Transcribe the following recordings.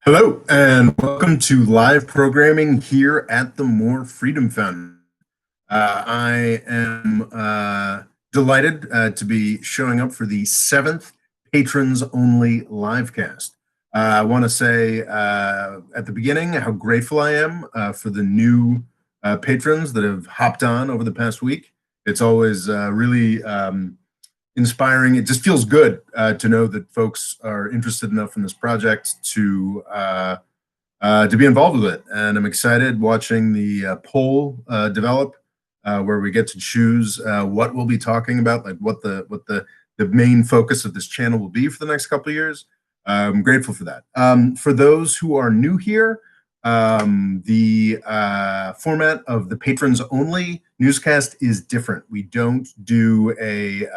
Hello, and welcome to live programming here at the More Freedom Foundation. I am delighted to be showing up for the seventh Patrons Only livecast. I want to say at the beginning how grateful I am for the new patrons that have hopped on over the past week. It's always really inspiring. It just feels good to know that folks are interested enough in this project to be involved with it. And I'm excited watching the poll develop, where we get to choose what we'll be talking about, like what the main focus of this channel will be for the next couple of years. I'm grateful for that. For those who are new here, the format of the patrons only newscast is different. We don't do a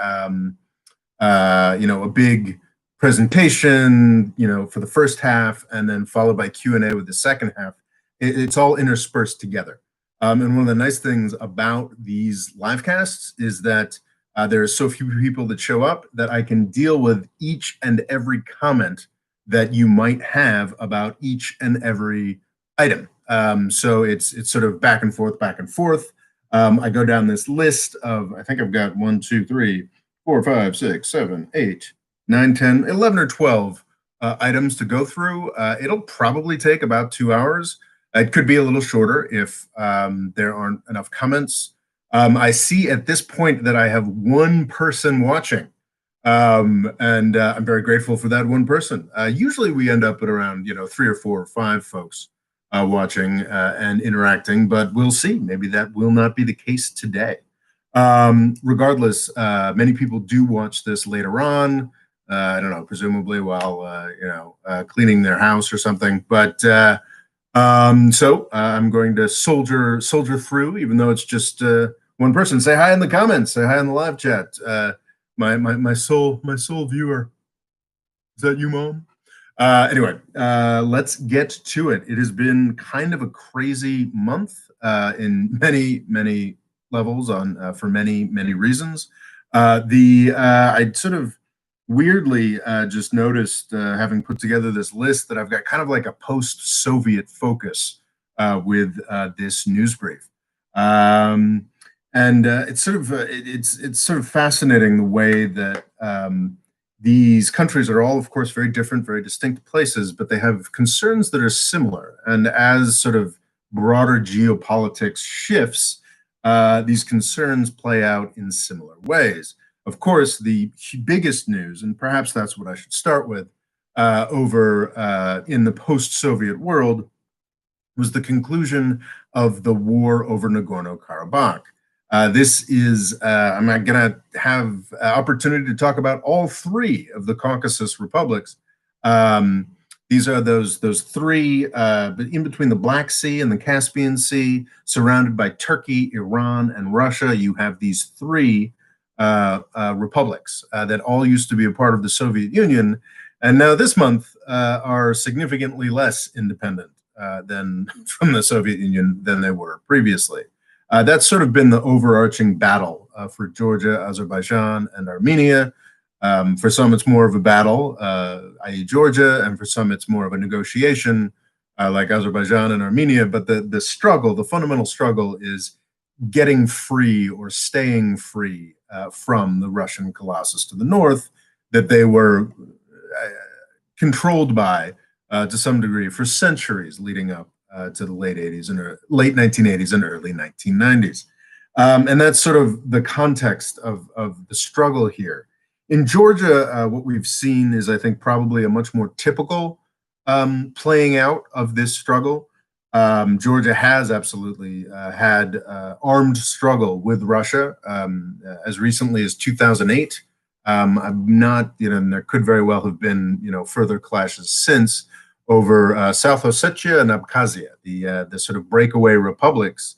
big presentation, for the first half, and then followed by Q&A with the second half. It's all interspersed together. And one of the nice things about these live casts is that there are so few people that show up that I can deal with each and every comment that you might have about each and every item. So it's sort of back and forth, back and forth. I go down this list of, I think I've got 1, 2, 3, 4, 5, 6, 7, 8, 9, 10, 11 or 12 items to go through. It'll probably take about 2 hours. It could be a little shorter if there aren't enough comments. I see at this point that I have one person watching, and I'm very grateful for that one person. Usually we end up at around 3 or 4 or 5 folks watching and interacting, but we'll see. Maybe that will not be the case today. Regardless, many people do watch this later on. I don't know, presumably while cleaning their house or something. But so I'm going to soldier through, even though it's just one person. Say hi in the comments. Say hi in the live chat. My soul viewer. Is that you, Mom? Anyway, let's get to it. It has been kind of a crazy month in many levels for many reasons. I sort of weirdly just noticed, having put together this list, that I've got kind of like a post-Soviet focus with this news brief. And it's sort of fascinating the way that these countries are all, of course, very different, very distinct places, but they have concerns that are similar. And as sort of broader geopolitics shifts, these concerns play out in similar ways. Of course, the biggest news, and perhaps that's what I should start with, over in the post-Soviet world, was the conclusion of the war over Nagorno-Karabakh. This is, I'm going to have opportunity to talk about all 3 of the Caucasus republics. These are those 3 in between the Black Sea and the Caspian Sea, surrounded by Turkey, Iran, and Russia. You have these 3 republics that all used to be a part of the Soviet Union, and now this month are significantly less independent than from the Soviet Union than they were previously. That's sort of been the overarching battle for Georgia, Azerbaijan, and Armenia. For some, it's more of a battle, i.e. Georgia, and for some, it's more of a negotiation, like Azerbaijan and Armenia. But the struggle, the fundamental struggle, is getting free or staying free from the Russian colossus to the north that they were controlled by to some degree for centuries leading up to the late 1980s and early 1990s. And that's sort of the context of the struggle here. In Georgia, what we've seen is, I think, probably a much more typical playing out of this struggle. Georgia has absolutely had armed struggle with Russia as recently as 2008. I'm not, and there could very well have been, further clashes since over South Ossetia and Abkhazia, the sort of breakaway republics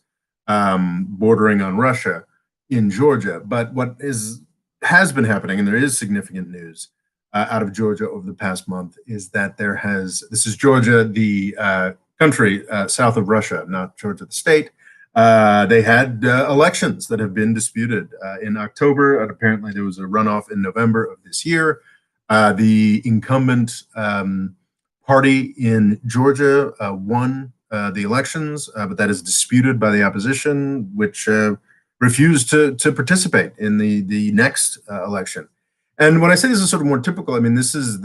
bordering on Russia in Georgia. But what has been happening, and there is significant news out of Georgia over the past month, is that this is Georgia, the country south of Russia, not Georgia the state. They had elections that have been disputed in October, and apparently there was a runoff in November of this year. The incumbent party in Georgia won the elections, but that is disputed by the opposition, which refused to participate in the next election. And when I say this is sort of more typical, I mean this is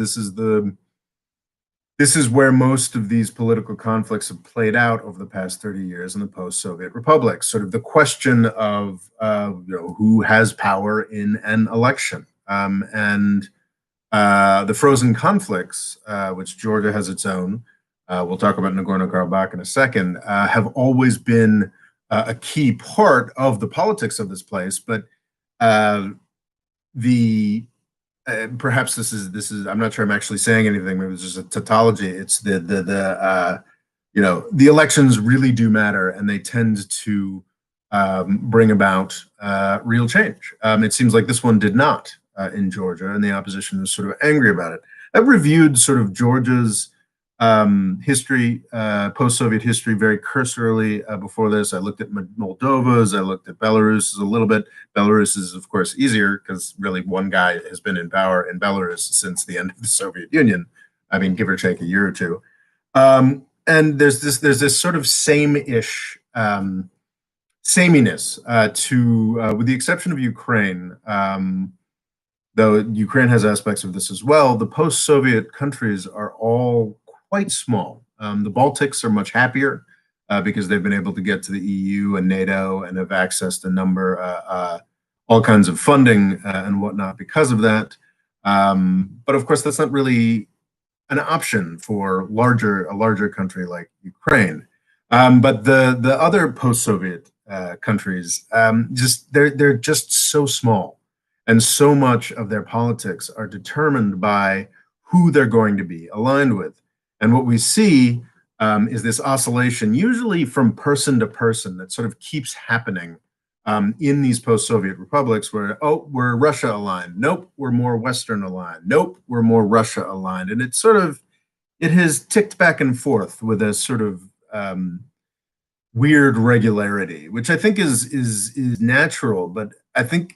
where most of these political conflicts have played out over the past 30 years in the post-Soviet republics. Sort of the question of who has power in an election, and the frozen conflicts, which Georgia has its own. We'll talk about Nagorno-Karabakh in a second. Have always been a key part of the politics of this place, but the perhaps this is I'm not sure I'm actually saying anything. Maybe it's just a tautology. It's the elections really do matter, and they tend to bring about real change. It seems like this one did not in Georgia, and the opposition was sort of angry about it. I've reviewed sort of Georgia's history, post-Soviet history, very cursorily before this. I looked at Moldova's, I looked at Belarus's a little bit. Belarus is, of course, easier because really one guy has been in power in Belarus since the end of the Soviet Union. I mean, give or take a year or two. And there's this sort of same-ish sameness with the exception of Ukraine. Though Ukraine has aspects of this as well, the post-Soviet countries are all quite small. The Baltics are much happier because they've been able to get to the EU and NATO and have accessed all kinds of funding and whatnot because of that. But of course, that's not really an option for a larger country like Ukraine. But the other post-Soviet countries, they're just so small, and so much of their politics are determined by who they're going to be aligned with. And what we see is this oscillation, usually from person to person, that sort of keeps happening in these post-Soviet republics where, oh, we're Russia aligned. Nope, we're more Western aligned. Nope, we're more Russia aligned. And it has ticked back and forth with a sort of weird regularity, which I think is natural. But I think,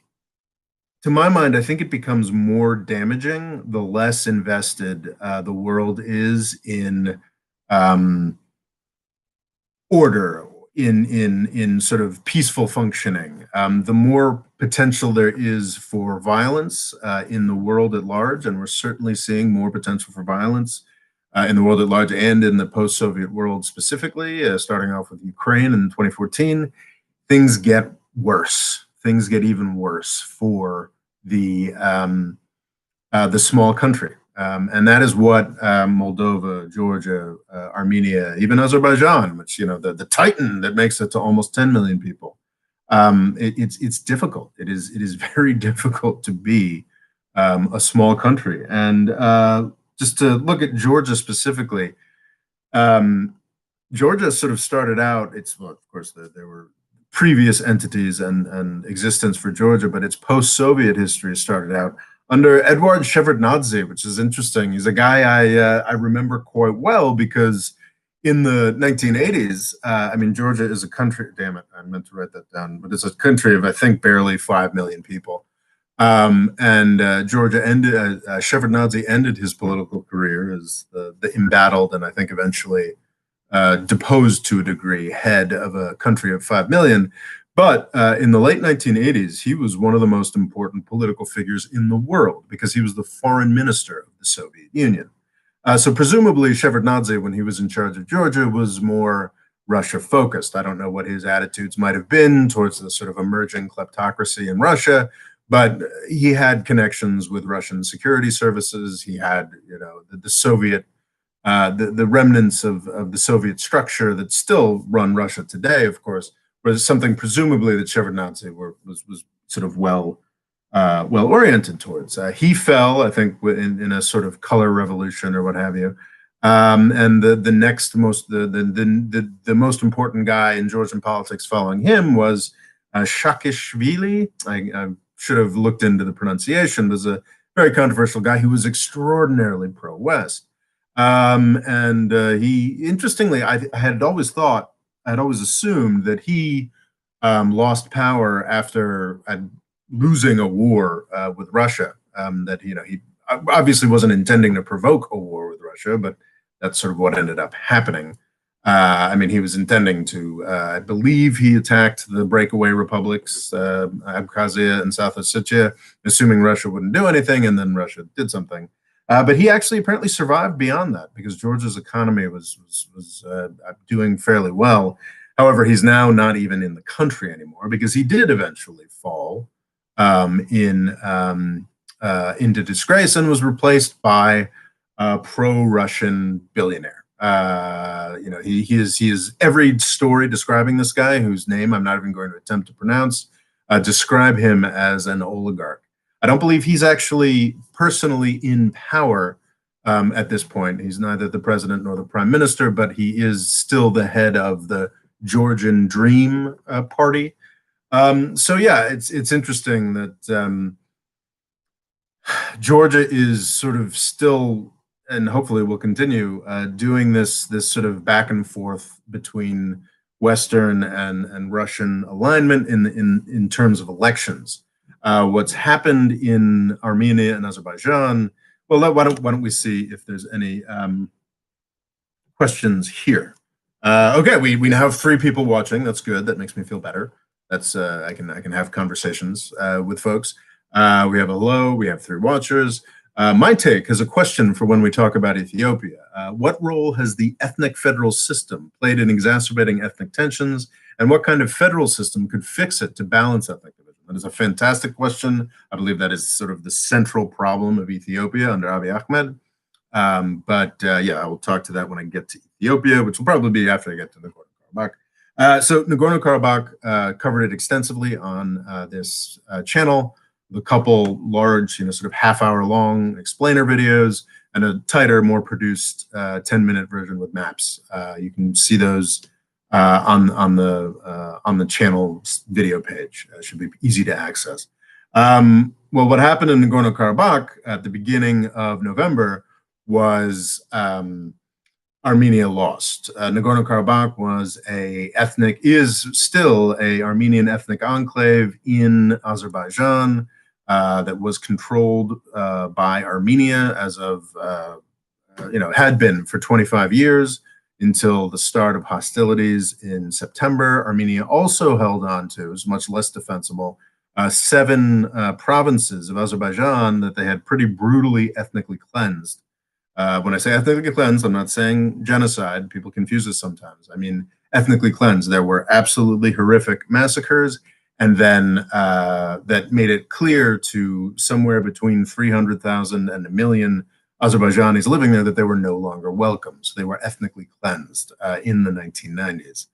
to my mind, I think it becomes more damaging the less invested the world is in order, in sort of peaceful functioning. The more potential there is for violence in the world at large, and we're certainly seeing more potential for violence in the world at large and in the post-Soviet world specifically, starting off with Ukraine in 2014, things get worse. Things get even worse for the small country, and that is what Moldova, Georgia, Armenia, even Azerbaijan, which the titan that makes it to almost 10 million people. It's difficult. It is very difficult to be a small country, and just to look at Georgia specifically, Georgia sort of started out. Well, of course, there were previous entities and existence for Georgia, but its post-Soviet history started out under Eduard Shevardnadze, which is interesting. He's a guy I remember quite well because in the 1980s, I mean, Georgia is a country, damn it, I meant to write that down, but it's a country of, I think, barely 5 million people. Georgia Shevardnadze ended his political career as the embattled and I think eventually deposed to a degree head of a country of 5 million. But in the late 1980s, he was one of the most important political figures in the world because he was the foreign minister of the Soviet Union. So presumably Shevardnadze, when he was in charge of Georgia, was more Russia focused. I don't know what his attitudes might have been towards the sort of emerging kleptocracy in Russia, but he had connections with Russian security services. He had, the Soviet the remnants of the Soviet structure that still run Russia today, of course, was something presumably that Shevardnadze was sort of well oriented towards. He fell, I think, in a sort of color revolution or what have you. And the next most the most important guy in Georgian politics following him was Saakashvili. I should have looked into the pronunciation. Was a very controversial guy who was extraordinarily pro-West. He, interestingly, I had always assumed that he lost power after losing a war with Russia. That he obviously wasn't intending to provoke a war with Russia, but that's sort of what ended up happening. I mean, he was intending to, I believe he attacked the breakaway republics, Abkhazia and South Ossetia, assuming Russia wouldn't do anything, and then Russia did something. But he actually apparently survived beyond that because Georgia's economy was doing fairly well. However, he's now not even in the country anymore because he did eventually fall into disgrace and was replaced by a pro-Russian billionaire. He is every story describing this guy, whose name I'm not even going to attempt to pronounce, describe him as an oligarch. I don't believe he's actually personally in power at this point. He's neither the president nor the prime minister, but he is still the head of the Georgian Dream party. So yeah, it's interesting that Georgia is sort of still, and hopefully will continue, doing this sort of back and forth between Western and Russian alignment in terms of elections. What's happened in Armenia and Azerbaijan? Well, why don't we see if there's any questions here? Okay, we now have 3 people watching. That's good. That makes me feel better. That's I can have conversations with folks. We have a hello. We have 3 watchers. My take has a question for when we talk about Ethiopia. What role has the ethnic federal system played in exacerbating ethnic tensions, and what kind of federal system could fix it to balance ethnic division? That is a fantastic question. I believe that is sort of the central problem of Ethiopia under Abiy Ahmed. Yeah, I will talk to that when I get to Ethiopia, which will probably be after I get to Nagorno-Karabakh. So Nagorno-Karabakh covered it extensively on this channel. A couple large, sort of half-hour-long explainer videos, and a tighter, more produced 10-minute version with maps. You can see those on the channel's video page. It should be easy to access. Well, what happened in Nagorno-Karabakh at the beginning of November was Armenia lost. Nagorno-Karabakh is still a Armenian ethnic enclave in Azerbaijan. That was controlled by Armenia as of, had been for 25 years until the start of hostilities in September. Armenia also held on to, it was much less defensible, 7 provinces of Azerbaijan that they had pretty brutally ethnically cleansed. When I say ethnically cleansed, I'm not saying genocide. People confuse this sometimes. I mean ethnically cleansed. There were absolutely horrific massacres, and then that made it clear to somewhere between 300,000 and 1 million Azerbaijanis living there that they were no longer welcome. So they were ethnically cleansed in the 1990s.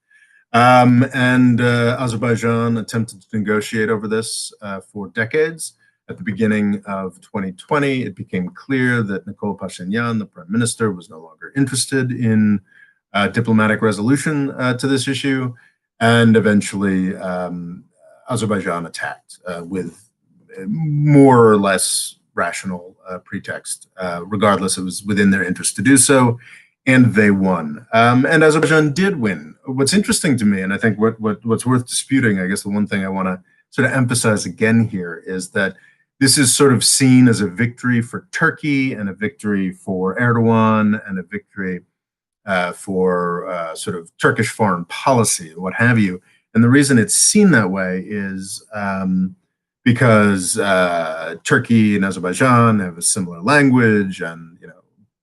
Azerbaijan attempted to negotiate over this for decades. At the beginning of 2020, it became clear that Nikol Pashinyan, the prime minister, was no longer interested in diplomatic resolution to this issue, and eventually Azerbaijan attacked with more or less rational pretext. Regardless, it was within their interest to do so, and they won. And Azerbaijan did win. What's interesting to me, and I think what's worth disputing, I guess the one thing I want to sort of emphasize again here is that this is sort of seen as a victory for Turkey and a victory for Erdogan and a victory for sort of Turkish foreign policy and what have you. And the reason it's seen that way is because Turkey and Azerbaijan have a similar language, and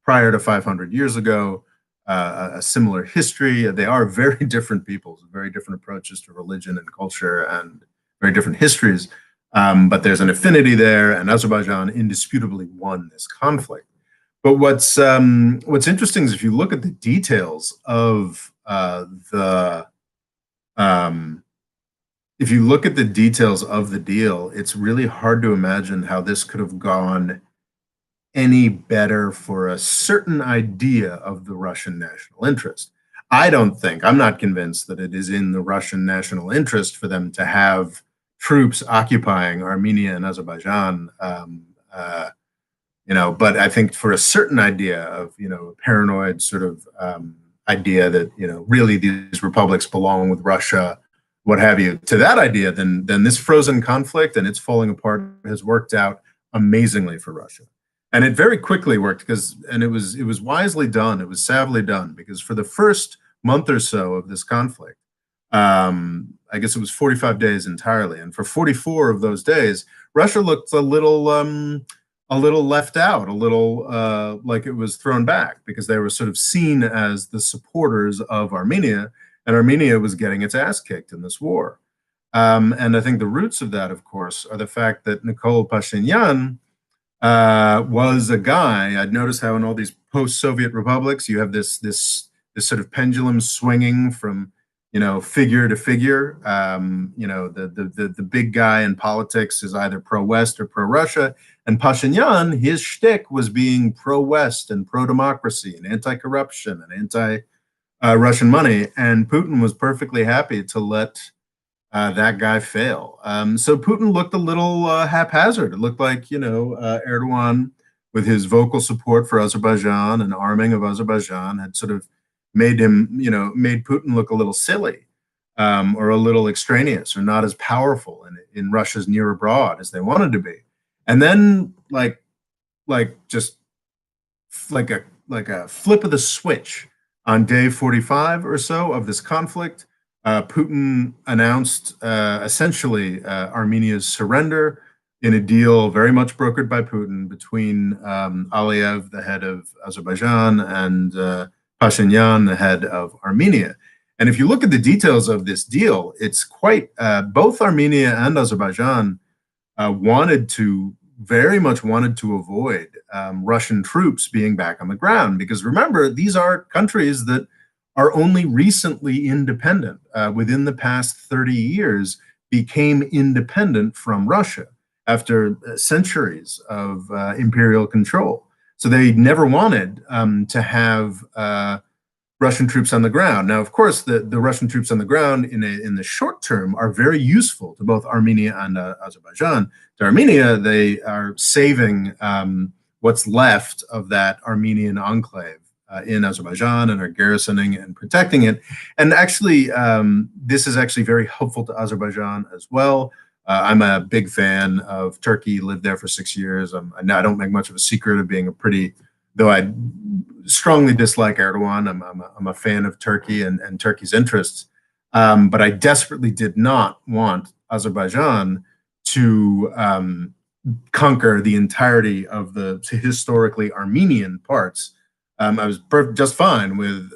prior to 500 years ago, a similar history. They are very different peoples, very different approaches to religion and culture, and very different histories. But there's an affinity there, and Azerbaijan indisputably won this conflict. But what's interesting is if you look at the details of the deal, it's really hard to imagine how this could have gone any better for a certain idea of the Russian national interest. I'm not convinced that it is in the Russian national interest for them to have troops occupying Armenia and Azerbaijan, but I think for a certain idea of, a paranoid sort of idea that, really these republics belong with Russia, what have you, to that idea, then this frozen conflict and it's falling apart has worked out amazingly for Russia. And it very quickly worked and it was wisely done. It was savvily done because for the first month or so of this conflict, I guess it was 45 days entirely, and for 44 of those days, Russia looked a little left out, a little like it was thrown back because they were sort of seen as the supporters of Armenia, and Armenia was getting its ass kicked in this war. And I think the roots of that, of course, are the fact that Nikol Pashinyan was a guy. I'd noticed how in all these post-Soviet republics, you have this sort of pendulum swinging from figure to figure. The big guy in politics is either pro-West or pro-Russia, and Pashinyan, his shtick was being pro-West and pro-democracy and anti-corruption and anti-Russian money, and Putin was perfectly happy to let that guy fail. So Putin looked a little haphazard. It looked like, Erdogan, with his vocal support for Azerbaijan and arming of Azerbaijan, had sort of made Putin look a little silly, or a little extraneous, or not as powerful in Russia's near abroad as they wanted to be. And then, just like a flip of the switch on day 45 or so of this conflict, Putin announced essentially Armenia's surrender in a deal very much brokered by Putin between Aliyev, the head of Azerbaijan, and Pashinyan, the head of Armenia. And if you look at the details of this deal, it's quite both Armenia and Azerbaijan very much wanted to avoid Russian troops being back on the ground, because remember, these are countries that are only recently independent. Within the past 30 years, became independent from Russia after centuries of imperial control. So they never wanted to have Russian troops on the ground. Now, of course, the Russian troops on the ground in the short term are very useful to both Armenia and Azerbaijan. To Armenia, they are saving what's left of that Armenian enclave in Azerbaijan, and are garrisoning and protecting it. And actually, this is actually very helpful to Azerbaijan as well. I'm a big fan of Turkey, lived there for 6 years. I don't make much of a secret of being though I strongly dislike Erdogan, I'm a fan of Turkey and Turkey's interests. But I desperately did not want Azerbaijan to conquer the entirety of the historically Armenian parts. I was just fine with,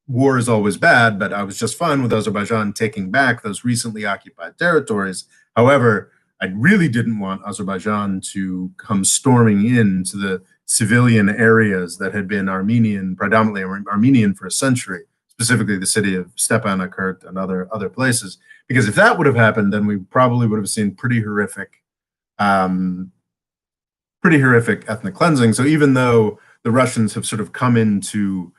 war is always bad, but I was just fine with Azerbaijan taking back those recently occupied territories. However, I really didn't want Azerbaijan to come storming into the civilian areas that had been predominantly Armenian for a century, specifically the city of Stepanakert and other places. Because if that would have happened, then we probably would have seen pretty horrific ethnic cleansing. So even though the Russians have sort of come in to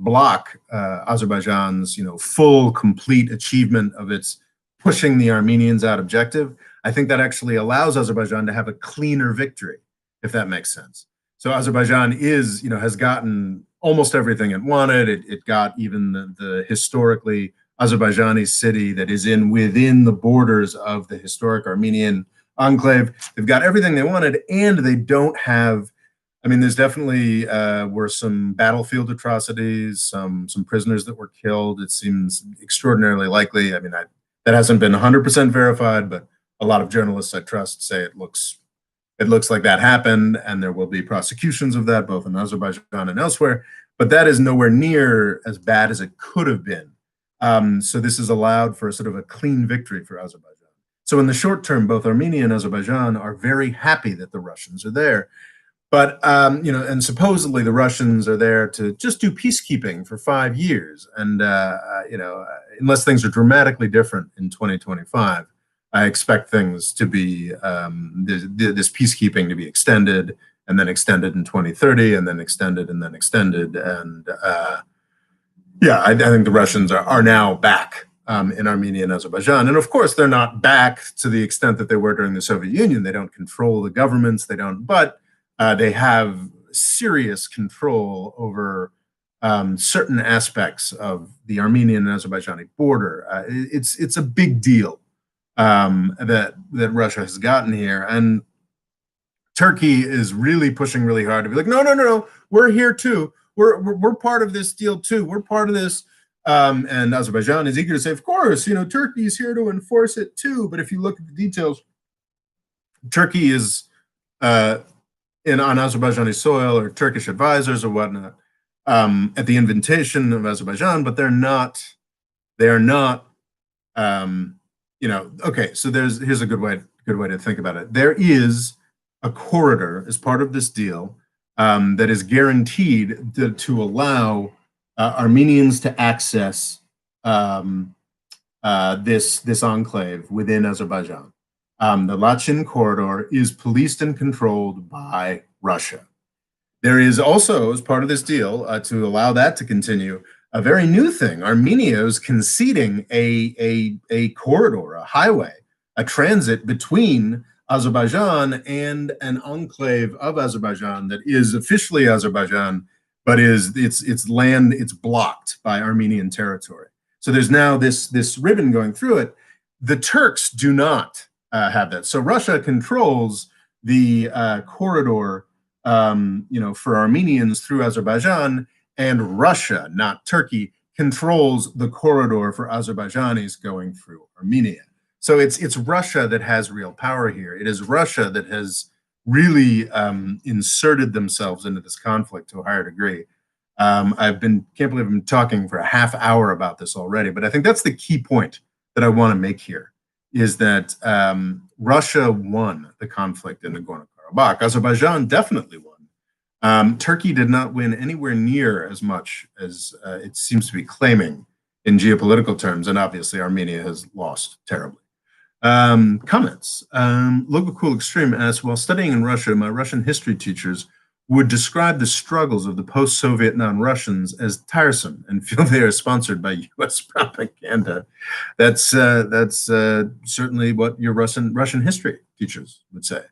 block Azerbaijan's, full, complete achievement of its pushing the Armenians out objective, I think that actually allows Azerbaijan to have a cleaner victory, if that makes sense. So Azerbaijan has gotten almost everything it wanted. It got even the historically Azerbaijani city that is within the borders of the historic Armenian enclave. They've got everything they wanted, and they don't have. There's definitely were some battlefield atrocities, some prisoners that were killed. It seems extraordinarily likely. That hasn't been 100% verified, but a lot of journalists I trust say it looks like that happened, and there will be prosecutions of that both in Azerbaijan and elsewhere. But that is nowhere near as bad as it could have been. So this has allowed for sort of a clean victory for Azerbaijan. So in the short term, both Armenia and Azerbaijan are very happy that the Russians are there. But, and supposedly the Russians are there to just do peacekeeping for 5 years. And, unless things are dramatically different in 2025, I expect things to be, this peacekeeping to be extended, and then extended in 2030, and then extended, and then extended. And I think the Russians are now back in Armenia and Azerbaijan. And of course, they're not back to the extent that they were during the Soviet Union. They don't control the governments. But they have serious control over certain aspects of the Armenian and Azerbaijani border. It's a big deal that Russia has gotten here, and Turkey is really pushing really hard to be like, no, no, no, no, we're here too. We're part of this deal too. We're part of this. And Azerbaijan is eager to say, of course, Turkey is here to enforce it too. But if you look at the details, Turkey is on Azerbaijani soil, or Turkish advisors or whatnot, at the invitation of Azerbaijan, but they're not. They are not. Okay. So here's a good way to think about it. There is a corridor as part of this deal that is guaranteed to allow Armenians to access this enclave within Azerbaijan. The Lachin corridor is policed and controlled by Russia. There is also, as part of this deal, to allow that to continue, a very new thing. Armenia is conceding a corridor, a highway, a transit between Azerbaijan and an enclave of Azerbaijan that is officially Azerbaijan, but its land, it's blocked by Armenian territory. So there's now this ribbon going through it. The Turks do not have that. So Russia controls the corridor, for Armenians through Azerbaijan, and Russia, not Turkey, controls the corridor for Azerbaijanis going through Armenia. So it's Russia that has real power here. It is Russia that has really inserted themselves into this conflict to a higher degree. Can't believe I'm talking for a half hour about this already, but I think that's the key point that I want to make here, is that Russia won the conflict in Nagorno-Karabakh. Azerbaijan definitely won. Turkey did not win anywhere near as much as it seems to be claiming in geopolitical terms, and obviously Armenia has lost terribly. Comments. Local Cool Extreme asks, while studying in Russia, my Russian history teachers would describe the struggles of the post-Soviet non-Russians as tiresome and feel they are sponsored by U.S. propaganda. That's certainly what your Russian history teachers would say.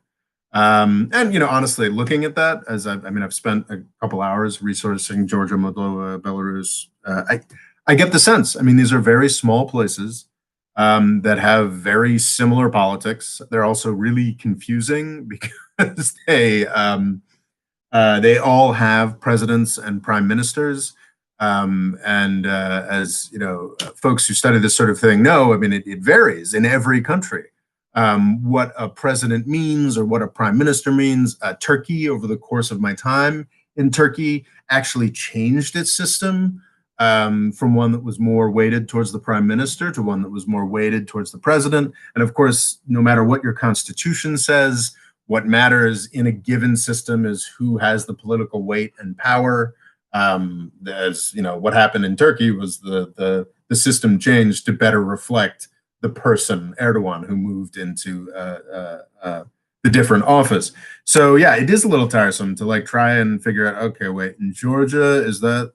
And honestly, looking at that, I've spent a couple hours researching Georgia, Moldova, Belarus. I get the sense. These are very small places that have very similar politics. They're also really confusing because they all have presidents and prime ministers. As folks who study this sort of thing know, it varies in every country. What a president means or what a prime minister means. Turkey, over the course of my time in Turkey, actually changed its system from one that was more weighted towards the prime minister to one that was more weighted towards the president. And of course, no matter what your constitution says, what matters in a given system is who has the political weight and power. What happened in Turkey was the system changed to better reflect the person, Erdogan, who moved into the different office. So yeah, it is a little tiresome to try and figure out, okay, wait, in Georgia, is the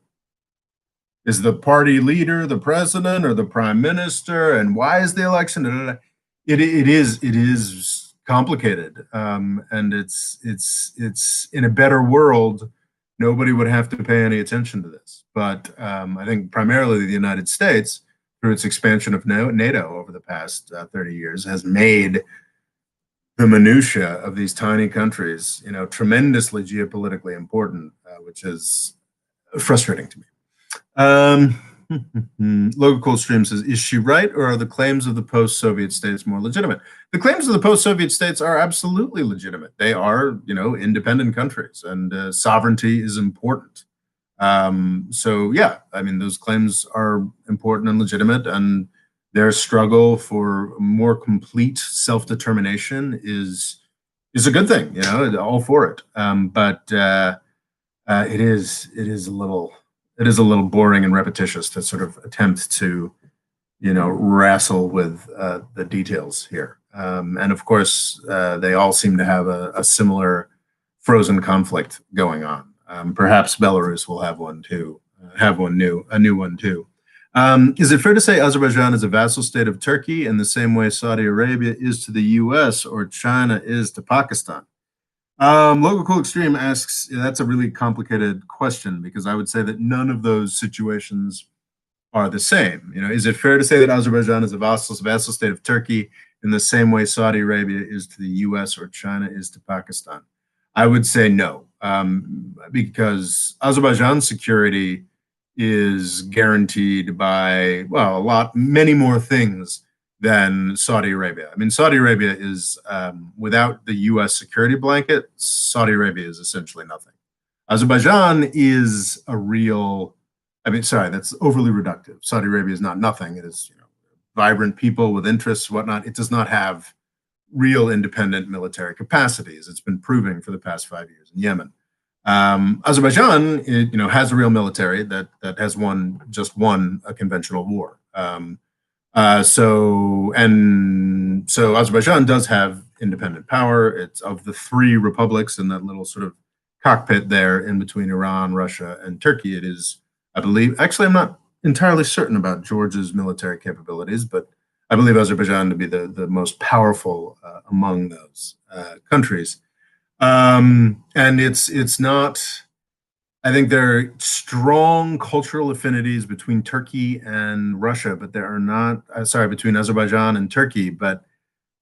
party leader the president or the prime minister, and why is the election? It is complicated, and it's in a better world, nobody would have to pay any attention to this. But I think primarily the United States, through its expansion of NATO over the past 30 years, has made the minutia of these tiny countries, tremendously geopolitically important, which is frustrating to me. Logan Coldstream says, is she right, or are the claims of the post-Soviet states more legitimate? The claims of the post-Soviet states are absolutely legitimate. They are, independent countries, and sovereignty is important. So yeah, those claims are important and legitimate, and their struggle for more complete self-determination is a good thing, all for it. But it is a little boring and repetitious to sort of attempt to, wrestle with the details here. And of course, they all seem to have a similar frozen conflict going on. Perhaps Belarus will have one too, a new one too. Is it fair to say Azerbaijan is a vassal state of Turkey in the same way Saudi Arabia is to the US or China is to Pakistan? Local Cool Extreme asks, that's a really complicated question, because I would say that none of those situations are the same. Is it fair to say that Azerbaijan is a vassal state of Turkey in the same way Saudi Arabia is to the US or China is to Pakistan? I would say no, because Azerbaijan's security is guaranteed by, well, many more things than Saudi Arabia. I mean, Saudi Arabia is, without the US security blanket, Saudi Arabia is essentially nothing. Azerbaijan is a real, I mean, sorry, that's overly reductive. Saudi Arabia is not nothing. It is, vibrant people with interests, whatnot. It does not have real independent military capacities. It's been proving for the past 5 years in Yemen. Azerbaijan, has a real military that has just won a conventional war. So Azerbaijan does have independent power. It's of the three republics in that little sort of cockpit there in between Iran, Russia, and Turkey. It is, I believe, actually, I'm not entirely certain about Georgia's military capabilities, but I believe Azerbaijan to be the most powerful among those countries. And it's not. I think there are strong cultural affinities between Turkey and Russia, but there are not. Between Azerbaijan and Turkey, but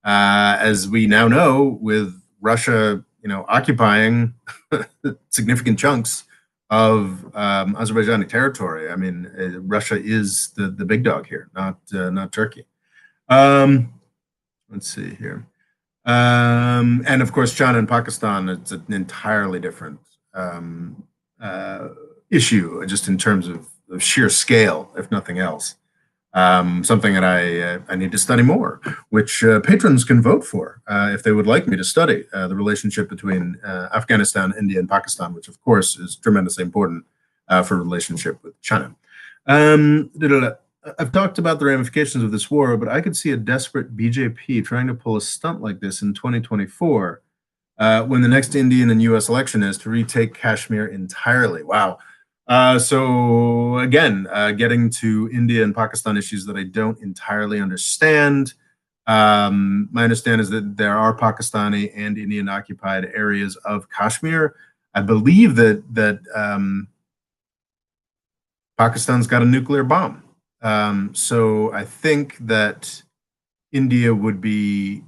as we now know, with Russia, occupying significant chunks of Azerbaijani territory. I mean, Russia is the big dog here, not Turkey. Let's see here. And of course, China and Pakistan, it's an entirely different issue, just in terms of sheer scale, if nothing else. Something that I need to study more, which patrons can vote for if they would like me to study the relationship between Afghanistan, India, and Pakistan, which of course is tremendously important for relationship with China. I've talked about the ramifications of this war, but I could see a desperate BJP trying to pull a stunt like this in 2024 when the next Indian and US election is to retake Kashmir entirely. Wow. So again, getting to India and Pakistan issues that I don't entirely understand. My understanding is that there are Pakistani and Indian occupied areas of Kashmir. I believe that Pakistan's got a nuclear bomb. So I think that India would be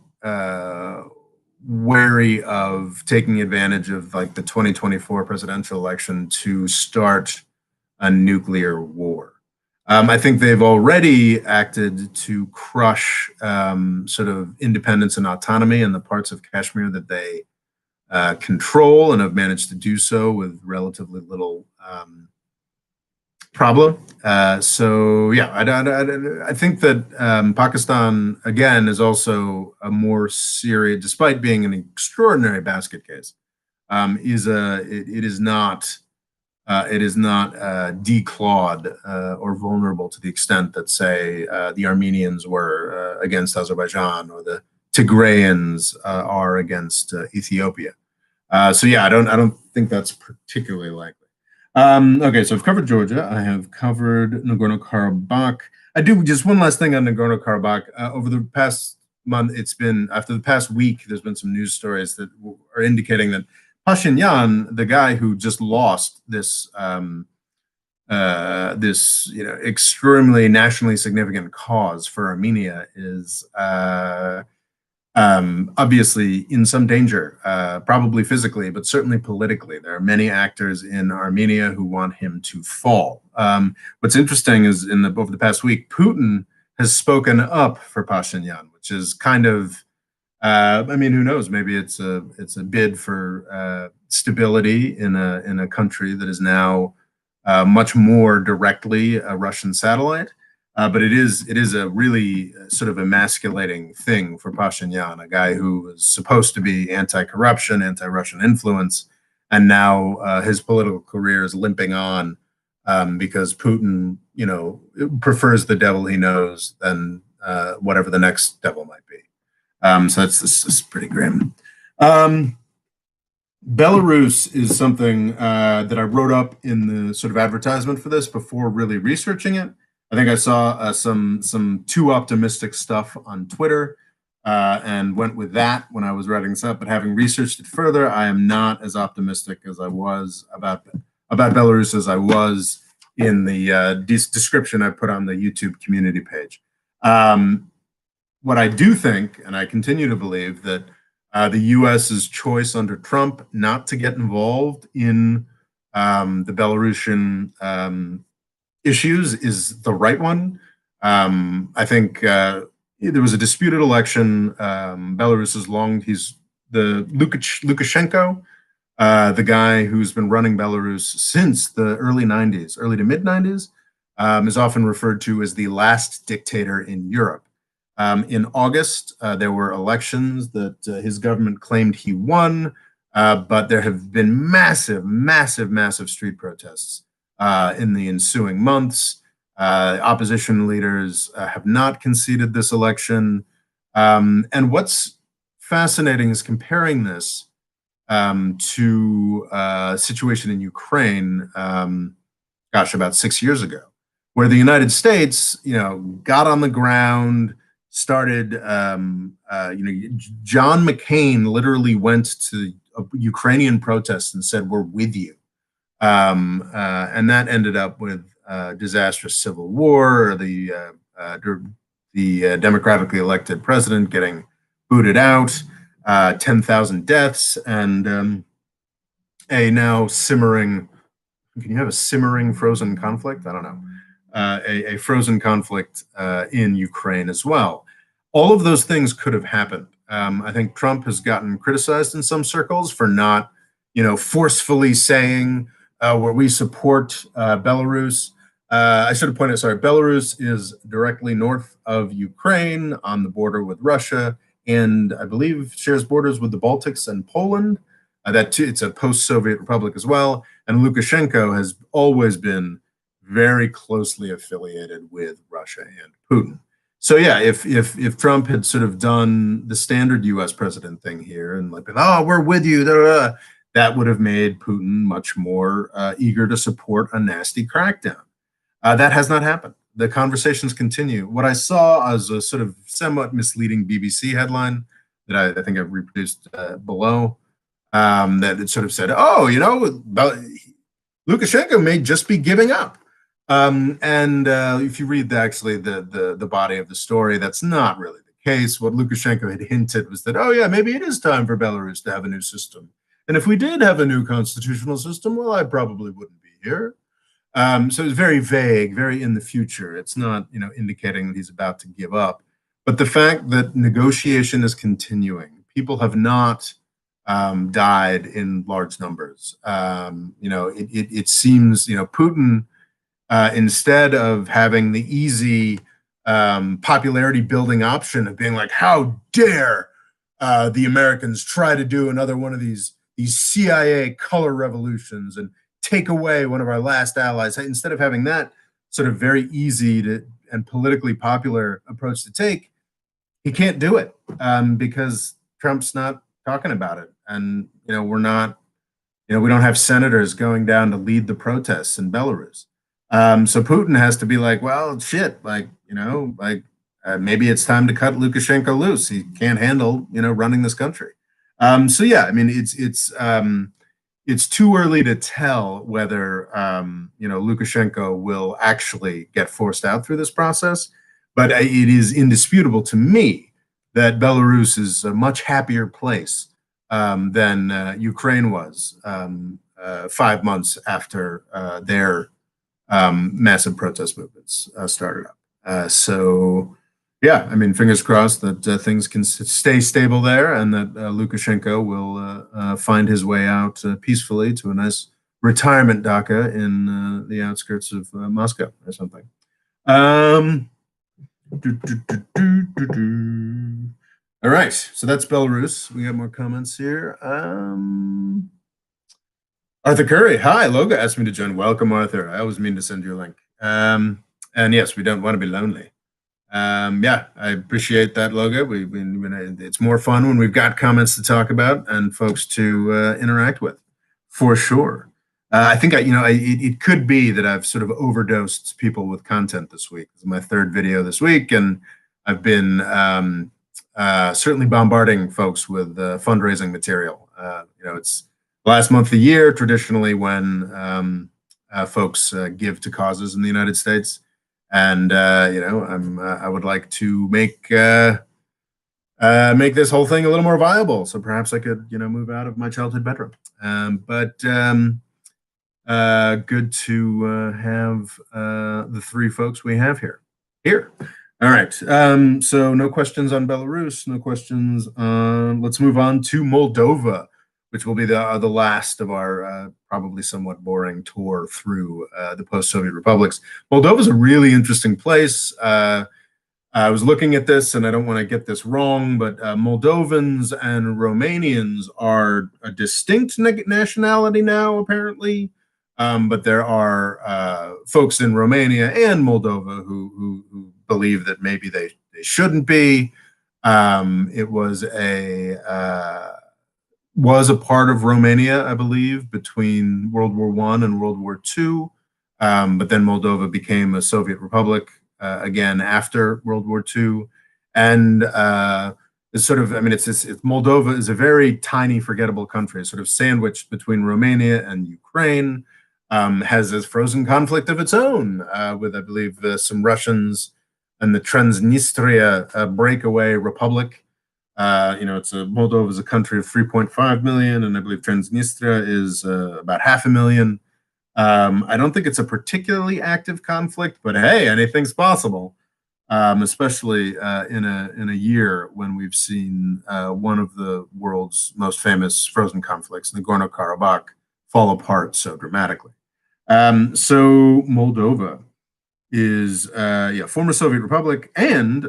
wary of taking advantage of like the 2024 presidential election to start a nuclear war. I think they've already acted to crush sort of independence and autonomy in the parts of Kashmir that they control, and have managed to do so with relatively little problem. So yeah, I think that Pakistan again is also a more serious, despite being an extraordinary basket case, it is not declawed or vulnerable to the extent that, say, the Armenians were against Azerbaijan, or the Tigrayans are against Ethiopia. So yeah, I don't think that's particularly likely. Okay, so I've covered Georgia. I have covered Nagorno-Karabakh. I do just one last thing on Nagorno-Karabakh. Over the past month, after the past week, there's been some news stories that are indicating that Pashinyan, the guy who just lost this extremely nationally significant cause for Armenia, is obviously in some danger, probably physically, but certainly politically. There are many actors in Armenia who want him to fall. What's interesting is over the past week, Putin has spoken up for Pashinyan, which is kind of, I mean, who knows? Maybe it's a bid for stability in a country that is now much more directly a Russian satellite. But it is a really sort of emasculating thing for Pashinyan, a guy who was supposed to be anti-corruption, anti-Russian influence, and now his political career is limping on because Putin, prefers the devil he knows than whatever the next devil might be. So this is pretty grim. Belarus is something that I wrote up in the sort of advertisement for this before really researching it. I think I saw some too optimistic stuff on Twitter and went with that when I was writing this up. But having researched it further, I am not as optimistic as I was about Belarus as I was in the description I put on the YouTube community page. What I do think, and I continue to believe, that The U.S.'s choice under Trump not to get involved in the Belarusian issues is the right one. I think there was a disputed election. Belarus is long. He's the Lukashenko, the guy who's been running Belarus since the early 90s, early to mid 90s, is often referred to as the last dictator in Europe. In August, there were elections that his government claimed he won, but there have been massive street protests in the ensuing months. Opposition leaders have not conceded this election. And what's fascinating is comparing this to a situation in Ukraine, about 6 years ago, where the United States, got on the ground, started, John McCain literally went to Ukrainian protests and said, "We're with you." And that ended up with disastrous civil war, the democratically elected president getting booted out, 10,000 deaths, and a now simmering. Can you have a simmering frozen conflict? I don't know. A frozen conflict in Ukraine as well. All of those things could have happened. I think Trump has gotten criticized in some circles for not, forcefully saying where we support Belarus. I should have pointed out, sorry, Belarus is directly north of Ukraine on the border with Russia, and I believe shares borders with the Baltics and Poland. That too, it's a post-Soviet republic as well. And Lukashenko has always been very closely affiliated with Russia and Putin. So yeah, if Trump had sort of done the standard U.S. president thing here and like, "Oh, we're with you," that would have made Putin much more eager to support a nasty crackdown. That has not happened. The conversations continue. What I saw as a sort of somewhat misleading BBC headline that I think I've reproduced below, that it sort of said, "Oh, Lukashenko may just be giving up." And if you read the body of the story, that's not really the case. What Lukashenko had hinted was that, "Oh yeah, maybe it is time for Belarus to have a new system. And if we did have a new constitutional system, well, I probably wouldn't be here." So it's very vague, very in the future. It's not, indicating that he's about to give up. But the fact that negotiation is continuing, people have not died in large numbers. It seems, Putin, instead of having the easy popularity building option of being like, "How dare the Americans try to do another one of these CIA color revolutions and take away one of our last allies," instead of having that sort of very easy to and politically popular approach to take, he can't do it because Trump's not talking about it, and we're not, we don't have senators going down to lead the protests in Belarus. So Putin has to be like, "Well, shit, maybe it's time to cut Lukashenko loose. He can't handle, running this country." So yeah, I mean, it's too early to tell whether Lukashenko will actually get forced out through this process, but it is indisputable to me that Belarus is a much happier place than Ukraine was 5 months after their massive protest movements started up. So yeah, I mean, fingers crossed that things can stay stable there, and that Lukashenko will find his way out peacefully to a nice retirement dacha in the outskirts of Moscow or something. All right, so that's Belarus. We got more comments here. Arthur Curry, hi. Loga asked me to join. Welcome, Arthur. I always mean to send you a link. And yes, we don't want to be lonely. Yeah, I appreciate that, Logo. It's more fun when we've got comments to talk about and folks to interact with, for sure. I think it could be that I've sort of overdosed people with content this week. This is my third video this week, and I've been certainly bombarding folks with fundraising material. It's the last month of the year, traditionally when folks give to causes in the United States. And I would like to make make this whole thing a little more viable. So perhaps I could, move out of my childhood bedroom. Good to have the three folks we have here. All right. So no questions on Belarus. No questions on. Let's move on to Moldova, which will be the last of our probably somewhat boring tour through the post-Soviet republics. Moldova is a really interesting place. I was looking at this, and I don't want to get this wrong, but Moldovans and Romanians are a distinct nationality now, apparently. But there are folks in Romania and Moldova who believe that maybe they shouldn't be. It was a part of Romania, I believe, between World War I and World War II. But then Moldova became a Soviet republic again after World War II. And it's sort of, Moldova is a very tiny, forgettable country, sort of sandwiched between Romania and Ukraine. Has this frozen conflict of its own with, I believe, some Russians and the Transnistria breakaway republic. Moldova is a country of 3.5 million, and I believe Transnistria is about 500,000. I don't think it's a particularly active conflict, but hey, anything's possible. Especially in a year when we've seen one of the world's most famous frozen conflicts, Nagorno-Karabakh, fall apart so dramatically. So Moldova is former Soviet republic, and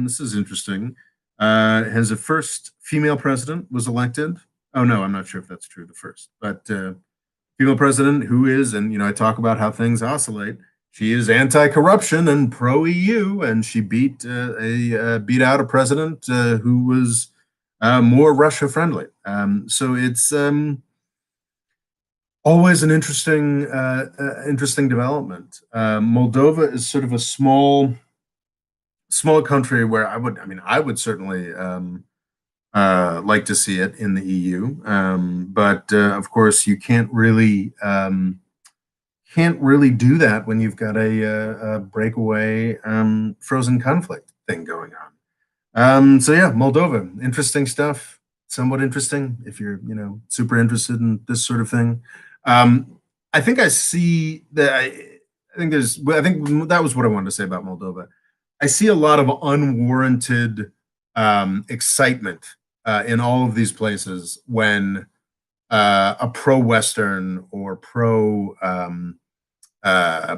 this is interesting. Has a first female president was elected. Oh no, I'm not sure if that's true. The first, but female president who is, and I talk about how things oscillate. She is anti-corruption and pro-EU, and she beat out a president who was more Russia-friendly. So it's always an interesting development. Moldova is sort of a small country where I would certainly like to see it in the EU, but of course you can't really do that when you've got a breakaway frozen conflict thing going on. So yeah, Moldova, interesting stuff. Somewhat interesting if you're super interested in this sort of thing. I think I see that. I think that was what I wanted to say about Moldova. I see a lot of unwarranted excitement in all of these places when a pro-Western or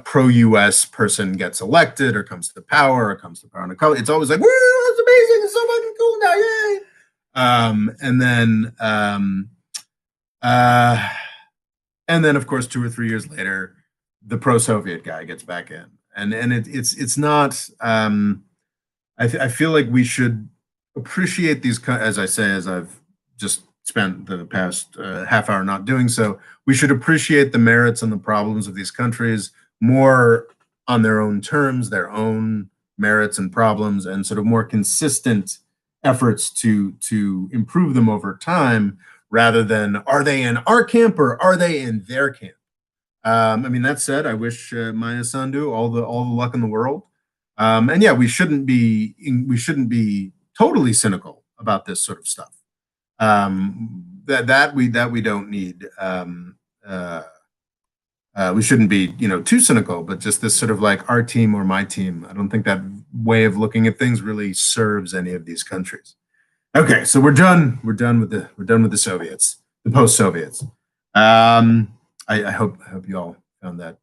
pro-US person gets elected or comes to power or comes to power in a country. It's always like, woo, it's amazing, it's so fucking cool now, yay! And then of course 2 or 3 years later, the pro-Soviet guy gets back in, and it's not. I feel like we should appreciate these, as I say, as I've just spent the past half hour not doing so. We should appreciate the merits and the problems of these countries more on their own terms, their own merits and problems, and sort of more consistent efforts to improve them over time, rather than are they in our camp or are they in their camp? That said, I wish Maya Sandu all the luck in the world. And yeah, we shouldn't be totally cynical about this sort of stuff. That we don't need. We shouldn't be too cynical, but just this sort of like our team or my team. I don't think that way of looking at things really serves any of these countries. Okay, so we're done. We're done with the Soviets, the post-Soviets. I hope you all found that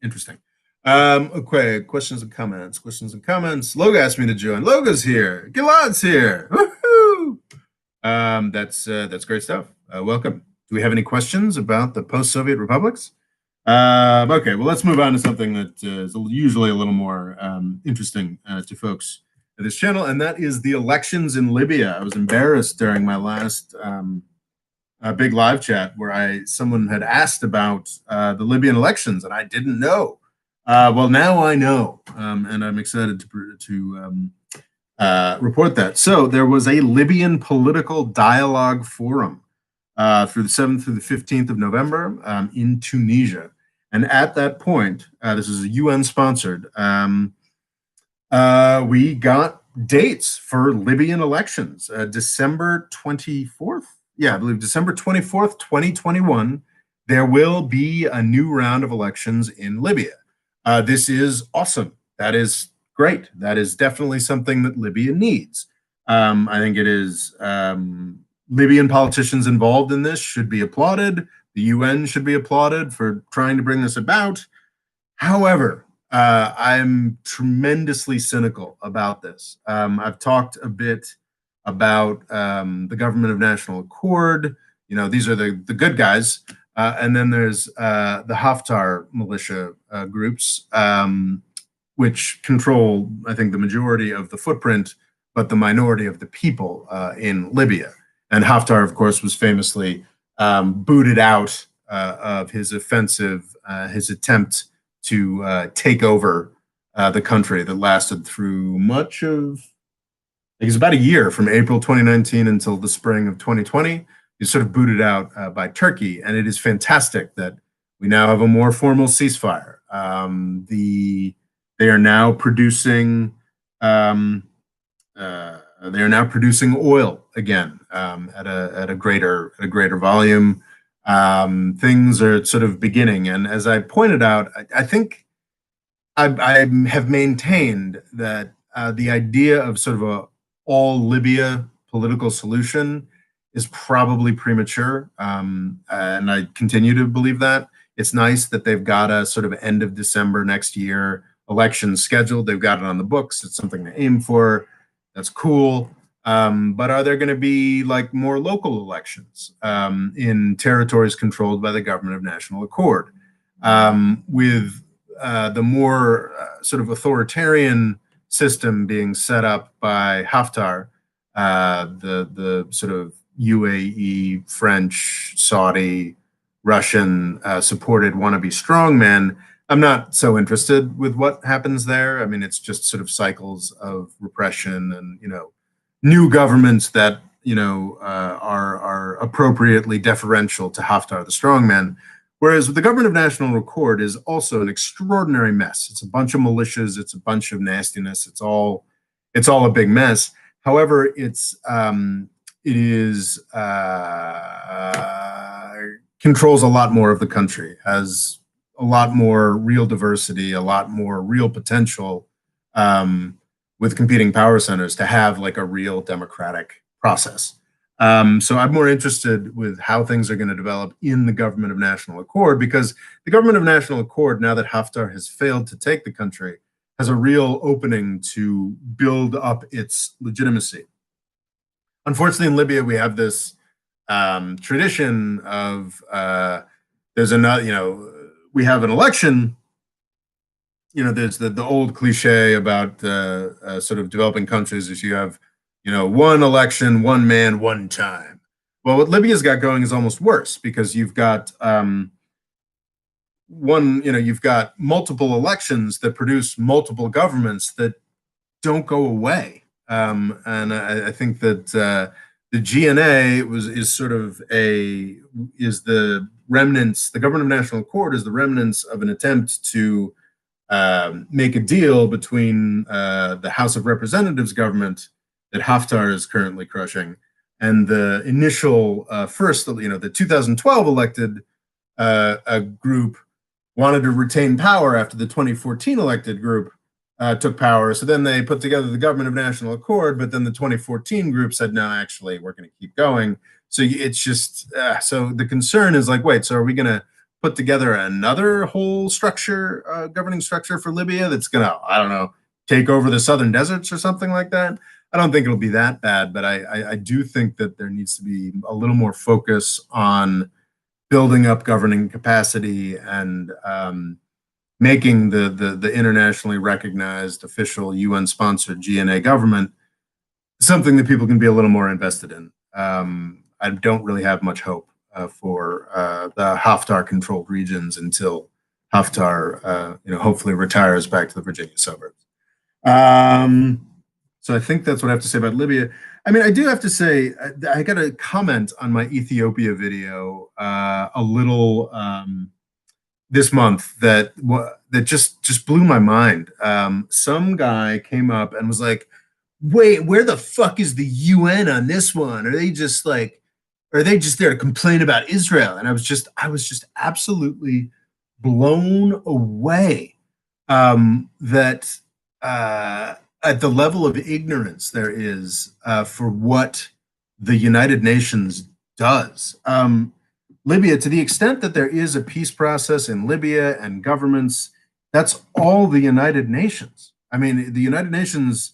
interesting. Okay, questions and comments. Loga asked me to join. Loga's here. Gilad's here. Woohoo! That's great stuff. Welcome. Do we have any questions about the post-Soviet republics? Okay, well, let's move on to something that is usually a little more interesting to folks at this channel, and that is the elections in Libya. I was embarrassed during my last big live chat where someone had asked about the Libyan elections, and I didn't know. Well, now I know, and I'm excited to report that. So there was a Libyan political dialogue forum through the 7th through the 15th of November in Tunisia. And at that point, this is a UN-sponsored, we got dates for Libyan elections. December 24th. Yeah, I believe December 24th, 2021. There will be a new round of elections in Libya. This is awesome. That is great. That is definitely something that Libya needs. I think it is Libyan politicians involved in this should be applauded. The UN should be applauded for trying to bring this about. However, I'm tremendously cynical about this. I've talked a bit about the Government of National Accord. You know, these are the good guys. And then there's the Haftar militia groups, which control, I think, the majority of the footprint, but the minority of the people in Libya. And Haftar, of course, was famously booted out of his offensive, his attempt to take over the country that lasted through much of, I think it's about a year from April 2019 until the spring of 2020. He's sort of booted out by Turkey, and it is fantastic that we now have a more formal ceasefire. They are now producing oil again at a greater volume. Things are sort of beginning, and as I pointed out, I think I have maintained that the idea of sort of a all Libya political solution is probably premature, and I continue to believe that. It's nice that they've got a sort of end of December next year election scheduled. They've got it on the books. It's something to aim for. That's cool. But are there going to be like more local elections in territories controlled by the Government of National Accord? With the more sort of authoritarian system being set up by Haftar, the sort of UAE, French, Saudi, Russian supported wannabe strongmen, I'm not so interested with what happens there. I mean, it's just sort of cycles of repression and, you know, new governments that, you know, are appropriately deferential to Haftar, the strongman. Whereas the Government of National Accord is also an extraordinary mess. It's a bunch of militias. It's a bunch of nastiness. It's all a big mess. However, it controls a lot more of the country, has a lot more real diversity, a lot more real potential with competing power centers to have like a real democratic process. So I'm more interested with how things are going to develop in the Government of National Accord, because the Government of National Accord, now that Haftar has failed to take the country, has a real opening to build up its legitimacy. Unfortunately, in Libya, we have this tradition of there's another, you know, we have an election. You know, there's the old cliche about sort of developing countries is you have, you know, one election, one man, one time. Well, what Libya's got going is almost worse, because you've got you've got multiple elections that produce multiple governments that don't go away. And I think that the GNA is the remnants. The Government of National Accord is the remnants of an attempt to make a deal between the House of Representatives government that Haftar is currently crushing, and the initial the 2012 elected group wanted to retain power after the 2014 elected group took power. So then they put together the Government of National Accord, but then the 2014 group said, no, actually, we're going to keep going. So it's just, so the concern is like, wait, so are we going to put together another whole structure, governing structure for Libya that's going to, I don't know, take over the southern deserts or something like that? I don't think it'll be that bad, but I do think that there needs to be a little more focus on building up governing capacity and making the internationally recognized official UN-sponsored GNA government something that people can be a little more invested in. I don't really have much hope for the Haftar-controlled regions until Haftar, hopefully retires back to the Virginia suburbs. So I think that's what I have to say about Libya. I mean, I do have to say, I got a comment on my Ethiopia video a little this month that just blew my mind. Some guy came up and was like, wait, where the fuck is the UN on this one? Are they just like, are they just there to complain about Israel? And I was just absolutely blown away that at the level of ignorance there is for what the United Nations does. Libya, to the extent that there is a peace process in Libya and governments, that's all the United Nations. I mean, the United Nations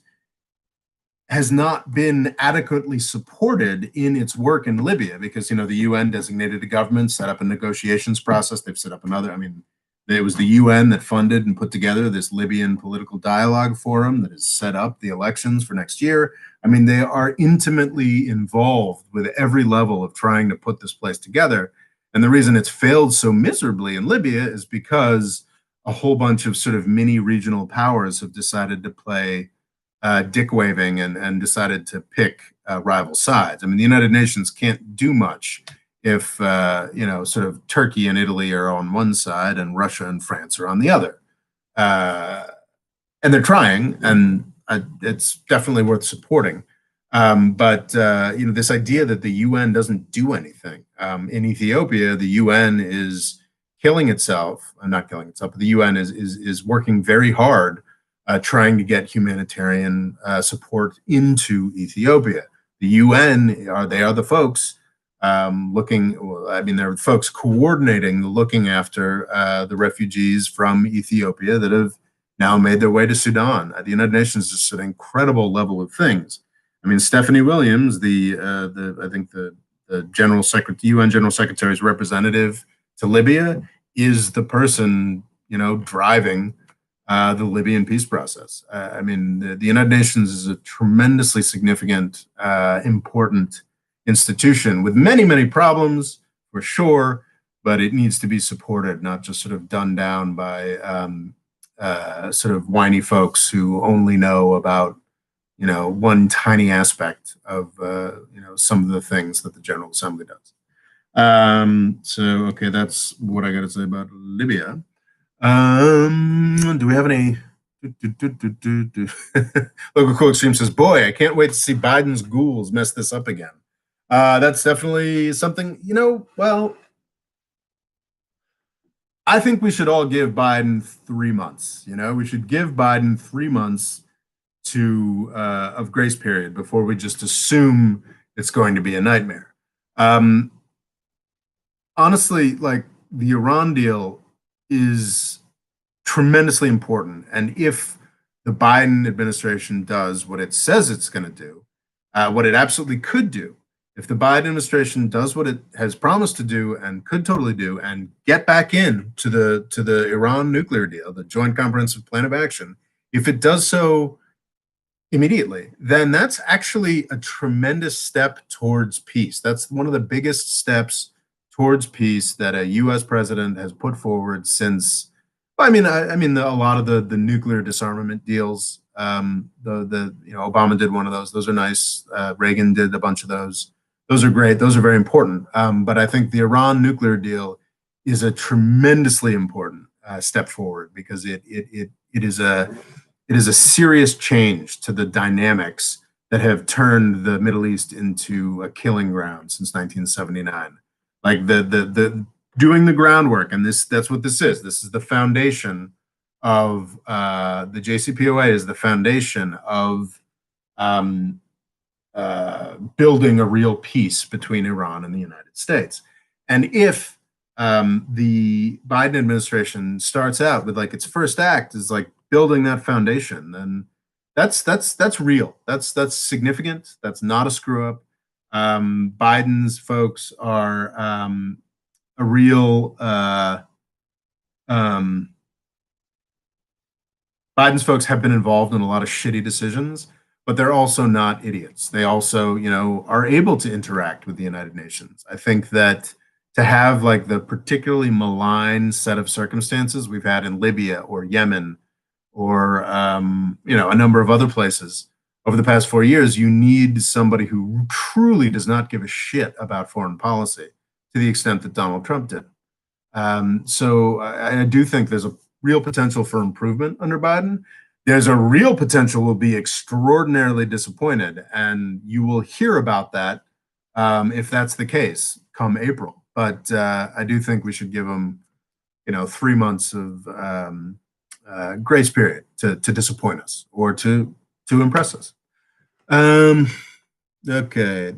has not been adequately supported in its work in Libya because the UN designated a government, set up a negotiations process. They've set up another. I mean, it was the UN that funded and put together this Libyan political dialogue forum that has set up the elections for next year. I mean, they are intimately involved with every level of trying to put this place together. And the reason it's failed so miserably in Libya is because a whole bunch of sort of mini regional powers have decided to play dick waving and decided to pick rival sides. I mean, the United Nations can't do much if sort of Turkey and Italy are on one side and Russia and France are on the other. And they're trying, and it's definitely worth supporting. But this idea that the UN doesn't do anything in Ethiopia, the UN is killing itself. Not killing itself, but the UN is working very hard trying to get humanitarian support into Ethiopia. The UN are the folks looking. I mean, they're folks coordinating, looking after the refugees from Ethiopia that have now made their way to Sudan. The United Nations is just an incredible level of things. I mean, Stephanie Williams, I think the UN General Secretary's representative to Libya, is the person driving the Libyan peace process. I mean, the United Nations is a tremendously significant, important institution with many, many problems for sure, but it needs to be supported, not just sort of done down by sort of whiny folks who only know about one tiny aspect of some of the things that the General Assembly does. So okay, that's what I got to say about Libya. Do we have any? Local Cool Extreme says, "Boy, I can't wait to see Biden's ghouls mess this up again." That's definitely something. Well, I think we should all give Biden 3 months. We should give Biden 3 months of grace period before we just assume it's going to be a nightmare. Honestly, like the Iran deal is tremendously important, and if the Biden administration does what it says it's going to do, what it absolutely could do, if the Biden administration does what it has promised to do and could totally do, and get back in to the Iran nuclear deal, the Joint Comprehensive Plan of Action, if it does so immediately, then that's actually a tremendous step towards peace. That's one of the biggest steps towards peace that a U.S. president has put forward since. I mean, a lot of the nuclear disarmament deals. Obama did one of those. Those are nice. Reagan did a bunch of those. Those are great. Those are very important. But I think the Iran nuclear deal is a tremendously important step forward because it is a serious change to the dynamics that have turned the Middle East into a killing ground since 1979. Like the doing the groundwork, and that's what this is. This is the foundation of the JCPOA is the foundation of building a real peace between Iran and the United States. And if the Biden administration starts out with like its first act is like building that foundation, then that's real. That's significant. That's not a screw up. Biden's folks are a real Biden's folks have been involved in a lot of shitty decisions, but they're also not idiots. They also, are able to interact with the United Nations. I think that to have like the particularly malign set of circumstances we've had in Libya or Yemen or a number of other places over the past 4 years, you need somebody who truly does not give a shit about foreign policy to the extent that Donald Trump did. So I do think there's a real potential for improvement under Biden. There's a real potential we'll be extraordinarily disappointed, and you will hear about that if that's the case come April. But I do think we should give them, 3 months of grace period to disappoint us or to impress us. Okay.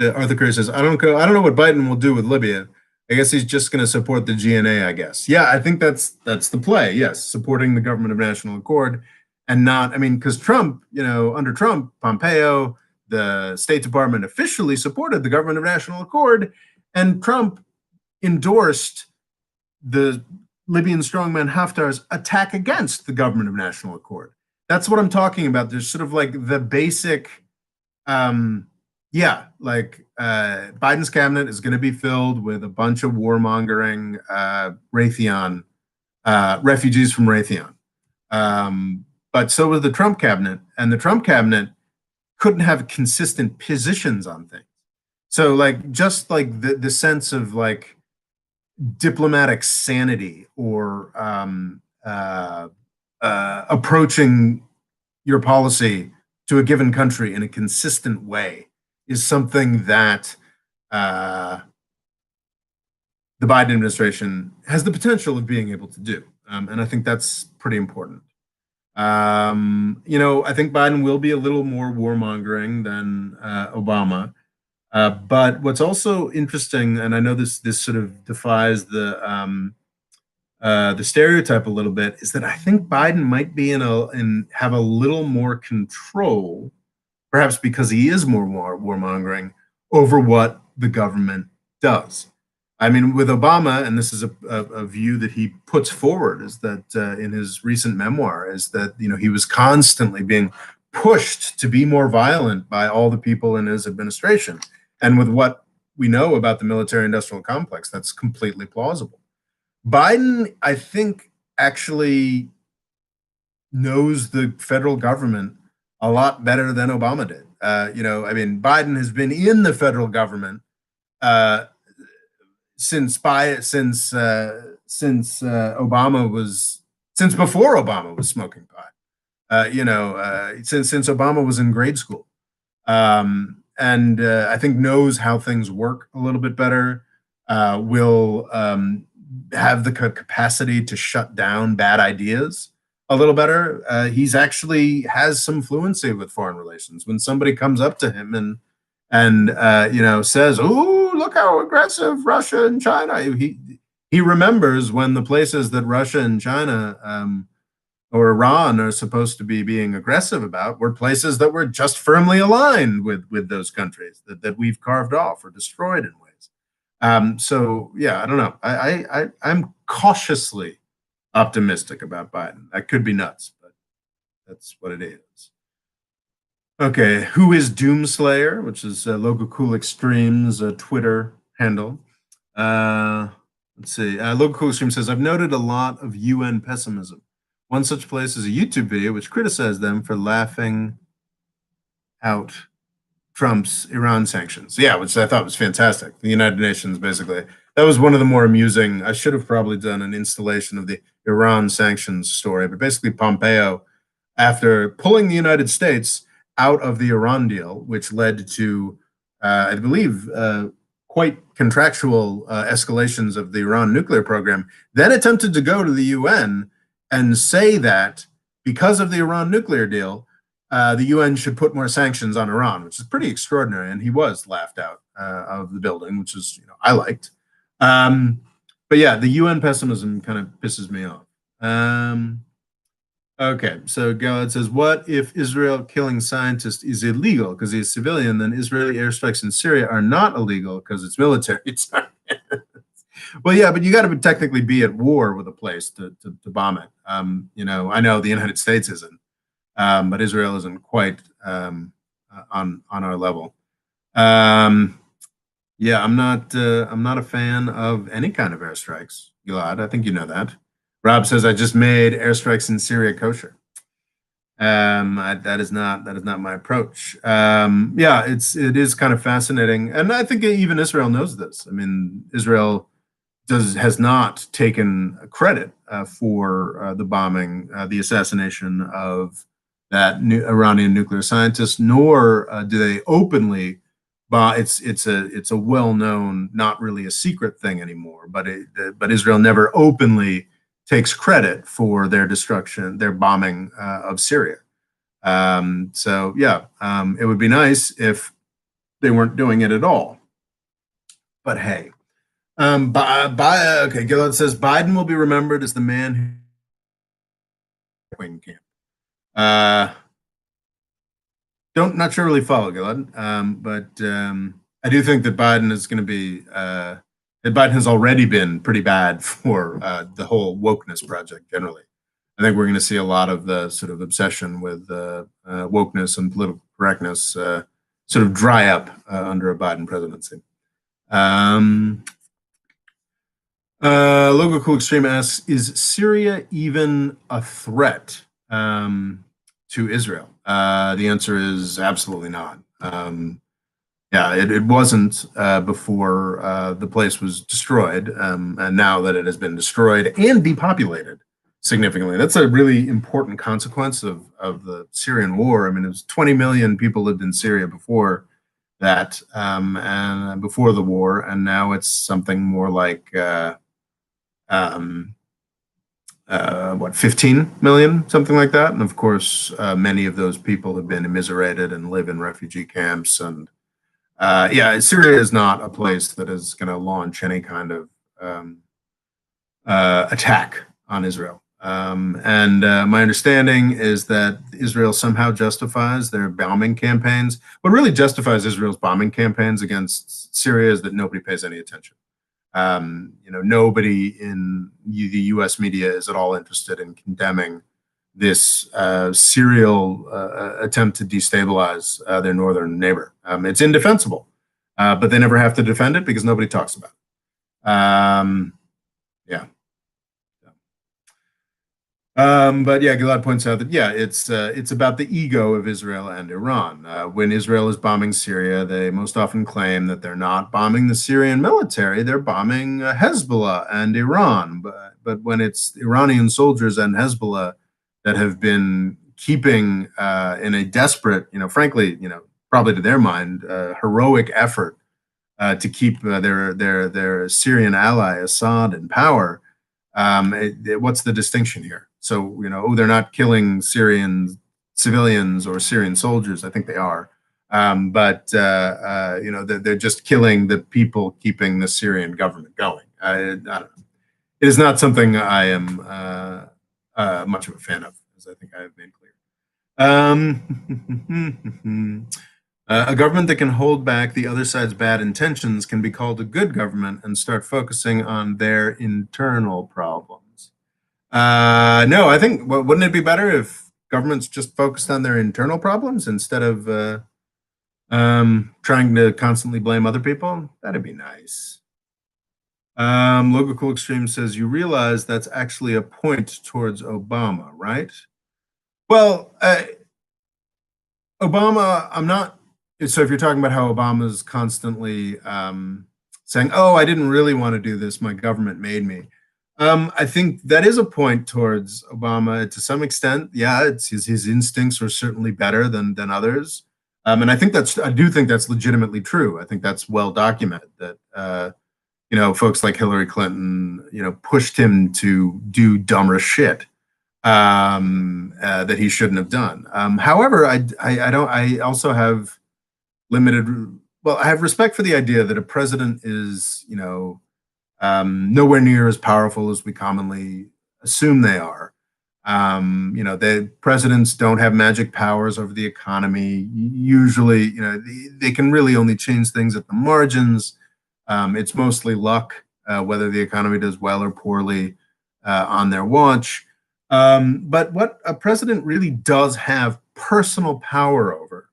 Arthur Curry says, I don't know what Biden will do with Libya. I guess he's just going to support the GNA, I guess. Yeah, I think that's the play. Yes, supporting the government of national accord and not, I mean, because Trump, under Trump, Pompeo, the State Department officially supported the government of national accord, and Trump endorsed the Libyan strongman Haftar's attack against the government of national accord. That's what I'm talking about. There's sort of like the basic, Biden's cabinet is going to be filled with a bunch of warmongering Raytheon refugees from Raytheon. But so was the Trump cabinet, and the Trump cabinet couldn't have consistent positions on things. So like just like the sense of like diplomatic sanity or approaching your policy to a given country in a consistent way is something that the Biden administration has the potential of being able to do. And I think that's pretty important. I think Biden will be a little more warmongering than Obama. But what's also interesting, and I know this sort of defies the stereotype a little bit, is that I think Biden might be have a little more control, perhaps because he is more warmongering over what the government does. I mean, with Obama, and this is a view that he puts forward, is that in his recent memoir, is that he was constantly being pushed to be more violent by all the people in his administration. And with what we know about the military-industrial complex, that's completely plausible. Biden, I think, actually knows the federal government a lot better than Obama did. Biden has been in the federal government since before Obama was smoking pot. Since Obama was in grade school, and I think knows how things work a little bit better. Will have the capacity to shut down bad ideas a little better. He's actually has some fluency with foreign relations. When somebody comes up to him and says, "Oh, look how aggressive Russia and China," he remembers when the places that Russia and China or Iran are supposed to be being aggressive about were places that were just firmly aligned with those countries that we've carved off or destroyed in ways. So yeah, I don't know. I'm cautiously optimistic about Biden. That could be nuts, but that's what it is. Okay, who is Doomslayer, which is Local Cool Extreme's Twitter handle. Let's see. Local Cool Extreme says, I've noted a lot of UN pessimism. One such place is a YouTube video which criticized them for laughing out Trump's Iran sanctions. Yeah, which I thought was fantastic. The United Nations, basically. That was one of the more amusing. I should have probably done an installation of the Iran sanctions story, but basically Pompeo, after pulling the United States out of the Iran deal, which led to, I believe, quite contractual escalations of the Iran nuclear program, then attempted to go to the UN and say that because of the Iran nuclear deal, the UN should put more sanctions on Iran, which is pretty extraordinary. And he was laughed out of the building, which is, I liked. But yeah, the UN pessimism kind of pisses me off. Okay, so God says, what if Israel killing scientists is illegal because he's civilian? Then Israeli airstrikes in Syria are not illegal because it's military. Well, yeah, but you got to technically be at war with a place to bomb it. I know the United States isn't, but Israel isn't quite on our level. Yeah, I'm not a fan of any kind of airstrikes, Gilad. I think you know that. Rob says I just made airstrikes in Syria kosher. That is not my approach. Yeah, it is kind of fascinating, and I think even Israel knows this. I mean, Israel has not taken credit for the bombing, the assassination of that Iranian nuclear scientist, nor do they openly. It's a well-known, not really a secret thing anymore. But Israel never openly takes credit for their destruction, their bombing of Syria. So yeah, it would be nice if they weren't doing it at all. But hey. Okay, Gillard says Biden will be remembered as the man who wing camp. Not sure really follow Gillard, but I do think that Biden is going to be that Biden has already been pretty bad for the whole wokeness project generally. I think we're going to see a lot of the sort of obsession with wokeness and political correctness sort of dry up under a Biden presidency. Logo Cool Extreme asks, is Syria even a threat to Israel? The answer is absolutely not. Yeah, it wasn't before the place was destroyed, and now that it has been destroyed and depopulated significantly. That's a really important consequence of the Syrian war. I mean, it was 20 million people lived in Syria before that, and before the war, and now it's something more like 15 million, something like that. And of course, many of those people have been immiserated and live in refugee camps. And yeah, Syria is not a place that is going to launch any kind of attack on Israel. And my understanding is that Israel somehow justifies their bombing campaigns. What really justifies Israel's bombing campaigns against Syria is that nobody pays any attention. Nobody in the U.S. media is at all interested in condemning this serial attempt to destabilize their northern neighbor. It's indefensible, but they never have to defend it because nobody talks about it. Yeah. But yeah, Gilad points out that yeah, it's about the ego of Israel and Iran. When Israel is bombing Syria, they most often claim that they're not bombing the Syrian military; they're bombing Hezbollah and Iran. But when it's Iranian soldiers and Hezbollah that have been keeping in a desperate, frankly, probably to their mind, heroic effort to keep their Syrian ally Assad in power. What's the distinction here? So, they're not killing Syrian civilians or Syrian soldiers. I think they are. But they're just killing the people keeping the Syrian government going. I don't know. It is not something I am much of a fan of, as I think I have made clear. A government that can hold back the other side's bad intentions can be called a good government and start focusing on their internal problems. No, I think, wouldn't it be better if governments just focused on their internal problems instead of trying to constantly blame other people? That'd be nice. Logo Cool Extreme says, you realize that's actually a point towards Obama, right? Well, Obama, I'm not. So if you're talking about how Obama's constantly saying, oh, I didn't really want to do this, my government made me. I think that is a point towards Obama to some extent. Yeah, it's his instincts are certainly better than others. And I do think that's legitimately true. I think that's well documented that, folks like Hillary Clinton, pushed him to do dumber shit that he shouldn't have done. However, I also have I have respect for the idea that a president is, nowhere near as powerful as we commonly assume they are. The presidents don't have magic powers over the economy. Usually, they can really only change things at the margins. It's mostly luck, whether the economy does well or poorly on their watch. But what a president really does have personal power over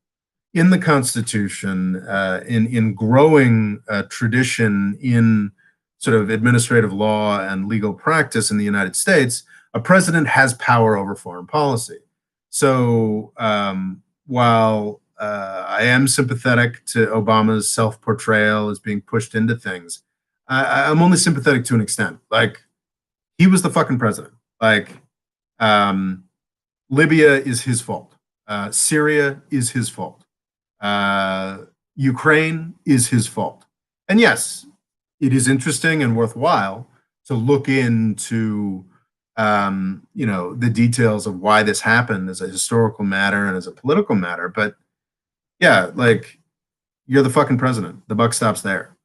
in the Constitution, in growing tradition in sort of administrative law and legal practice in the United States, a president has power over foreign policy. So while I am sympathetic to Obama's self-portrayal as being pushed into things, I'm only sympathetic to an extent. Like, he was the fucking president. Like, um, Libya is his fault. Syria is his fault. Uh, Ukraine is his fault. And yes, it is interesting and worthwhile to look into, the details of why this happened as a historical matter and as a political matter. But yeah, like, you're the fucking president. The buck stops there.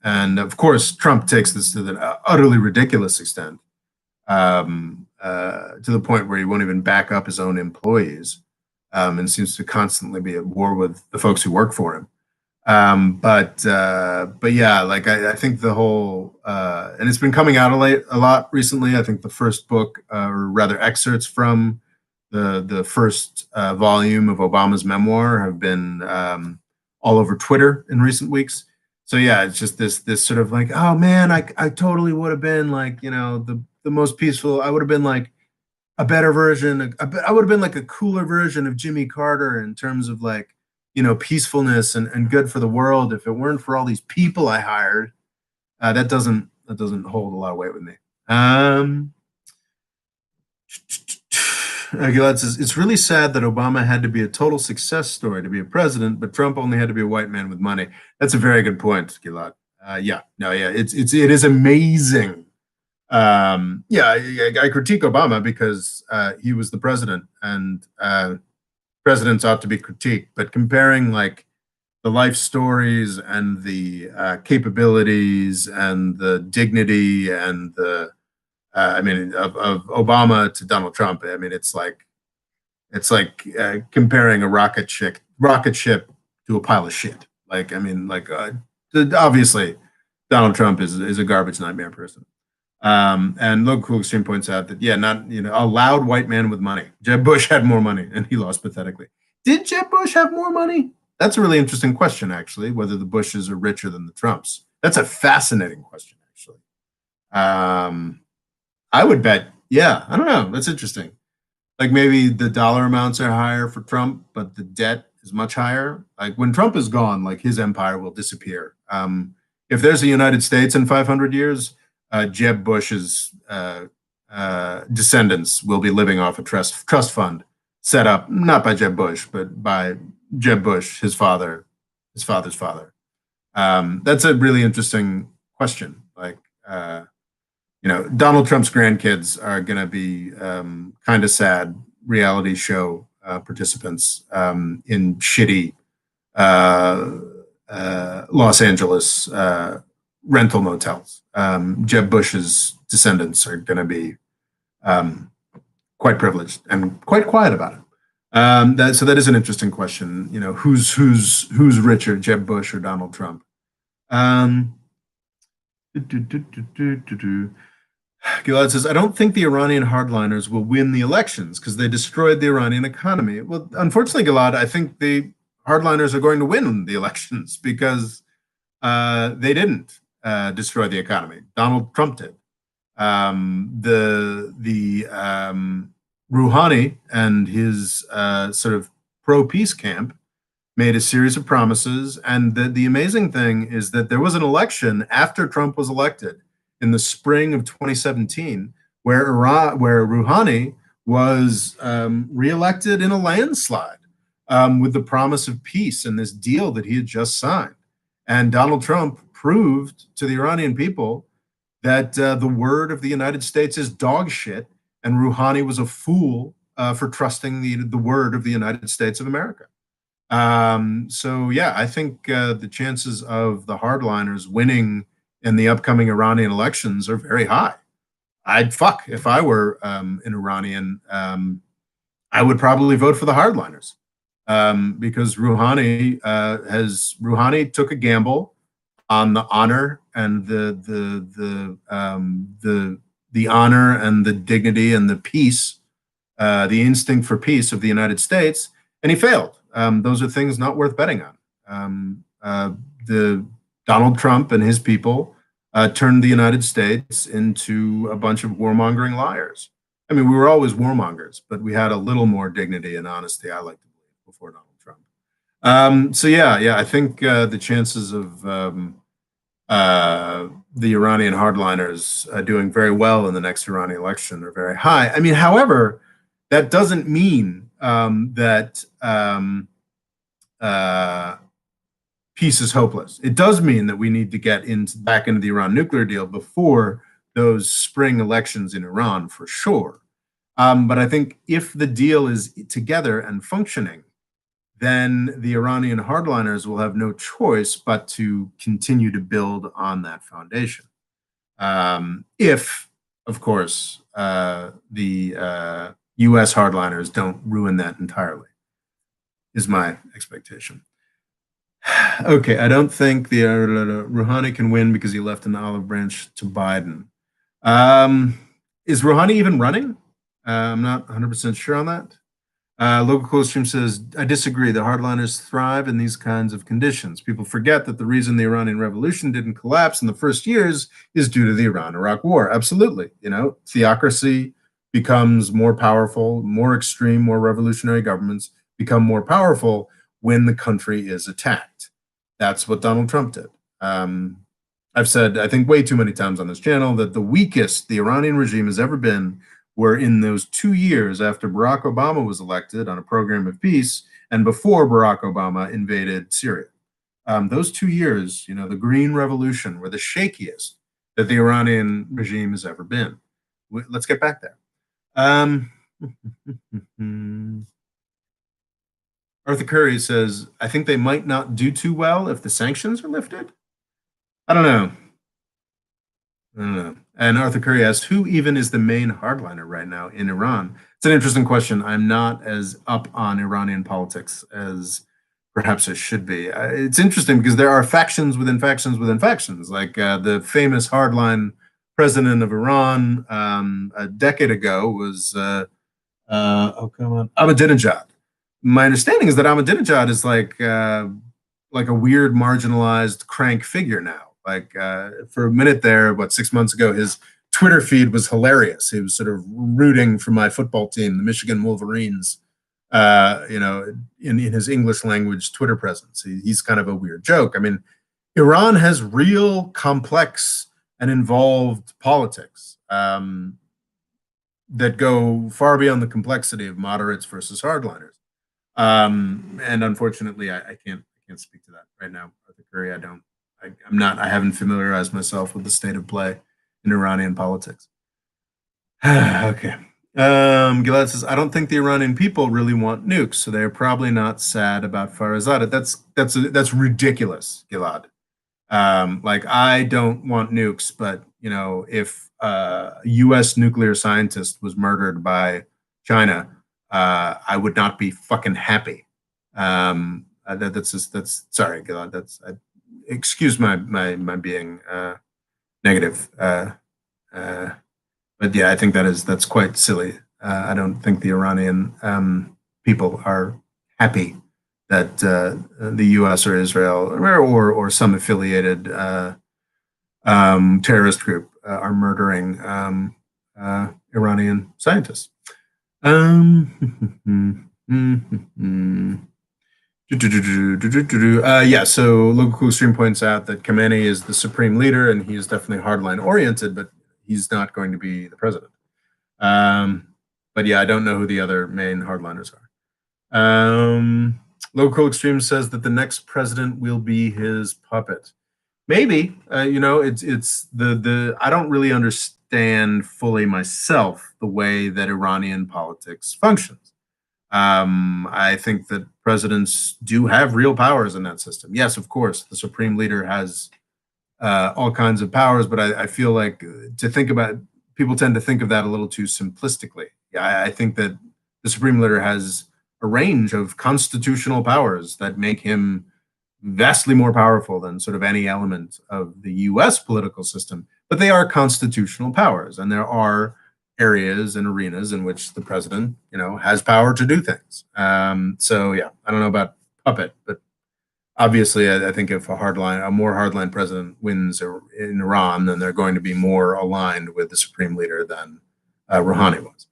And of course, Trump takes this to the utterly ridiculous extent, to the point where he won't even back up his own employees, and seems to constantly be at war with the folks who work for him. But yeah, like, I think the whole, and it's been coming out a lot recently. I think the first book, or rather excerpts from the first volume of Obama's memoir, have been all over Twitter in recent weeks. So yeah, it's just this sort of like, oh man, I totally would have been like, the most peaceful. I would have been like a better version. I would have been like a cooler version of Jimmy Carter in terms of like, peacefulness and good for the world if it weren't for all these people I hired. That doesn't hold a lot of weight with me. Gilad says, it's really sad that Obama had to be a total success story to be a president, but Trump only had to be a white man with money. That's a very good point, Gilad. It is amazing. I critique Obama because he was the president, and presidents ought to be critiqued. But comparing like the life stories and the capabilities and the dignity and the of Obama to Donald Trump. I mean, it's like comparing a rocket ship to a pile of shit. Like, I mean, like, obviously, Donald Trump is a garbage nightmare person. And Local Extreme points out that, yeah, not, a loud white man with money. Jeb Bush had more money and he lost pathetically. Did Jeb Bush have more money? That's a really interesting question, actually, whether the Bushes are richer than the Trumps. That's a fascinating question, actually. I would bet, yeah, I don't know. That's interesting. Like, maybe the dollar amounts are higher for Trump, but the debt is much higher. Like, when Trump is gone, like, his empire will disappear. If there's a United States in 500 years, Jeb Bush's descendants will be living off a trust fund set up not by Jeb Bush, but by Jeb Bush, his father, his father's father. That's a really interesting question. Like, Donald Trump's grandkids are going to be kind of sad reality show participants in shitty Los Angeles rental motels. Jeb Bush's descendants are going to be quite privileged and quite quiet about it. So that is an interesting question. Who's richer, Jeb Bush or Donald Trump? Gilad says, I don't think the Iranian hardliners will win the elections because they destroyed the Iranian economy. Well, unfortunately, Gilad, I think the hardliners are going to win the elections because they didn't destroy the economy. Donald Trump did. Rouhani and his sort of pro-peace camp made a series of promises. And the amazing thing is that there was an election after Trump was elected in the spring of 2017, where Rouhani was reelected in a landslide with the promise of peace and this deal that he had just signed. And Donald Trump proved to the Iranian people that the word of the United States is dog shit, and Rouhani was a fool for trusting the word of the United States of America. So yeah, I think the chances of the hardliners winning in the upcoming Iranian elections are very high. If I were an Iranian, I would probably vote for the hardliners because Rouhani took a gamble on the honor and the honor and the dignity and the peace, the instinct for peace of the United States, and he failed. Those are things not worth betting on. The Donald Trump and his people turned the United States into a bunch of warmongering liars. I mean, we were always warmongers, but we had a little more dignity and honesty, I like to believe, before Donald Trump. So yeah, I think the chances of the Iranian hardliners doing very well in the next Iranian election are very high. I mean, however, that doesn't mean that peace is hopeless. It does mean that we need to get back into the Iran nuclear deal before those spring elections in Iran, for sure. But I think if the deal is together and functioning, then the Iranian hardliners will have no choice but to continue to build on that foundation. If, of course, the US hardliners don't ruin that entirely, is my expectation. Okay, I don't think the Rouhani can win because he left an olive branch to Biden. Is Rouhani even running? I'm not 100% sure on that. Local Cool Stream says, I disagree. The hardliners thrive in these kinds of conditions. People forget that the reason the Iranian Revolution didn't collapse in the first years is due to the Iran-Iraq War. Absolutely. You know, theocracy becomes more powerful, more extreme, more revolutionary governments become more powerful when the country is attacked. That's what Donald Trump did. I've said, I think way too many times on this channel, that the weakest the Iranian regime has ever been were in those 2 years after Barack Obama was elected on a program of peace and before Barack Obama invaded Syria. Those 2 years, you know, the Green Revolution were the shakiest that the Iranian regime has ever been. Let's get back there. Arthur Curry says, I think they might not do too well if the sanctions are lifted. I don't know. And Arthur Curry asks, who even is the main hardliner right now in Iran? It's an interesting question. I'm not as up on Iranian politics as perhaps I should be. It's interesting because there are factions within factions within factions. Like the famous hardline president of Iran a decade ago was, Ahmadinejad. My understanding is that Ahmadinejad is like a weird marginalized crank figure now. Like for a minute there, 6 months ago, his Twitter feed was hilarious. He was sort of rooting for my football team, the Michigan Wolverines, you know, in his English language Twitter presence. He's kind of a weird joke. I mean, Iran has real complex and involved politics that go far beyond the complexity of moderates versus hardliners. And unfortunately, I can't speak to that right now, Arthur Curry. I haven't familiarized myself with the state of play in Iranian politics. Okay. Gilad says, I don't think the Iranian people really want nukes, so they're probably not sad about Farizadeh. That's ridiculous, Gilad. Like, I don't want nukes, but you know, if a U.S. nuclear scientist was murdered by China, I would not be fucking happy. Sorry, Gilad. Excuse my being negative. But yeah, I think that's quite silly. I don't think the Iranian people are happy that the U.S. or Israel or some affiliated terrorist group are murdering Iranian scientists. Yeah, so Local Stream points out that Khamenei is the supreme leader and he is definitely hardline oriented, but he's not going to be the president. But yeah, I don't know who the other main hardliners are. Local Extreme says that the next president will be his puppet. Maybe, you know, it's I don't really understand fully myself the way that Iranian politics functions. I think that presidents do have real powers in that system. Yes, of course, the supreme leader has all kinds of powers, but I feel like people tend to think of that a little too simplistically. Yeah, I think that the supreme leader has a range of constitutional powers that make him vastly more powerful than sort of any element of the U.S. political system, but they are constitutional powers, and there are areas and arenas in which the president, you know, has power to do things. So yeah, I don't know about puppet, but obviously I think if a more hardline president wins in Iran, then they're going to be more aligned with the supreme leader than Rouhani was.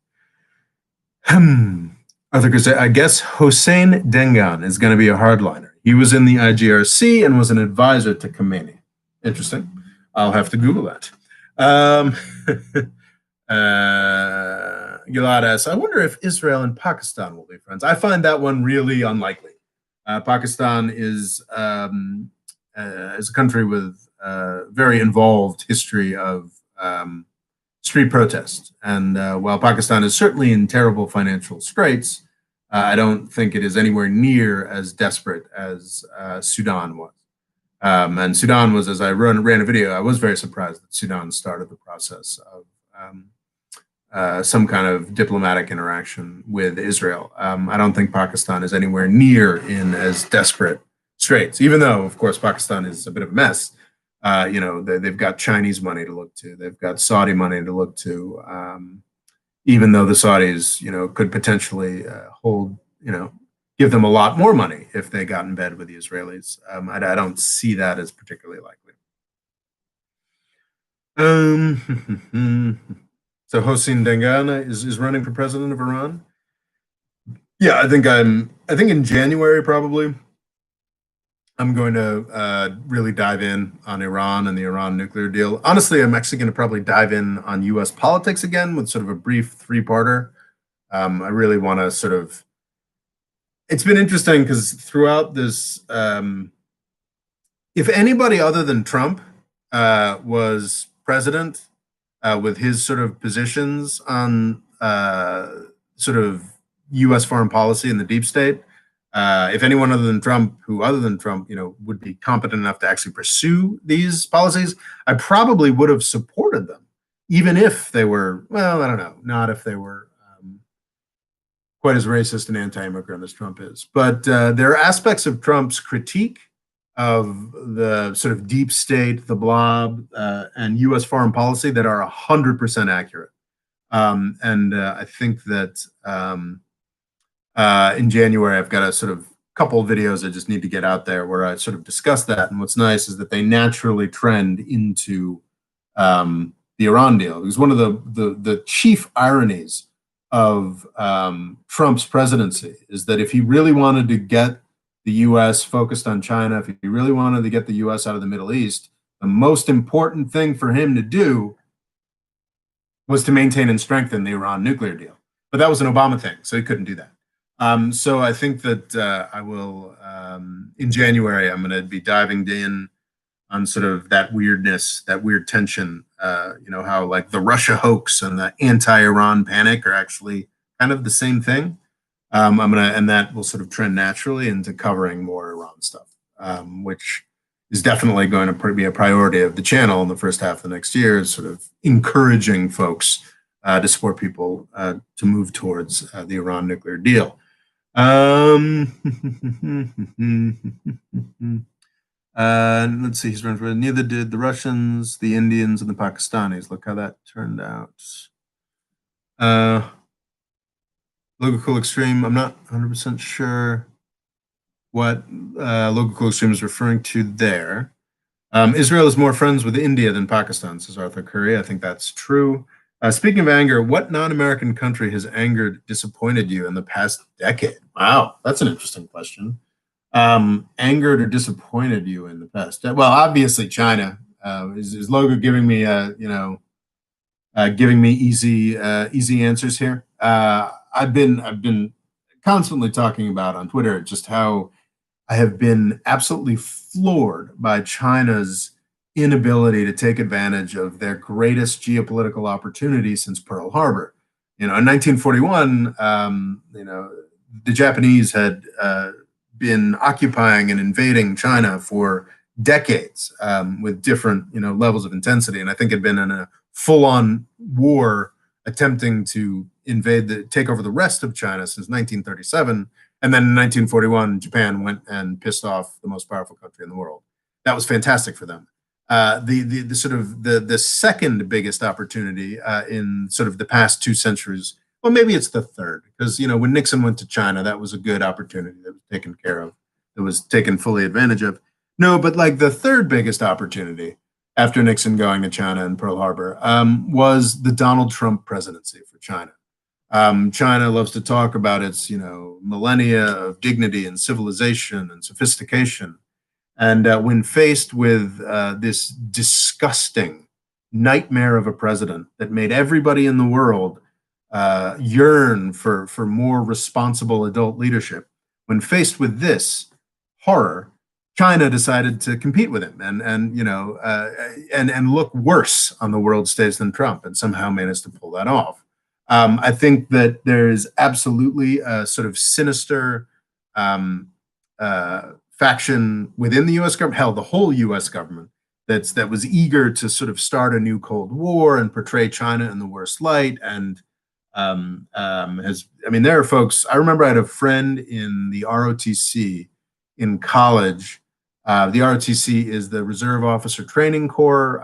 I guess Hossein Dengan is going to be a hardliner. He was in the IGRC and was an advisor to Khamenei. Interesting. I'll have to Google that. Um, Gilad asks, I wonder if Israel and Pakistan will be friends. I find that one really unlikely. Pakistan is a country with very involved history of street protest. And while Pakistan is certainly in terrible financial straits, I don't think it is anywhere near as desperate as Sudan was. And Sudan was, as I ran a video, I was very surprised that Sudan started the process of some kind of diplomatic interaction with Israel. I don't think Pakistan is anywhere near in as desperate straits, even though, of course, Pakistan is a bit of a mess. They've got Chinese money to look to. They've got Saudi money to look to. Even though the Saudis, could potentially give them a lot more money if they got in bed with the Israelis. I don't see that as particularly likely. So Hossein Dengane is running for president of Iran. Yeah, I think in January probably. I'm going to really dive in on Iran and the Iran nuclear deal. Honestly, I'm actually going to probably dive in on U.S. politics again with sort of a brief three-parter. I really want to sort of. It's been interesting because throughout this, if anybody other than Trump was president with his sort of positions on sort of U.S. foreign policy in the deep state, if anyone other than Trump, would be competent enough to actually pursue these policies, I probably would have supported them, even if they were, well, I don't know, not if they were quite as racist and anti-immigrant as Trump is. But there are aspects of Trump's critique of the sort of deep state, the blob, and U.S. foreign policy that are 100% accurate. I think that in January, I've got a sort of couple of videos I just need to get out there where I sort of discuss that. And what's nice is that they naturally trend into the Iran deal. Because one of the chief ironies of Trump's presidency is that if he really wanted to get the U.S. focused on China, if he really wanted to get the U.S. out of the Middle East, the most important thing for him to do was to maintain and strengthen the Iran nuclear deal. But that was an Obama thing, so he couldn't do that. So I think that I will, in January, I'm going to be diving in on sort of that weirdness, that weird tension, how like the Russia hoax and the anti-Iran panic are actually kind of the same thing. And that will sort of trend naturally into covering more Iran stuff, which is definitely going to be a priority of the channel in the first half of the next year, is sort of encouraging folks to support people to move towards the Iran nuclear deal. Let's see, he's running for neither did the Russians, the Indians, and the Pakistanis. Look how that turned out. Logical Extreme, I'm not 100% sure what Logical Extreme is referring to there. Israel is more friends with India than Pakistan, says Arthur Curry. I think that's true. Speaking of anger, what non-American country has disappointed you in the past decade? Wow, that's an interesting question. Angered or disappointed you in the past? Well, obviously China. Is Logo giving me easy answers here? I've been constantly talking about on Twitter just how I have been absolutely floored by China's inability to take advantage of their greatest geopolitical opportunity since Pearl Harbor. In 1941, the Japanese had been occupying and invading China for decades with different, levels of intensity, and I think had been in a full-on war attempting to take over the rest of China since 1937. And then in 1941, Japan went and pissed off the most powerful country in the world. That was fantastic for them. The second biggest opportunity in sort of the past 2 centuries, well, maybe it's the third, because when Nixon went to China, that was a good opportunity that was taken care of, that was taken fully advantage of. No, but like the third biggest opportunity after Nixon going to China and Pearl Harbor was the Donald Trump presidency for China. China loves to talk about its, millennia of dignity and civilization and sophistication. And when faced with this disgusting nightmare of a president that made everybody in the world yearn for more responsible adult leadership, when faced with this horror, China decided to compete with him and look worse on the world stage than Trump, and somehow managed to pull that off. I think that there's absolutely a sort of sinister um, faction within the U.S. government, hell, the whole U.S. government that was eager to sort of start a new Cold War and portray China in the worst light. And there are folks. I remember I had a friend in the ROTC in college. The ROTC is the Reserve Officer Training Corps.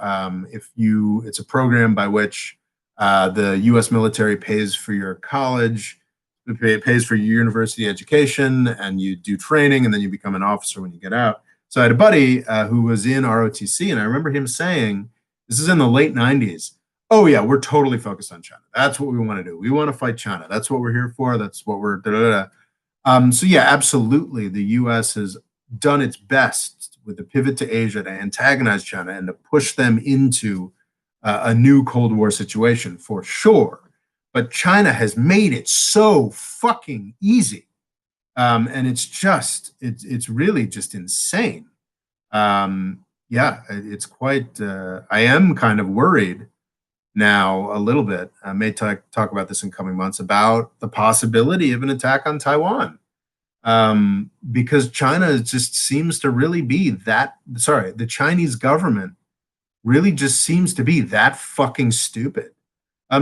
It's a program by which the U.S. military pays for your college. It pays for your university education, and you do training, and then you become an officer when you get out. So I had a buddy who was in ROTC, and I remember him saying, this is in the late 90s, oh yeah, we're totally focused on China. That's what we want to do. We want to fight China. That's what we're here for. That's what we're So yeah, absolutely. The U.S. has done its best with the pivot to Asia to antagonize China and to push them into a new Cold War situation for sure. But China has made it so fucking easy. And it's really just insane. It's quite, I am kind of worried now a little bit. I may talk about this in coming months about the possibility of an attack on Taiwan. Because China just seems to really be the Chinese government really just seems to be that fucking stupid.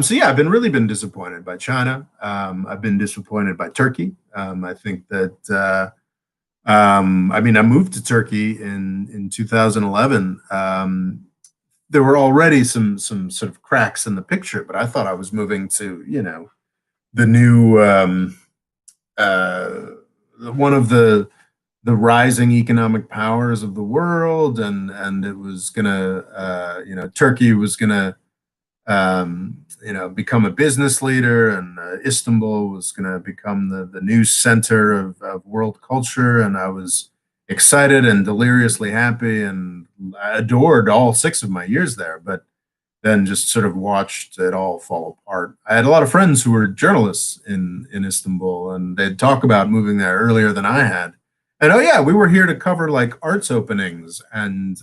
So yeah, I've really been disappointed by China. I've been disappointed by Turkey. I think that I moved to Turkey in 2011. There were already some sort of cracks in the picture, but I thought I was moving to the new one of the rising economic powers of the world, and it was gonna Turkey was gonna become a business leader, and Istanbul was going to become the new center of world culture. And I was excited and deliriously happy, and I adored all 6 of my years there, but then just sort of watched it all fall apart. I had a lot of friends who were journalists in Istanbul, and they'd talk about moving there earlier than I had. And oh yeah, we were here to cover like arts openings and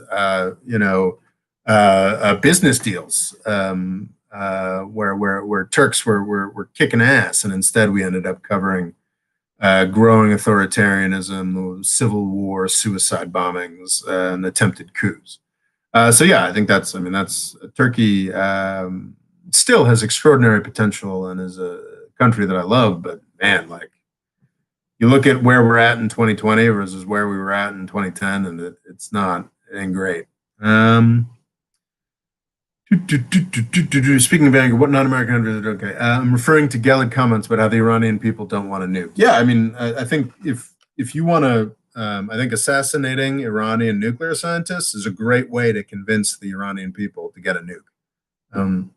business deals where Turks were kicking ass, and instead we ended up covering growing authoritarianism, civil war, suicide bombings, and attempted coups. So yeah, I think that's Turkey still has extraordinary potential and is a country that I love, but man, like you look at where we're at in 2020 versus where we were at in 2010, and it ain't great. Speaking of anger, what non-American countries? Okay, I'm referring to Gelid comments about how the Iranian people don't want a nuke. Yeah, I think if you want to, I think assassinating Iranian nuclear scientists is a great way to convince the Iranian people to get a nuke.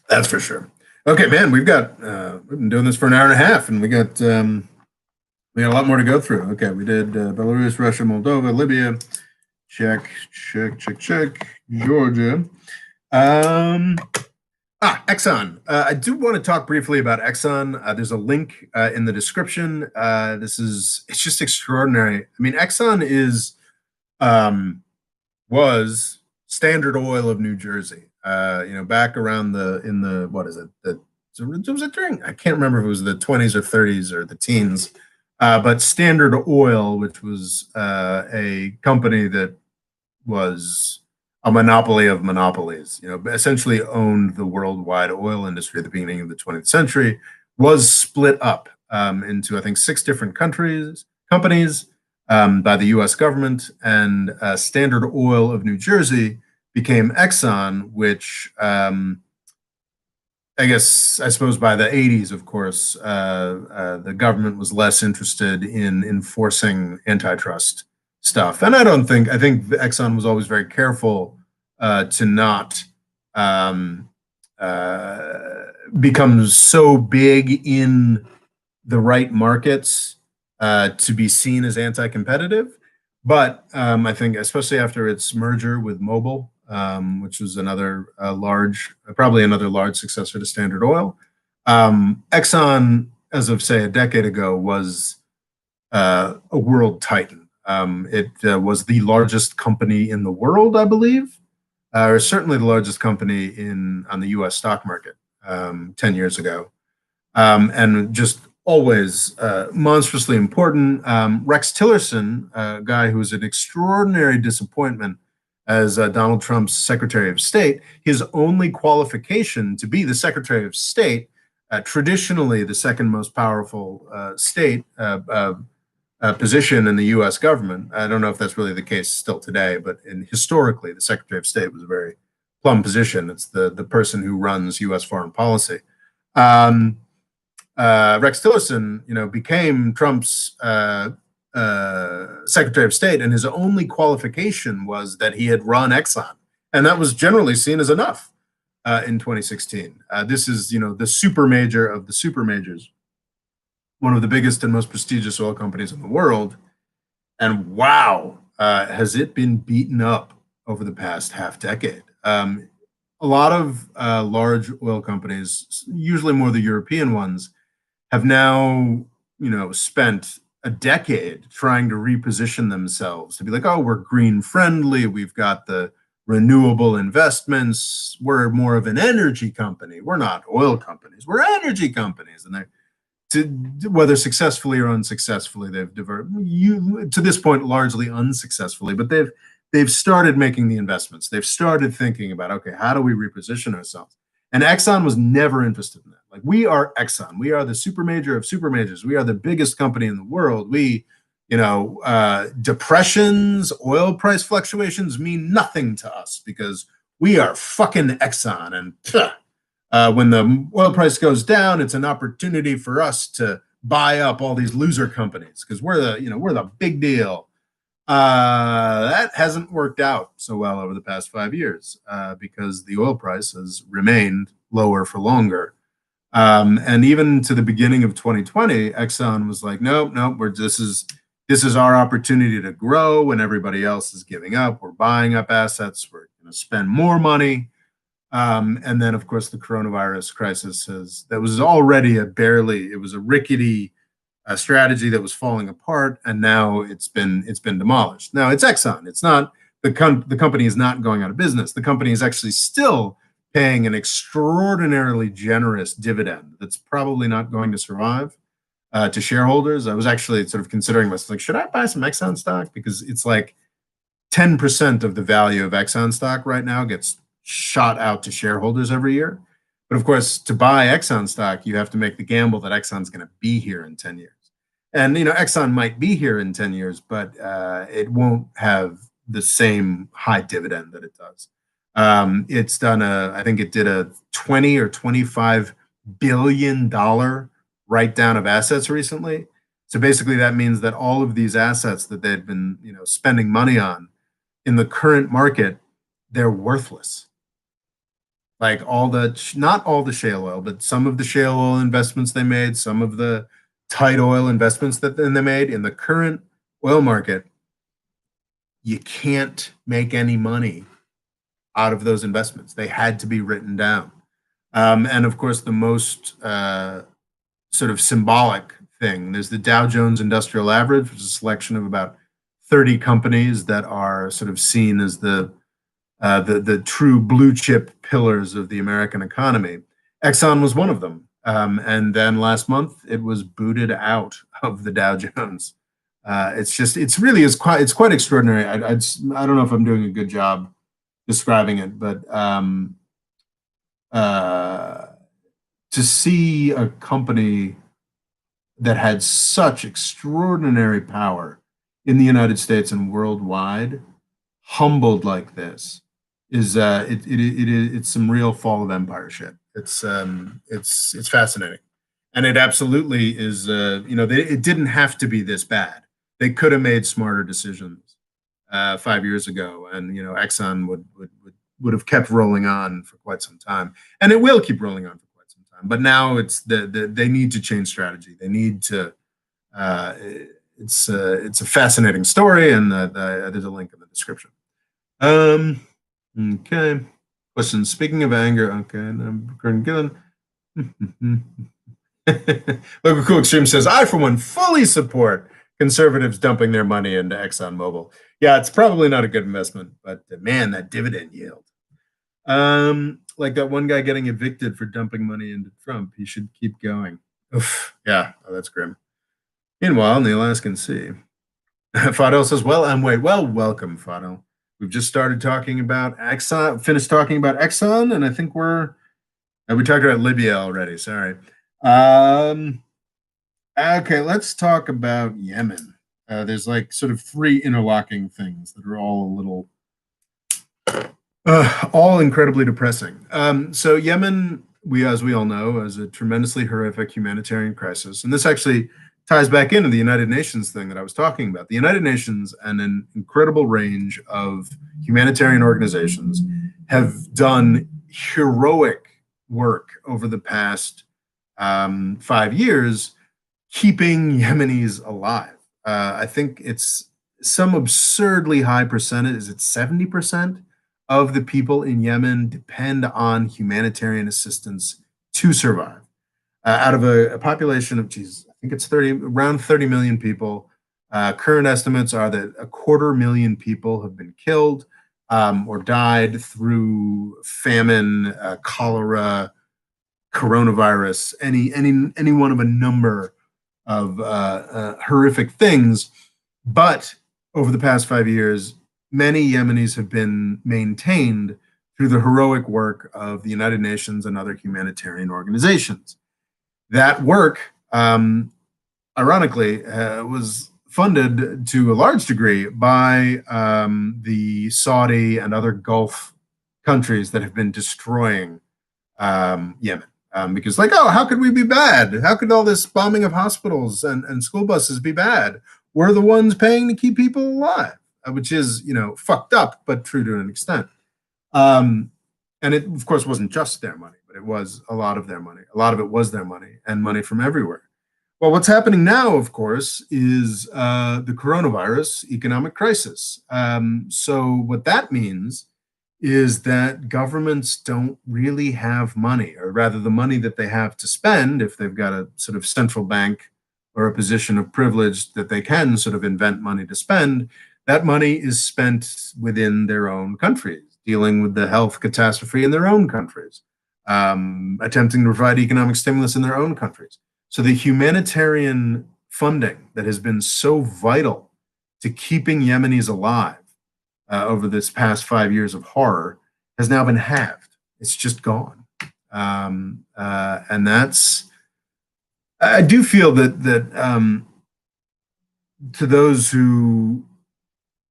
That's for sure. Okay, man, we've been doing this for an hour and a half, and we got a lot more to go through. Okay, we did Belarus, Russia, Moldova, Libya. Check. Georgia. Exxon. I do want to talk briefly about Exxon. There's a link in the description. It's just extraordinary. Exxon was Standard Oil of New Jersey. Back around what is it? It was during, I can't remember if it was the 20s or 30s or the teens. But Standard Oil, which was a company that was a monopoly of monopolies, essentially owned the worldwide oil industry at the beginning of the 20th century, was split up into, I think, 6 different companies by the U.S. government, and Standard Oil of New Jersey became Exxon, which I suppose by the 80s, of course, the government was less interested in enforcing antitrust stuff. And I think Exxon was always very careful to not become so big in the right markets to be seen as anti-competitive. But I think, especially after its merger with Mobil, which was another probably another large successor to Standard Oil, Exxon, as of say a decade ago, was a world titan. It was the largest company in the world, I believe, or certainly the largest company on the U.S. stock market 10 years ago, and just always monstrously important. Rex Tillerson, a guy who was an extraordinary disappointment as Donald Trump's Secretary of State, his only qualification to be the Secretary of State, traditionally the second most powerful state position in the U.S. government. I don't know if that's really the case still today, but historically, the Secretary of State was a very plum position. It's the person who runs U.S. foreign policy. Rex Tillerson, became Trump's Secretary of State, and his only qualification was that he had run Exxon, and that was generally seen as enough in 2016. This is, the super major of the super majors, one of the biggest and most prestigious oil companies in the world, and wow, has it been beaten up over the past half decade. A lot of large oil companies, usually more the European ones, have now, spent a decade trying to reposition themselves to be like, oh, we're green friendly, we've got the renewable investments, we're more of an energy company, we're not oil companies, we're energy companies. And whether successfully or unsuccessfully, they've to this point largely unsuccessfully, but they've started making the investments. They've started thinking about, okay, how do we reposition ourselves? And Exxon was never interested in that. Like, we are Exxon. We are the super major of super majors. We are the biggest company in the world. We, depressions, oil price fluctuations mean nothing to us because we are fucking Exxon. And when the oil price goes down, it's an opportunity for us to buy up all these loser companies because we're the big deal. That hasn't worked out so well over the past 5 years because the oil price has remained lower for longer. And even to the beginning of 2020, Exxon was like, nope, this is our opportunity to grow when everybody else is giving up. We're buying up assets. We're going to spend more money. And then, of course, the coronavirus crisis that was already it was a rickety strategy that was falling apart, and now it's been demolished. Now it's Exxon. It's not the company is not going out of business. The company is actually still paying an extraordinarily generous dividend that's probably not going to survive to shareholders. I was actually sort of considering myself, like, should I buy some Exxon stock? Because it's like 10% of the value of Exxon stock right now gets shot out to shareholders every year. But of course, to buy Exxon stock, you have to make the gamble that Exxon's going to be here in 10 years. And, Exxon might be here in 10 years, but it won't have the same high dividend that it does. It's done I think it did a 20 or $25 billion write down of assets recently. So basically that means that all of these assets that they'd been, spending money on in the current market, they're worthless. Like not all the shale oil, but some of the shale oil investments they made, some of the tight oil investments that they made in the current oil market, you can't make any money out of those investments. They had to be written down. And of course, the most sort of symbolic thing, there's the Dow Jones Industrial Average, which is a selection of about 30 companies that are sort of seen as the true blue chip pillars of the American economy. Exxon was one of them. And then last month, it was booted out of the Dow Jones. It's quite extraordinary. I don't know if I'm doing a good job describing it, but to see a company that had such extraordinary power in the United States and worldwide humbled like this is it's some real fall of empire shit. It's fascinating, and it absolutely is. It didn't have to be this bad. They could have made smarter decisions 5 years ago, and Exxon would have kept rolling on for quite some time, and it will keep rolling on for quite some time. But now they need to change strategy. They need to It's a fascinating story, and there's a link in the description. Okay. Question. Speaking of anger, okay, I'm Gillen. Local Cool Extreme says, I, for one, fully support conservatives dumping their money into ExxonMobil. Yeah, it's probably not a good investment, but man, that dividend yield. Like that one guy getting evicted for dumping money into Trump. He should keep going. Oof. Yeah, oh, that's grim. Meanwhile, in the Alaskan Sea, Fadel says, well, I'm wait. Well, welcome, Fadel. We've just started talking about Exxon, finished talking about Exxon, and I think we talked about Libya already. Sorry. Okay, let's talk about Yemen. There's like sort of three interlocking things that are all a little, all incredibly depressing. So Yemen, as we all know, is a tremendously horrific humanitarian crisis, and this actually ties back into the United Nations thing that I was talking about. The United Nations and an incredible range of humanitarian organizations have done heroic work over the past 5 years, keeping Yemenis alive. I think it's some absurdly high percentage. Is it 70% of the people in Yemen depend on humanitarian assistance to survive? Out of a population of, geez, I think it's around 30 million people. Current estimates are that 250,000 people have been killed or died through famine, cholera, coronavirus, any one of a number of horrific things. But over the past 5 years, many Yemenis have been maintained through the heroic work of the United Nations and other humanitarian organizations. That work, ironically, was funded to a large degree by the Saudi and other Gulf countries that have been destroying Yemen. Because, like, oh, how could we be bad? How could all this bombing of hospitals and school buses be bad? We're the ones paying to keep people alive, which is, fucked up, but true to an extent. And it, of course, wasn't just their money, but it was a lot of their money. A lot of it was their money and money from everywhere. Well, what's happening now, of course, is the coronavirus economic crisis. So what that means is that governments don't really have money, or rather the money that they have to spend, if they've got a sort of central bank or a position of privilege that they can sort of invent money to spend, that money is spent within their own countries, dealing with the health catastrophe in their own countries, attempting to provide economic stimulus in their own countries. So the humanitarian funding that has been so vital to keeping Yemenis alive over this past 5 years of horror has now been halved. It's just gone. And I do feel that to those who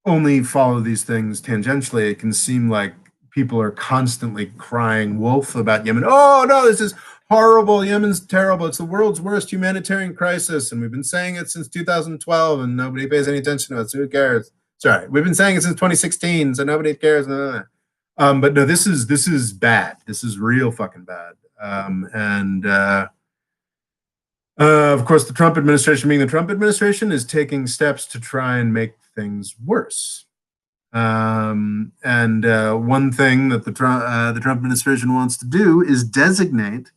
only follow these things tangentially, it can seem like people are constantly crying wolf about Yemen. Oh no, this is horrible. Yemen's terrible. It's the world's worst humanitarian crisis. And we've been saying it since 2012 and nobody pays any attention to it. So who cares? Sorry, we've been saying it since 2016, so nobody cares. But no, this is bad. This is real fucking bad. Of course, the Trump administration, being the Trump administration, is taking steps to try and make things worse. One thing that the Trump administration wants to do is designate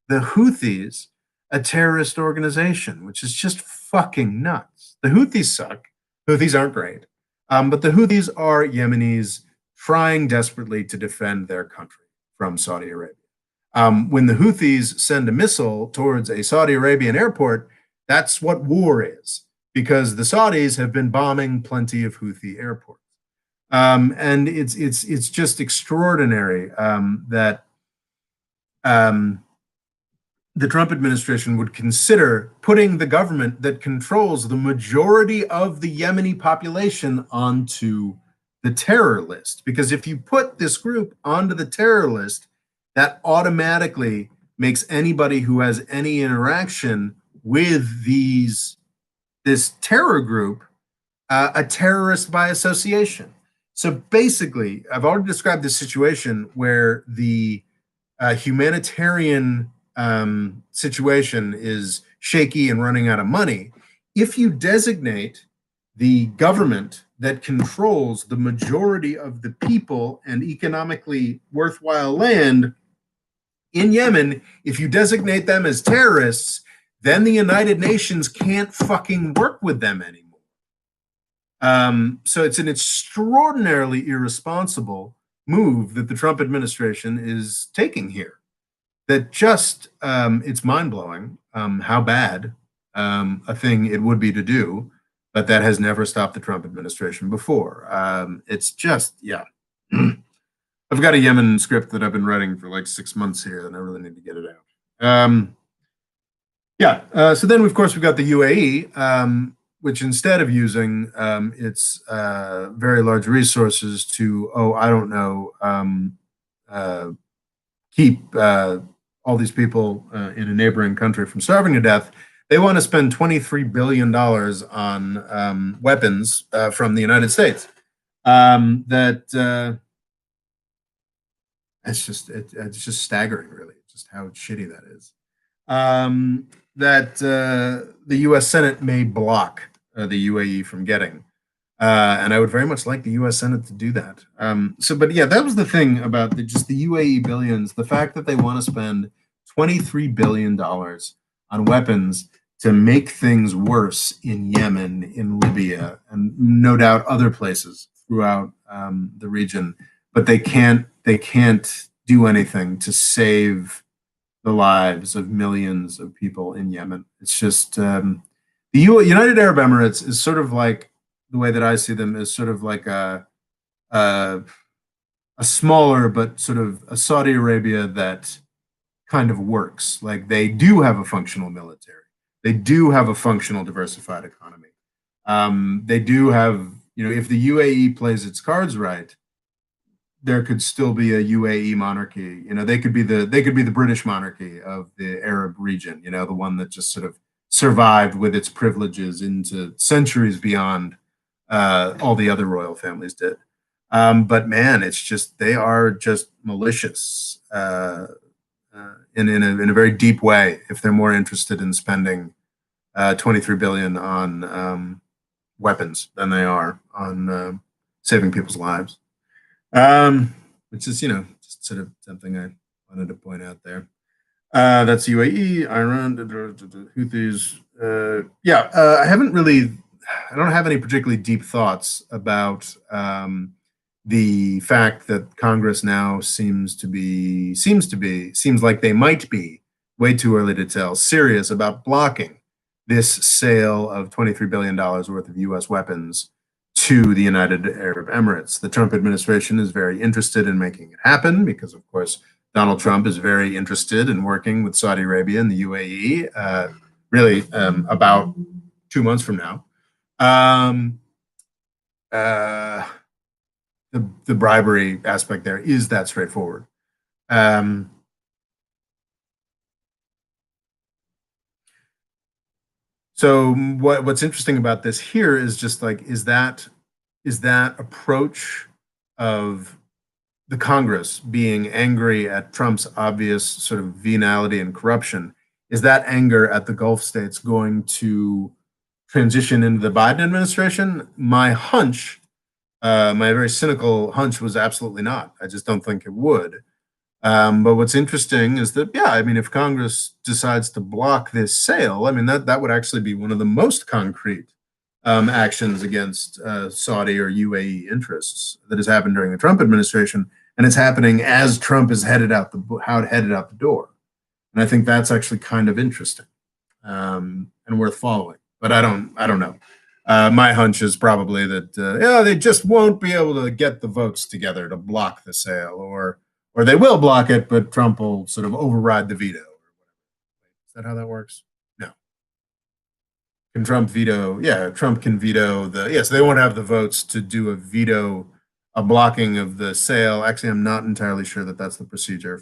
the Houthis a terrorist organization, which is just fucking nuts. The Houthis suck. Houthis aren't great. But the Houthis are Yemenis trying desperately to defend their country from Saudi Arabia. When the Houthis send a missile towards a Saudi Arabian airport, that's what war is, because the Saudis have been bombing plenty of Houthi airports. And it's just extraordinary that the Trump administration would consider putting the government that controls the majority of the Yemeni population onto the terror list. Because if you put this group onto the terror list, that automatically makes anybody who has any interaction with this terror group a terrorist by association. So basically, I've already described this situation where the humanitarian situation is shaky and running out of money. if you designate the government that controls the majority of the people and economically worthwhile land in Yemen, if you designate them as terrorists, then the United Nations can't fucking work with them anymore. So it's an extraordinarily irresponsible move that the Trump administration is taking here. That just, it's mind blowing how bad a thing it would be to do, but that has never stopped the Trump administration before. It's just, yeah. I've got a Yemen script that I've been writing for like 6 months here, and I really need to get it out. So then, of course, we've got the UAE, which instead of using its very large resources to, keep all these people in a neighboring country from starving to death, they want to spend $23 billion on weapons from the United States. It's just staggering, really, just how shitty that is. That the U.S. Senate may block the UAE from getting. And I would very much like the U.S. Senate to do that. But yeah, that was the thing about just the UAE billions, the fact that they want to spend $23 billion on weapons to make things worse in Yemen, in Libya, and no doubt other places throughout the region. But they can't do anything to save the lives of millions of people in Yemen. It's just the United Arab Emirates is sort of like, the way that I see them, is sort of like a smaller but sort of a Saudi Arabia that kind of works. Like, they do have a functional military. They do have a functional diversified economy. They do have, if the UAE plays its cards right, there could still be a UAE monarchy. They could be the British monarchy of the Arab region, the one that just sort of survived with its privileges into centuries beyond all the other royal families did. But man, it's just, they are just malicious in a very deep way if they're more interested in spending $23 billion on weapons than they are on saving people's lives. Which is, just sort of something I wanted to point out there. That's UAE, Iran, Houthis. I don't have any particularly deep thoughts about the fact that Congress now seems like they might be, way too early to tell, serious about blocking this sale of $23 billion worth of U.S. weapons to the United Arab Emirates. The Trump administration is very interested in making it happen because, of course, Donald Trump is very interested in working with Saudi Arabia and the UAE, about 2 months from now. The bribery aspect there is that straightforward. So what's interesting about this here is just like, is that approach of the Congress being angry at Trump's obvious sort of venality and corruption, is that anger at the Gulf states going to transition into the Biden administration? My hunch, my very cynical hunch, was absolutely not. I just don't think it would. But what's interesting is that, if Congress decides to block this sale, that would actually be one of the most concrete actions against Saudi or UAE interests that has happened during the Trump administration, and it's happening as Trump is headed out the door. And I think that's actually kind of interesting and worth following. But I don't know. My hunch is probably that they just won't be able to get the votes together to block the sale, or they will block it, but Trump will sort of override the veto. Is that how that works? No. Can Trump veto? Yeah, Trump can veto so they won't have the votes to do a blocking of the sale. Actually, I'm not entirely sure that that's the procedure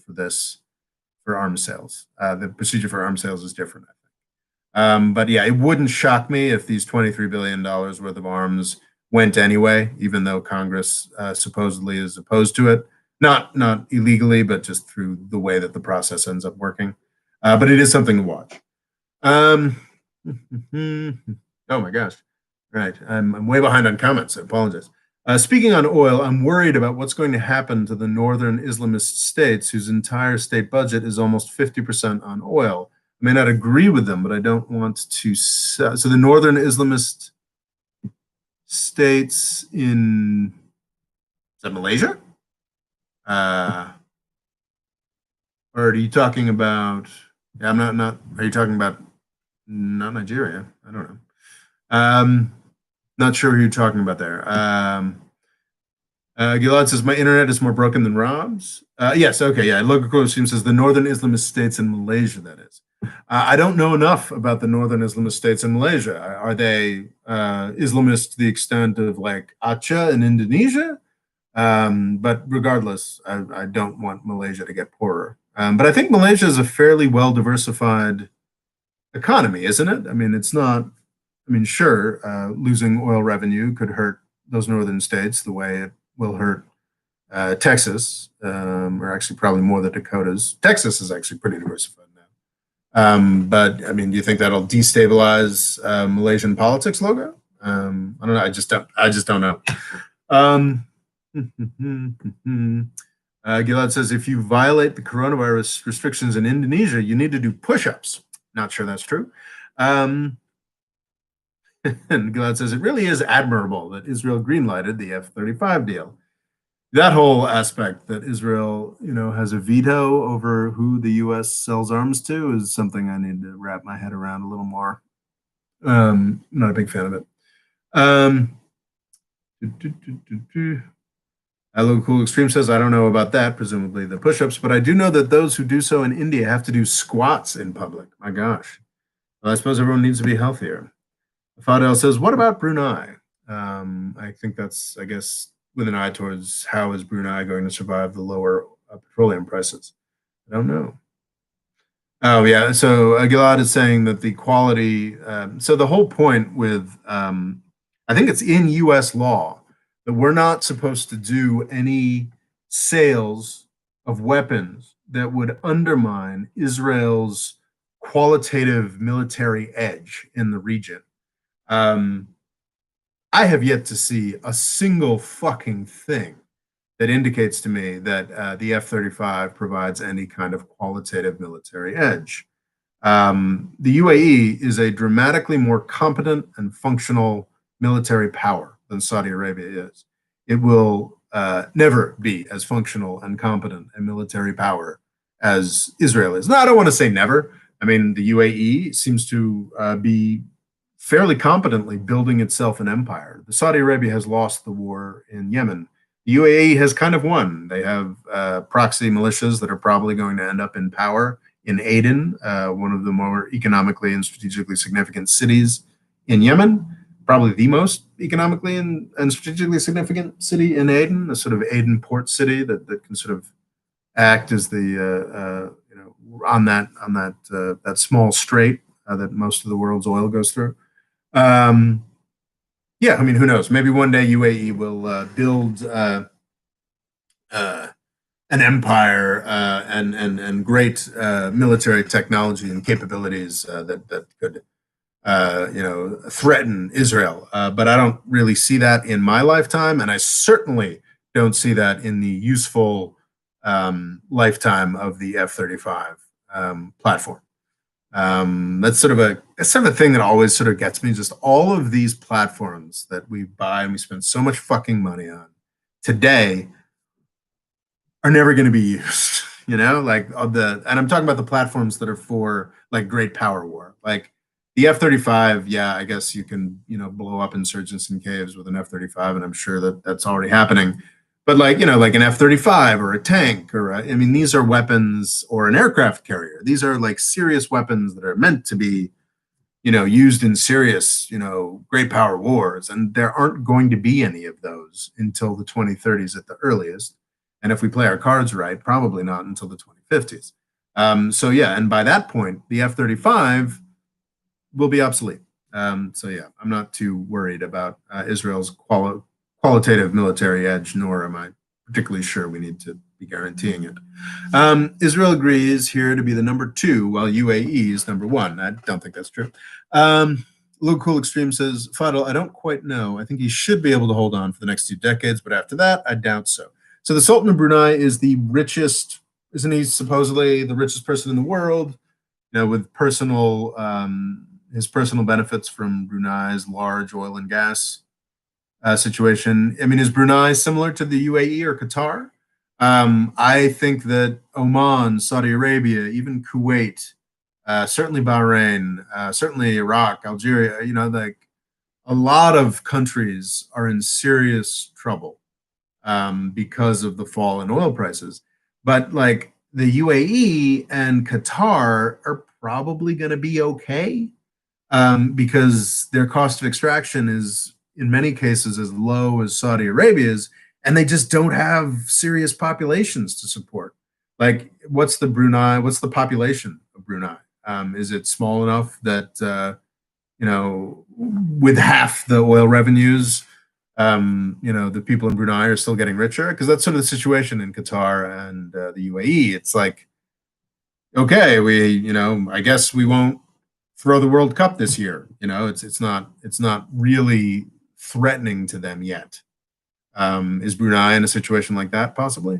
for arms sales. The procedure for arms sales is different, I think. But yeah, it wouldn't shock me if these $23 billion worth of arms went anyway, even though Congress supposedly is opposed to it. Not illegally, but just through the way that the process ends up working. But it is something to watch. Oh my gosh. Right. I'm way behind on comments. I apologize. Speaking on oil, I'm worried about what's going to happen to the northern Islamist states whose entire state budget is almost 50% on oil. I may not agree with them, but I don't want to. So the northern Islamist states in, is that Malaysia? Or are you talking about, yeah, are you talking about, not Nigeria? I don't know. Not sure who you're talking about there. Gilad says, my internet is more broken than Rob's. Yes, okay, yeah. Local stream says the northern Islamist states in Malaysia, that is. I don't know enough about the northern Islamist states in Malaysia. Are they Islamist to the extent of like Aceh in Indonesia? But regardless, I don't want Malaysia to get poorer. But I think Malaysia is a fairly well diversified economy, isn't it? I mean, it's not, I mean, sure, losing oil revenue could hurt those northern states the way it will hurt Texas, or actually probably more the Dakotas. Texas is actually pretty diversified now. But I mean, do you think that'll destabilize Malaysian politics, Logo? I don't know. I just don't know. Gilad says, if you violate the coronavirus restrictions in Indonesia, you need to do push-ups. Not sure that's true. And Gilad says, it really is admirable that Israel greenlighted the F-35 deal. That whole aspect that Israel, has a veto over who the U.S. sells arms to is something I need to wrap my head around a little more. Not a big fan of it. Hello Cool Extreme says, I don't know about that, presumably the push-ups, but I do know that those who do so in India have to do squats in public. My gosh. Well, I suppose everyone needs to be healthier. Fadel says, what about Brunei? I think that's, I guess, with an eye towards how is Brunei going to survive the lower petroleum prices. I don't know. Oh, yeah. So Gilad is saying that the quality, so the whole point with, I think it's in US law that we're not supposed to do any sales of weapons that would undermine Israel's qualitative military edge in the region. I have yet to see a single fucking thing that indicates to me that the F-35 provides any kind of qualitative military edge. The UAE is a dramatically more competent and functional military power than Saudi Arabia is. It will never be as functional and competent a military power as Israel is. No, I don't want to say never. I mean, the UAE seems to be fairly competently building itself an empire. The Saudi Arabia has lost the war in Yemen. The UAE has kind of won. They have proxy militias that are probably going to end up in power in Aden, one of the more economically and strategically significant cities in Yemen, probably the most economically and strategically significant city in Aden, a sort of Aden port city that can sort of act as the on that small strait that most of the world's oil goes through. Yeah, I mean, who knows? Maybe one day UAE will build an empire and great military technology and capabilities that could threaten Israel. But I don't really see that in my lifetime, and I certainly don't see that in the useful lifetime of the F-35 platform. That's sort of a thing that always sort of gets me. Just all of these platforms that we buy and we spend so much fucking money on today are never going to be used. And I'm talking about the platforms that are for like great power war, like the F-35. Yeah, I guess you can blow up insurgents in caves with an F-35, and I'm sure that that's already happening. But like an F-35 or a tank I mean, these are weapons, or an aircraft carrier. These are like serious weapons that are meant to be, used in serious, great power wars. And there aren't going to be any of those until the 2030s at the earliest. And if we play our cards right, probably not until the 2050s. So yeah, and by that point, the F-35 will be obsolete. So yeah, I'm not too worried about Israel's qualitative military edge, nor am I particularly sure we need to be guaranteeing it. Israel agrees here to be the number 2, while UAE is number 1. I don't think that's true. Low Cool Extreme says, Fadl, I don't quite know. I think he should be able to hold on for the next 2 decades, but after that, I doubt so. So the Sultan of Brunei is the richest, isn't he supposedly the richest person in the world? You know, with his personal benefits from Brunei's large oil and gas situation. I mean, is Brunei similar to the UAE or Qatar? I think that Oman, Saudi Arabia, even Kuwait, certainly Bahrain, certainly Iraq, Algeria, like a lot of countries are in serious trouble because of the fall in oil prices. But like the UAE and Qatar are probably going to be okay because their cost of extraction is in many cases as low as Saudi Arabia's, and they just don't have serious populations to support. Like, what's the population of Brunei? Is it small enough that, with half the oil revenues, the people in Brunei are still getting richer? Because that's sort of the situation in Qatar and the UAE. It's like, okay, I guess we won't throw the World Cup this year. It's not really threatening to them yet. Is Brunei in a situation like that, possibly?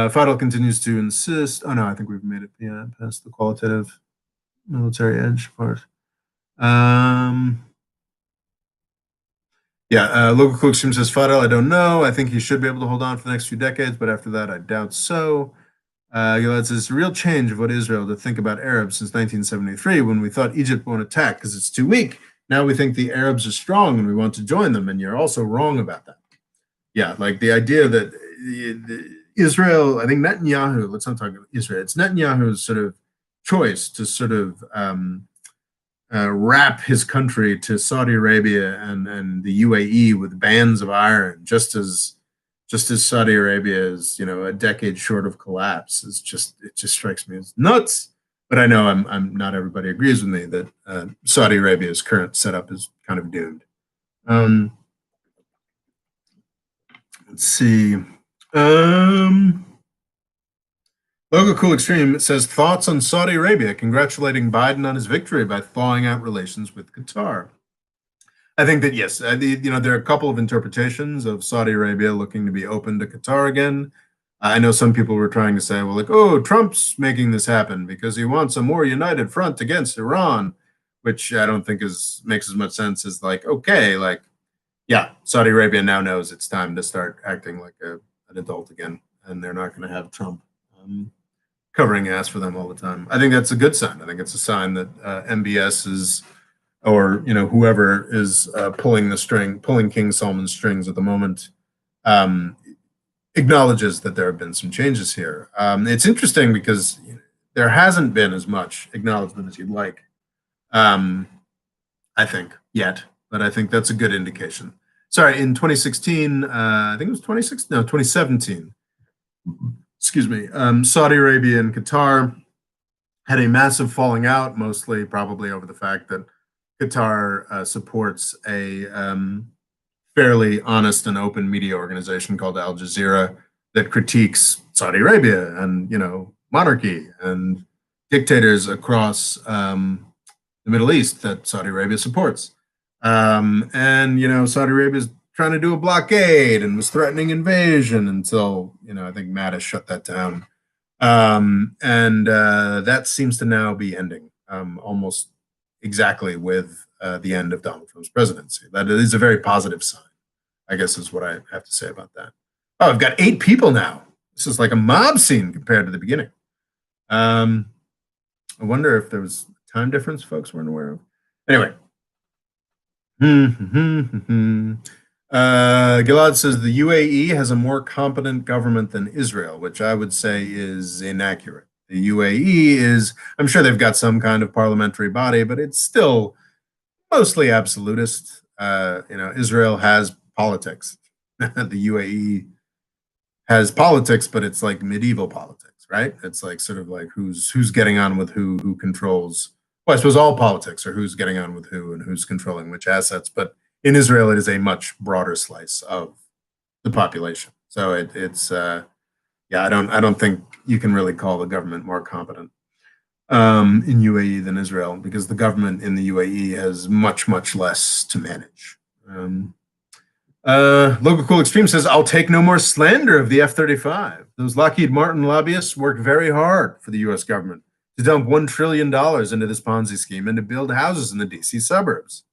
Fadl continues to insist. Oh no, I think we've made it past the qualitative military edge part. Local Cook Stream says, Fadl, I don't know. I think he should be able to hold on for the next few decades, but after that, I doubt so. Gilad says, it's a real change of what Israel to think about Arabs since 1973 when we thought Egypt won't attack because it's too weak. Now we think the Arabs are strong and we want to join them, and you're also wrong about that. Yeah, like the idea that Israel, I think Netanyahu, let's not talk about Israel, it's Netanyahu's sort of choice to sort of wrap his country to Saudi Arabia and the UAE with bands of iron, just as Saudi Arabia is, a decade short of collapse. It just strikes me as nuts. But I know I'm not everybody agrees with me that Saudi Arabia's current setup is kind of doomed. Let's see. Logo Cool Extreme says, thoughts on Saudi Arabia congratulating Biden on his victory by thawing out relations with Qatar. I think that, yes, there are a couple of interpretations of Saudi Arabia looking to be open to Qatar again. I know some people were trying to say, well, like, oh, Trump's making this happen because he wants a more united front against Iran, which I don't think makes as much sense as like, okay, like, yeah, Saudi Arabia now knows it's time to start acting like an adult again, and they're not going to have Trump covering ass for them all the time. I think that's a good sign. I think it's a sign that MBS is, or whoever is pulling King Salman's strings at the moment, acknowledges that there have been some changes here. It's interesting because there hasn't been as much acknowledgement as you'd like, I think, yet. But I think that's a good indication. Sorry, in 2016, I think it was 2017, excuse me, Saudi Arabia and Qatar had a massive falling out, mostly probably over the fact that Qatar supports a fairly honest and open media organization called Al Jazeera that critiques Saudi Arabia and, monarchy and dictators across the Middle East that Saudi Arabia supports. Saudi Arabia is trying to do a blockade and was threatening invasion until, I think Mattis shut that down. That seems to now be ending almost exactly with the end of Donald Trump's presidency. That is a very positive sign, I guess, is what I have to say about that. Oh, I've got 8 people now. This is like a mob scene compared to the beginning. I wonder if there was a time difference folks weren't aware of. Anyway. Gilad says the UAE has a more competent government than Israel, which I would say is inaccurate. The UAE is, I'm sure they've got some kind of parliamentary body, but it's still mostly absolutist. Israel has politics. The UAE has politics, but it's like medieval politics, right? It's like sort of like who's getting on with who controls. Well, I suppose all politics are who's getting on with who and who's controlling which assets. But in Israel, it is a much broader slice of the population. So I don't think you can really call the government more competent. in UAE than Israel because the government in the UAE has much, much less to manage. Local Cool Extreme says, I'll take no more slander of the F-35. Those Lockheed Martin lobbyists work very hard for the U.S. government to dump $1 trillion into this Ponzi scheme and to build houses in the D.C. suburbs.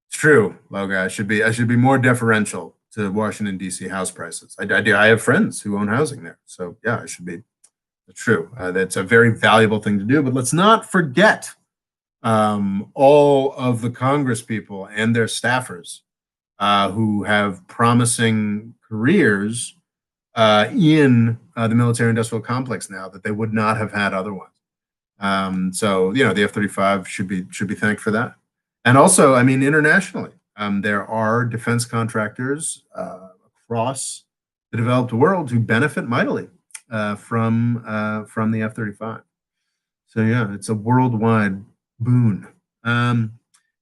It's true, Loga. I should be more deferential to Washington, D.C. house prices. I have friends who own housing there. So, yeah, I should be. It's true. That's a very valuable thing to do. But let's not forget all of the Congress people and their staffers who have promising careers in the military-industrial complex now that they would not have had otherwise. So the F-35 should be thanked for that. And also, I mean, internationally, there are defense contractors across the developed world who benefit mightily from the F-35. So yeah, it's a worldwide boon.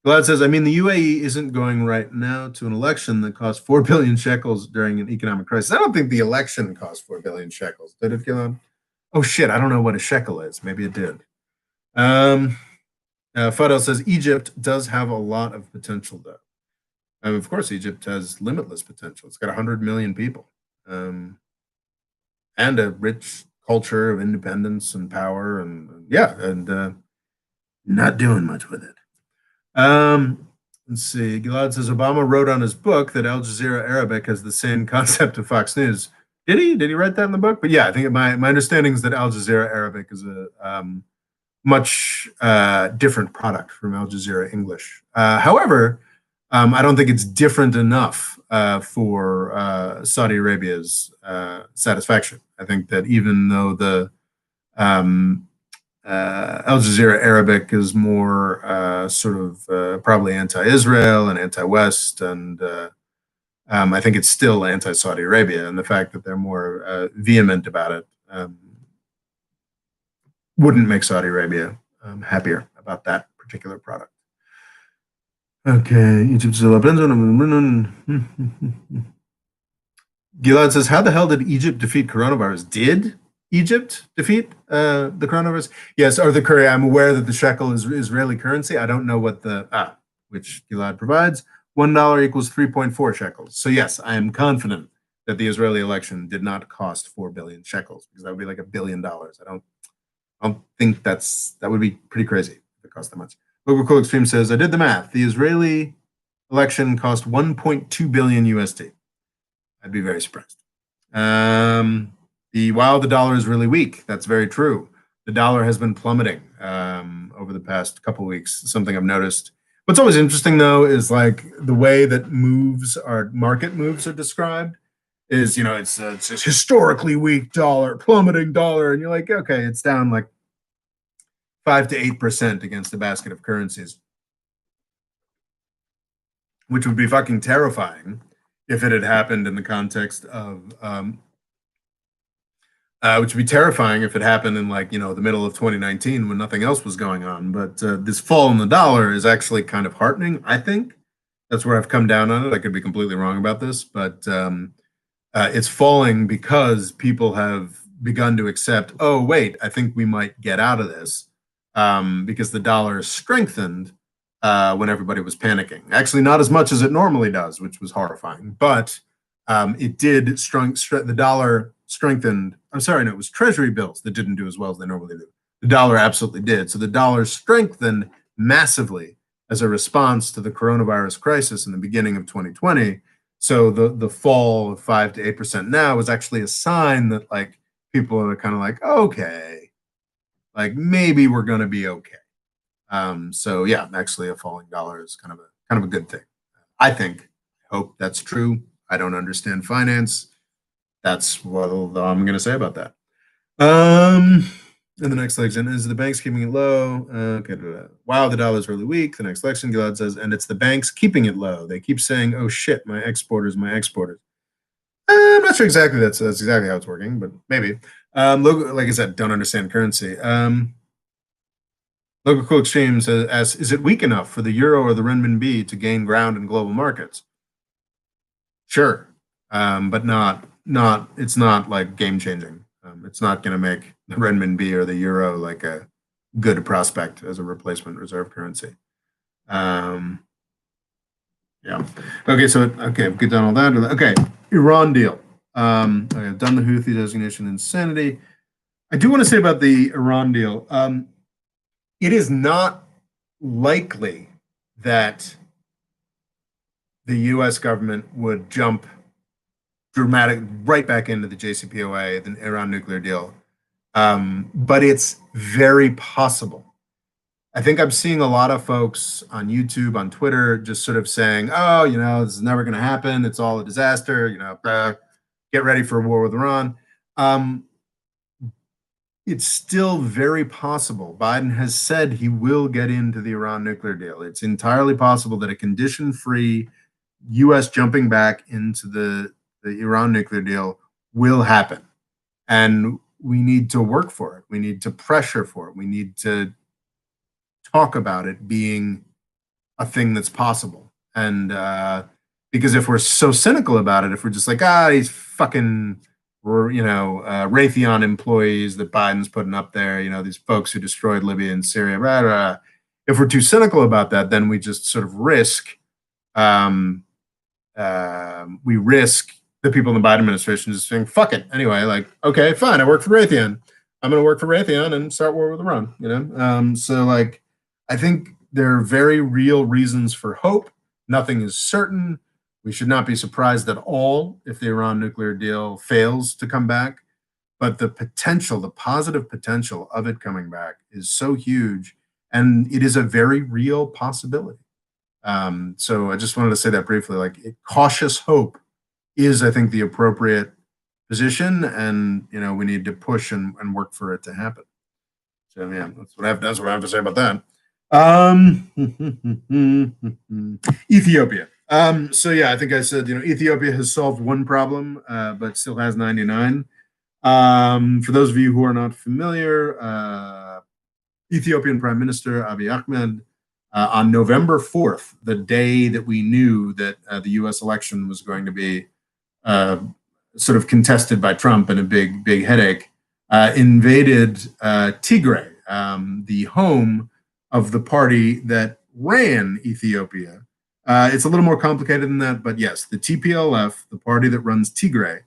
Glad says, I mean, the UAE isn't going right now to an election that cost 4 billion shekels during an economic crisis. I don't think the election cost 4 billion shekels. Did it, Gilad? Oh shit, I don't know what a shekel is. Maybe it did. Fadel says Egypt does have a lot of potential, though. Of course, Egypt has limitless potential. It's got 100 million people, and a rich culture of independence and power, and not doing much with it. Let's see. Gilad says Obama wrote on his book that Al Jazeera Arabic has the same concept of Fox News. Did he? Did he write that in the book? But yeah, I think my understanding is that Al Jazeera Arabic is a much different product from Al Jazeera English. However, I don't think it's different enough for Saudi Arabia's satisfaction. I think that even though the Al Jazeera Arabic is more sort of probably anti-Israel and anti-West, and I think it's still anti-Saudi Arabia. And the fact that they're more vehement about it wouldn't make Saudi Arabia happier about that particular product. Okay, Egypt is a Gilad says, how the hell did Egypt defeat coronavirus? Did Egypt defeat the coronavirus? Yes, or the currency. I'm aware that the shekel is Israeli currency. I don't know what which Gilad provides. $1 equals 3.4 shekels. So yes, I am confident that the Israeli election did not cost 4 billion shekels because that would be like $1 billion. I don't think that would be pretty crazy if it cost that much. Local Cool Extreme says, I did the math. The Israeli election cost 1.2 billion USD. I'd be very surprised. While the dollar is really weak, that's very true. The dollar has been plummeting over the past couple of weeks, something I've noticed. What's always interesting, though, is like the way that market moves are described is, it's a historically weak dollar, plummeting dollar, and you're like, okay, it's down like 5 to 8% against a basket of currencies, which would be fucking terrifying if it had happened in the context of, which would be terrifying if it happened in the middle of 2019 when nothing else was going on. But this fall in the dollar is actually kind of heartening, I think. That's where I've come down on it. I could be completely wrong about this, but it's falling because people have begun to accept, oh, wait, I think we might get out of this because the dollar strengthened when everybody was panicking. Actually, not as much as it normally does, which was horrifying, but it did the dollar strengthened. I'm sorry, no, it was treasury bills that didn't do as well as they normally do. The dollar absolutely did. So the dollar strengthened massively as a response to the coronavirus crisis in the beginning of 2020. So the fall of 5 to 8% now is actually a sign that people are kind of like, okay, maybe we're going to be okay. So yeah, actually a falling dollar is kind of a good thing. I hope that's true. I don't understand finance. That's what I'm going to say about that. And the next section is the banks keeping it low. Okay, wow, the dollar's really weak. The next section, Gilad says, and it's the banks keeping it low. They keep saying, oh shit, my exporters. I'm not sure exactly that's exactly how it's working, but maybe. Like I said, don't understand currency. Local Cool Extreme says, is it weak enough for the euro or the renminbi to gain ground in global markets? Sure, but not. It's not like game changing. It's not going to make the renminbi or the euro like a good prospect as a replacement reserve currency. Yeah. Okay. So okay, I've done all that. Okay, Iran deal. Okay, I've done the Houthi designation insanity. I do want to say about the Iran deal. It is not likely that the U.S. government would jump dramatic right back into the JCPOA, the Iran nuclear deal. But it's very possible. I think I'm seeing a lot of folks on YouTube, on Twitter, just sort of saying, "Oh, this is never going to happen. It's all a disaster. Get ready for a war with Iran." Um, it's still very possible. Biden has said he will get into the Iran nuclear deal. It's entirely possible that a condition-free U.S. jumping back into the Iran nuclear deal will happen. And we need to work for it. We need to pressure for it. We need to talk about it being a thing that's possible. And because if we're so cynical about it, if we're just like, these fucking, Raytheon employees that Biden's putting up there, these folks who destroyed Libya and Syria, blah, blah, blah. If we're too cynical about that, then we just sort of risk, the people in the Biden administration just saying, fuck it. Anyway, like, okay, fine. I work for Raytheon. I'm going to work for Raytheon and start war with Iran, So like, I think there are very real reasons for hope. Nothing is certain. We should not be surprised at all if the Iran nuclear deal fails to come back. But the potential, the positive potential of it coming back is so huge. And it is a very real possibility. So I just wanted to say that briefly, like cautious hope is, I think, the appropriate position. And, we need to push and work for it to happen. So yeah, that's what I have to say about that. Ethiopia. So yeah, I think I said, Ethiopia has solved one problem, but still has 99. For those of you who are not familiar, Ethiopian Prime Minister Abiy Ahmed, on November 4th, the day that we knew that the U.S. election was going to be sort of contested by Trump and a big headache, invaded Tigray, the home of the party that ran Ethiopia. It's a little more complicated than that, but yes, the TPLF, the party that runs Tigray,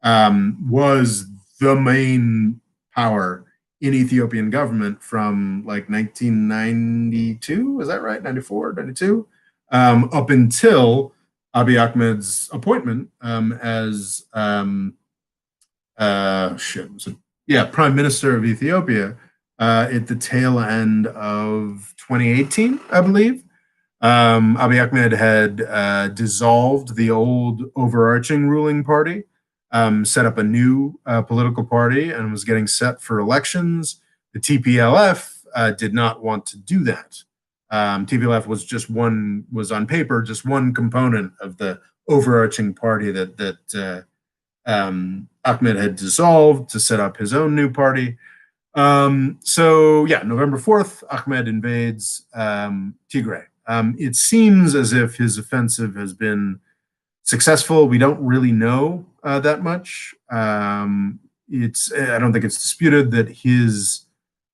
was the main power in Ethiopian government from like 1992, is that right? 94, 92, up until Abiy Ahmed's appointment as Prime Minister of Ethiopia at the tail end of 2018, I believe. Abiy Ahmed had dissolved the old overarching ruling party, set up a new political party, and was getting set for elections. The TPLF did not want to do that. TPLF was on paper just one component of the overarching party that Ahmed had dissolved to set up his own new party. So yeah, November 4th, Ahmed invades Tigray. It seems as if his offensive has been successful. We don't really know that much. I don't think it's disputed that his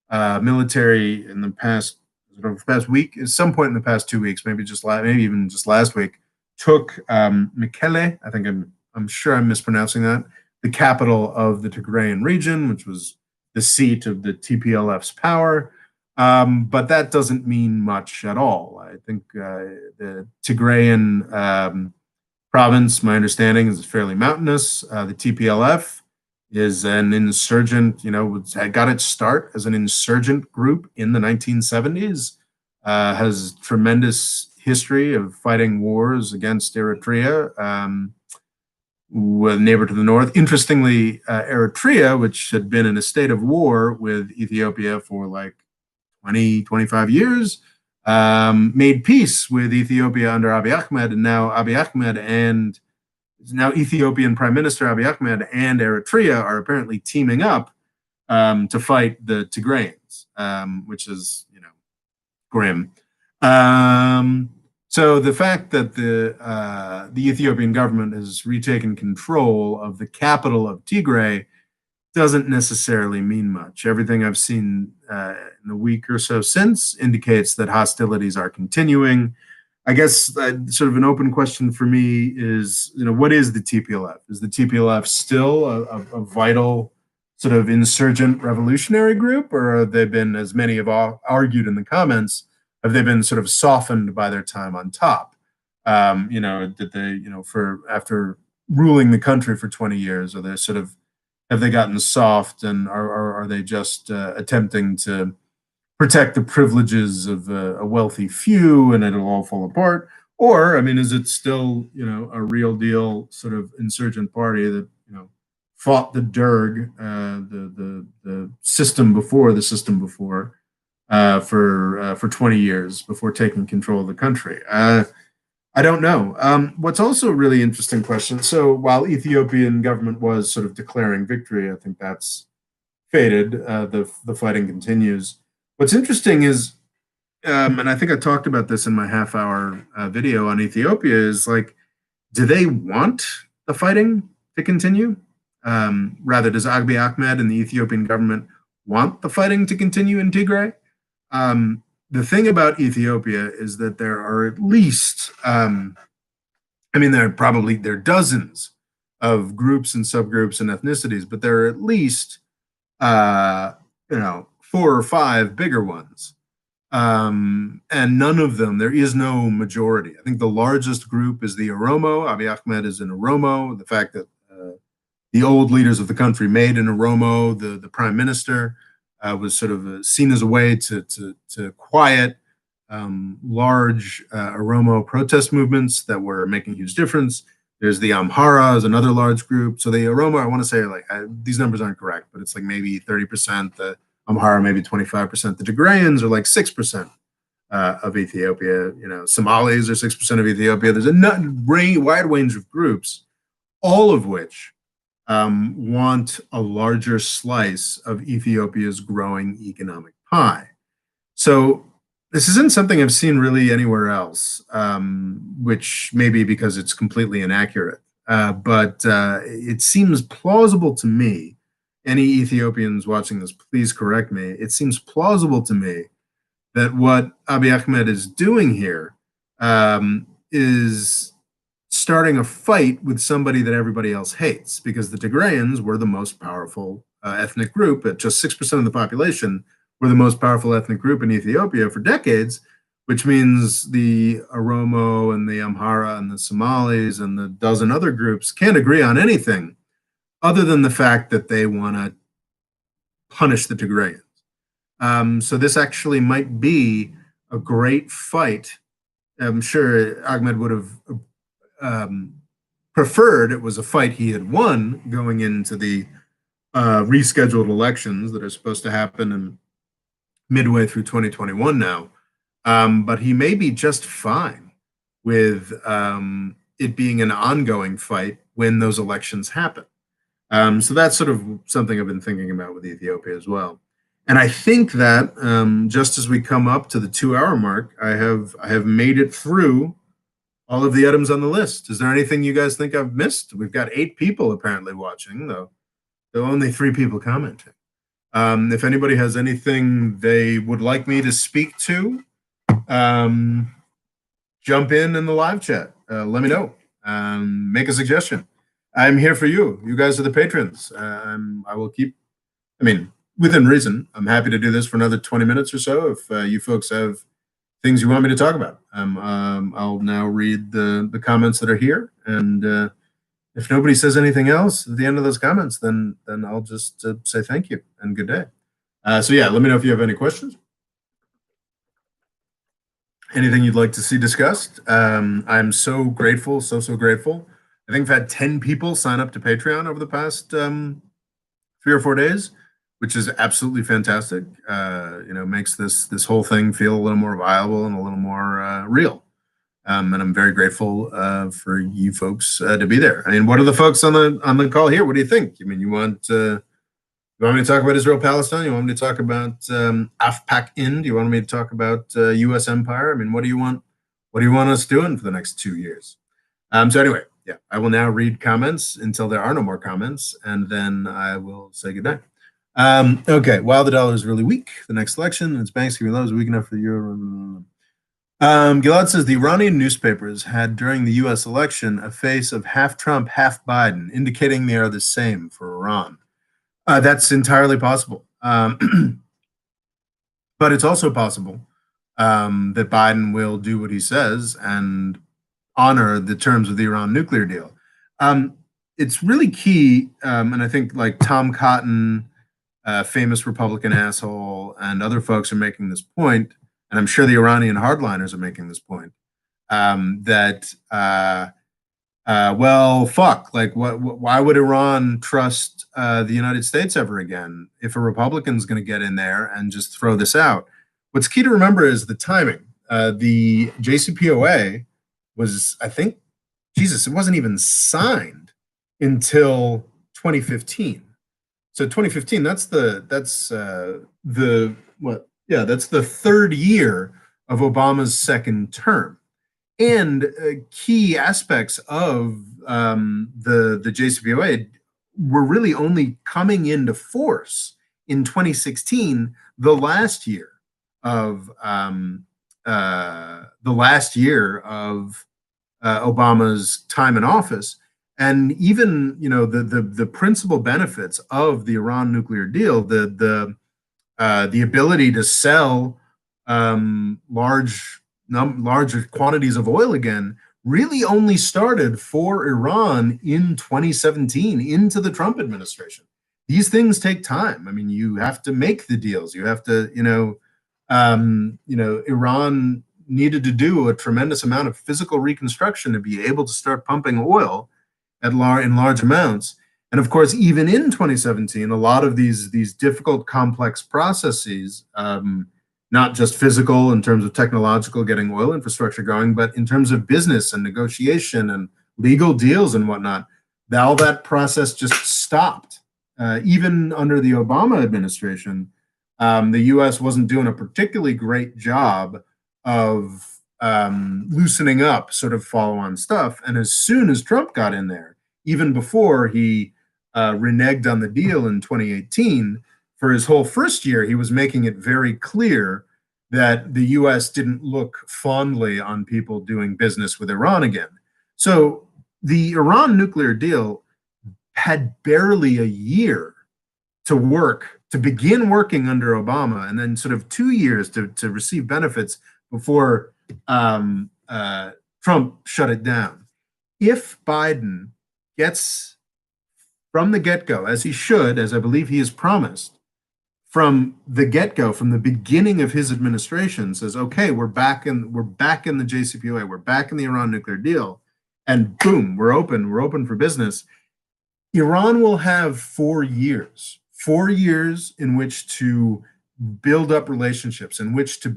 military in the past week, at some point in the past 2 weeks, maybe even just last week, took Mekelle. I think I'm sure I'm mispronouncing that, the capital of the Tigrayan region, which was the seat of the TPLF's power. But that doesn't mean much at all. I think the Tigrayan province, my understanding, is fairly mountainous. The TPLF is an insurgent, got its start as an insurgent group in the 1970s, has tremendous history of fighting wars against Eritrea, with a neighbor to the north. Interestingly, Eritrea, which had been in a state of war with Ethiopia for like 20, 25 years, made peace with Ethiopia under Abiy Ahmed, and now Ethiopian Prime Minister Abiy Ahmed and Eritrea are apparently teaming up to fight the Tigrayans, which is, grim. So the fact that the Ethiopian government has retaken control of the capital of Tigray doesn't necessarily mean much. Everything I've seen in the week or so since indicates that hostilities are continuing. I guess sort of an open question for me is, what is the TPLF? Is the TPLF still a vital sort of insurgent revolutionary group, or have they been, as many have argued in the comments, have they been sort of softened by their time on top? Did they, for after ruling the country for 20 years, are they sort of have they gotten soft, and are they just attempting to protect the privileges of a wealthy few and it'll all fall apart? Or, I mean, is it still, a real deal sort of insurgent party that, fought the Derg, the system before for 20 years before taking control of the country? I don't know. What's also a really interesting question. So while Ethiopian government was sort of declaring victory, I think that's faded. The fighting continues. What's interesting is, and I think I talked about this in my half-hour video on Ethiopia, is like, do they want the fighting to continue? Rather, does Abiy Ahmed and the Ethiopian government want the fighting to continue in Tigray? The thing about Ethiopia is that there are at least, there are dozens of groups and subgroups and ethnicities, but there are at least, 4 or 5 bigger ones. And none of them, there is no majority. I think the largest group is the Oromo. Abiy Ahmed is an Oromo. The fact that the old leaders of the country made an Oromo the prime minister was sort of seen as a way to quiet large Oromo protest movements that were making a huge difference. There's the Amhara as another large group. So the Oromo, I want to say, like, these numbers aren't correct, but it's like maybe 30%. The Amhara maybe 25%. The Tigrayans are like 6% of Ethiopia. Somalis are 6% of Ethiopia. There's a wide range of groups, all of which want a larger slice of Ethiopia's growing economic pie. So this isn't something I've seen really anywhere else, which may be because it's completely inaccurate. But it seems plausible to me. Any Ethiopians watching this, please correct me. It seems plausible to me that what Abiy Ahmed is doing here is starting a fight with somebody that everybody else hates, because the Tigrayans were the most powerful ethnic group at just 6% of the population, were the most powerful ethnic group in Ethiopia for decades, which means the Oromo and the Amhara and the Somalis and the dozen other groups can't agree on anything other than the fact that they want to punish the Tigrayans. So this actually might be a great fight. I'm sure Ahmed would have preferred it was a fight he had won going into the rescheduled elections that are supposed to happen in midway through 2021 now. But he may be just fine with it being an ongoing fight when those elections happen. So that's sort of something I've been thinking about with Ethiopia as well. And I think that just as we come up to the 2-hour mark, I have made it through all of the items on the list. Is there anything you guys think I've missed? We've got 8 people apparently watching, though there are only 3 people commenting. If anybody has anything they would like me to speak to, jump in the live chat. Let me know. Make a suggestion. I'm here for you. You guys are the patrons. I will keep, within reason, I'm happy to do this for another 20 minutes or so if you folks have things you want me to talk about. I'll now read the comments that are here, and if nobody says anything else at the end of those comments, then I'll just say thank you and good day. So yeah, let me know if you have any questions. Anything you'd like to see discussed. I'm so grateful, so grateful. I think I've had 10 people sign up to Patreon over the past 3 or 4 days, which is absolutely fantastic. Makes this whole thing feel a little more viable and a little more real. And I'm very grateful for you folks to be there. What are the folks on the call here? What do you think? You want me to talk about Israel Palestine? You want me to talk about AfPak in? Do you want me to talk about U.S. empire? What do you want? What do you want us doing for the next 2 years? So anyway, Yeah, I will now read comments until there are no more comments, and then I will say goodnight. Okay, while the dollar is really weak, the next election, its banks can be low, is weak enough for the euro. Gilad says the Iranian newspapers had during the U.S. election a face of half Trump, half Biden, indicating they are the same for Iran. That's entirely possible. But it's also possible that Biden will do what he says and honor the terms of the Iran nuclear deal. Um, it's really key, and I think like Tom Cotton, famous Republican asshole, and other folks are making this point, and I'm sure the Iranian hardliners are making this point, that well, fuck, like why would Iran trust the United States ever again if a Republican's going to get in there and just throw this out? What's key to remember is the timing. The JCPOA was, I think, Jesus, it wasn't even signed until 2015. So 2015, that's the what? Yeah, that's the third year of Obama's second term. And key aspects of the JCPOA were really only coming into force in 2016, the last year of Obama's time in office. And even the principal benefits of the Iran nuclear deal, the ability to sell large quantities of oil again, really only started for Iran in 2017 into the Trump administration. These things take time. I mean, you have to make the deals. You have to, Iran needed to do a tremendous amount of physical reconstruction to be able to start pumping oil in large amounts. And of course, even in 2017, a lot of these difficult, complex processes, not just physical in terms of technological, getting oil infrastructure going, but in terms of business and negotiation and legal deals and whatnot, all that process just stopped. Even under the Obama administration, the U.S. wasn't doing a particularly great job of loosening up sort of follow-on stuff. And as soon as Trump got in there, even before he reneged on the deal in 2018, for his whole first year, he was making it very clear that the U.S. didn't look fondly on people doing business with Iran again. So the Iran nuclear deal had barely a year to begin working under Obama, and then sort of 2 years to receive benefits before Trump shut it down. If Biden gets from the get-go, as he should, as I believe he has promised, from the get-go, from the beginning of his administration, says, okay, we're back in the JCPOA, we're back in the Iran nuclear deal, and boom, we're open for business. Iran will have 4 years in which to build up relationships, in which to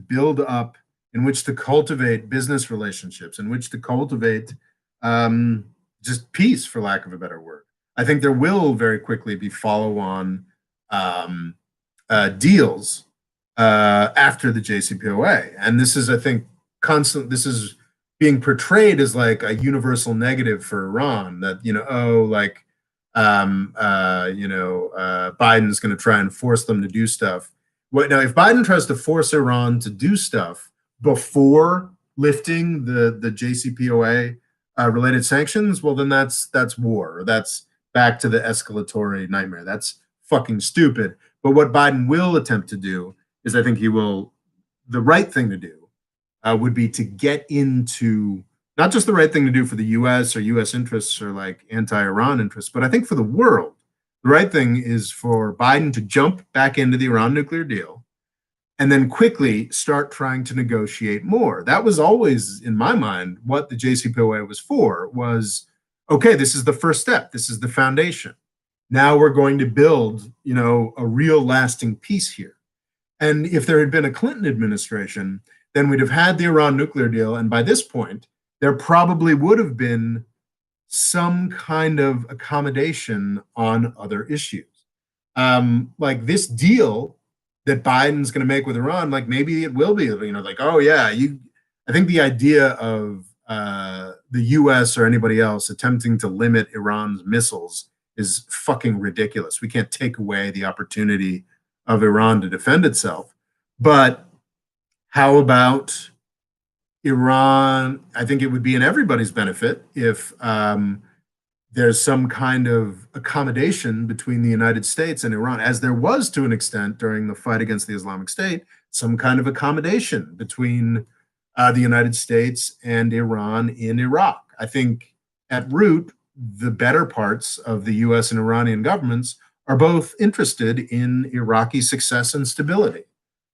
cultivate business relationships, in which to cultivate just peace, for lack of a better word. I think there will very quickly be follow-on deals after the JCPOA, and this is, I think, this is being portrayed as like a universal negative for Iran. That Biden's going to try and force them to do stuff. Now, if Biden tries to force Iran to do stuff before lifting the JCPOA related sanctions, well, then that's war. That's back to the escalatory nightmare. That's fucking stupid. But what Biden will attempt to do is, I think the right thing to do would be to get into, not just the right thing to do for the U.S. or U.S. interests or like anti-Iran interests, but I think for the world, the right thing is for Biden to jump back into the Iran nuclear deal and then quickly start trying to negotiate more. That was always, in my mind, what the JCPOA was for, was, okay, this is the first step. This is the foundation. Now we're going to build, a real lasting peace here. And if there had been a Clinton administration, then we'd have had the Iran nuclear deal. And by this point, there probably would have been some kind of accommodation on other issues. Like this deal that Biden's going to make with Iran, like maybe it will be, like, oh yeah, I think the idea of the U.S. or anybody else attempting to limit Iran's missiles is fucking ridiculous. We can't take away the opportunity of Iran to defend itself. But how about Iran? I think it would be in everybody's benefit if there's some kind of accommodation between the United States and Iran, as there was to an extent during the fight against the Islamic State, some kind of accommodation between the United States and Iran in Iraq. I think at root, the better parts of the US and Iranian governments are both interested in Iraqi success and stability.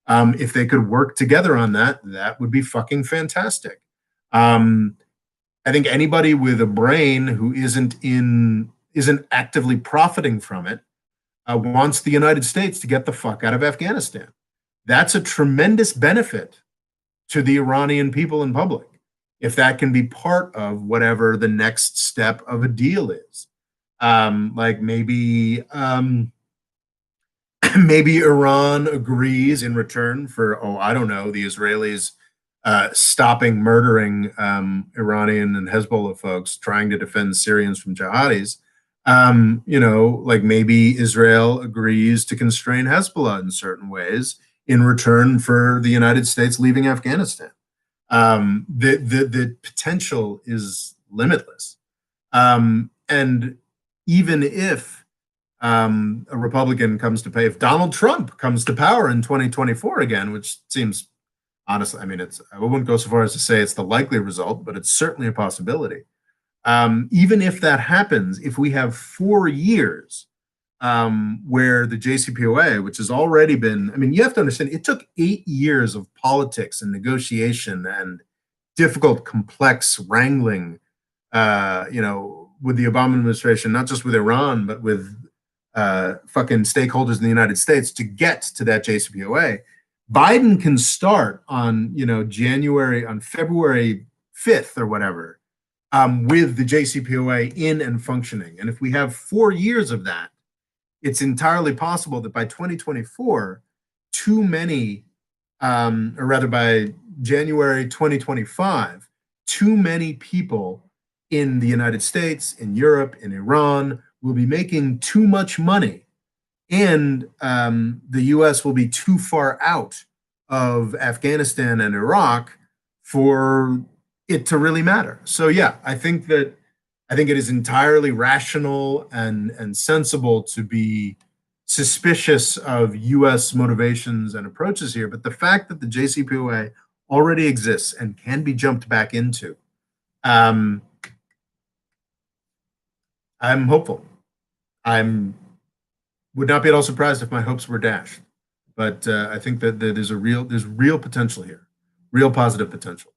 If they could work together on that, that would be fucking fantastic. I think anybody with a brain who isn't actively profiting from it wants the United States to get the fuck out of Afghanistan. That's a tremendous benefit to the Iranian people in public, if that can be part of whatever the next step of a deal is. Like maybe maybe Iran agrees in return for, oh, I don't know, the Israelis stopping murdering Iranian and Hezbollah folks trying to defend Syrians from jihadis. Like maybe Israel agrees to constrain Hezbollah in certain ways in return for the United States leaving Afghanistan. The potential is limitless. And even if a Republican comes to pay, if Donald Trump comes to power in 2024 again, which seems, honestly, I mean, I wouldn't go so far as to say it's the likely result, but it's certainly a possibility. Even if that happens, if we have 4 years where the JCPOA, which has already been, I mean, you have to understand, it took 8 years of politics and negotiation and difficult, complex wrangling, with the Obama administration, not just with Iran, but with fucking stakeholders in the United States to get to that JCPOA. Biden can start on, on February 5th or whatever, with the JCPOA in and functioning. And if we have 4 years of that, it's entirely possible that by 2024, too many, or rather by January 2025, too many people in the United States, in Europe, in Iran will be making too much money, and the US will be too far out of Afghanistan and Iraq for it to really matter. So yeah, I think it is entirely rational and sensible to be suspicious of US motivations and approaches here. But the fact that the JCPOA already exists and can be jumped back into, I'm hopeful. Would not be at all surprised if my hopes were dashed. But I think that there's real potential here, real positive potential.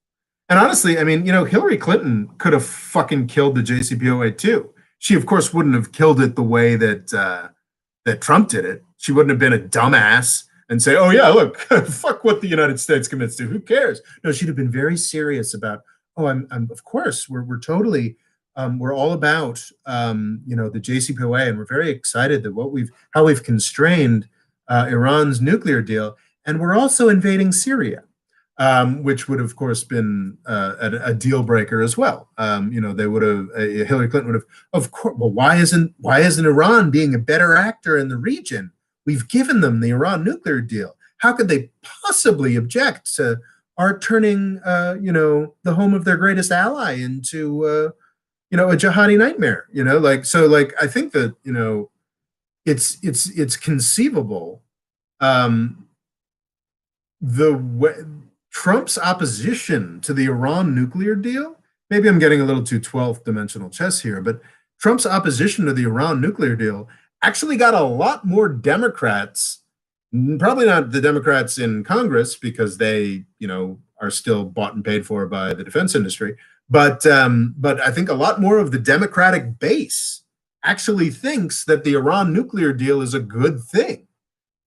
And honestly, I mean, Hillary Clinton could have fucking killed the JCPOA too. She, of course, wouldn't have killed it the way that Trump did it. She wouldn't have been a dumbass and say, "Oh yeah, look, fuck what the United States commits to. Who cares?" No, she'd have been very serious about, "Oh, I'm of course, we're totally, we're all about, the JCPOA, and we're very excited that how we've constrained Iran's nuclear deal, and we're also invading Syria." Which would have, of course, been a deal breaker as well. They would have, Hillary Clinton would have, of course. Well, why isn't Iran being a better actor in the region? We've given them the Iran nuclear deal. How could they possibly object to our turning, the home of their greatest ally into, a jihadi nightmare? I think that it's conceivable. Trump's opposition to the Iran nuclear deal, maybe I'm getting a little too 12th dimensional chess here, but Trump's opposition to the Iran nuclear deal actually got a lot more Democrats, probably not the Democrats in Congress because they, are still bought and paid for by the defense industry, but I think a lot more of the Democratic base actually thinks that the Iran nuclear deal is a good thing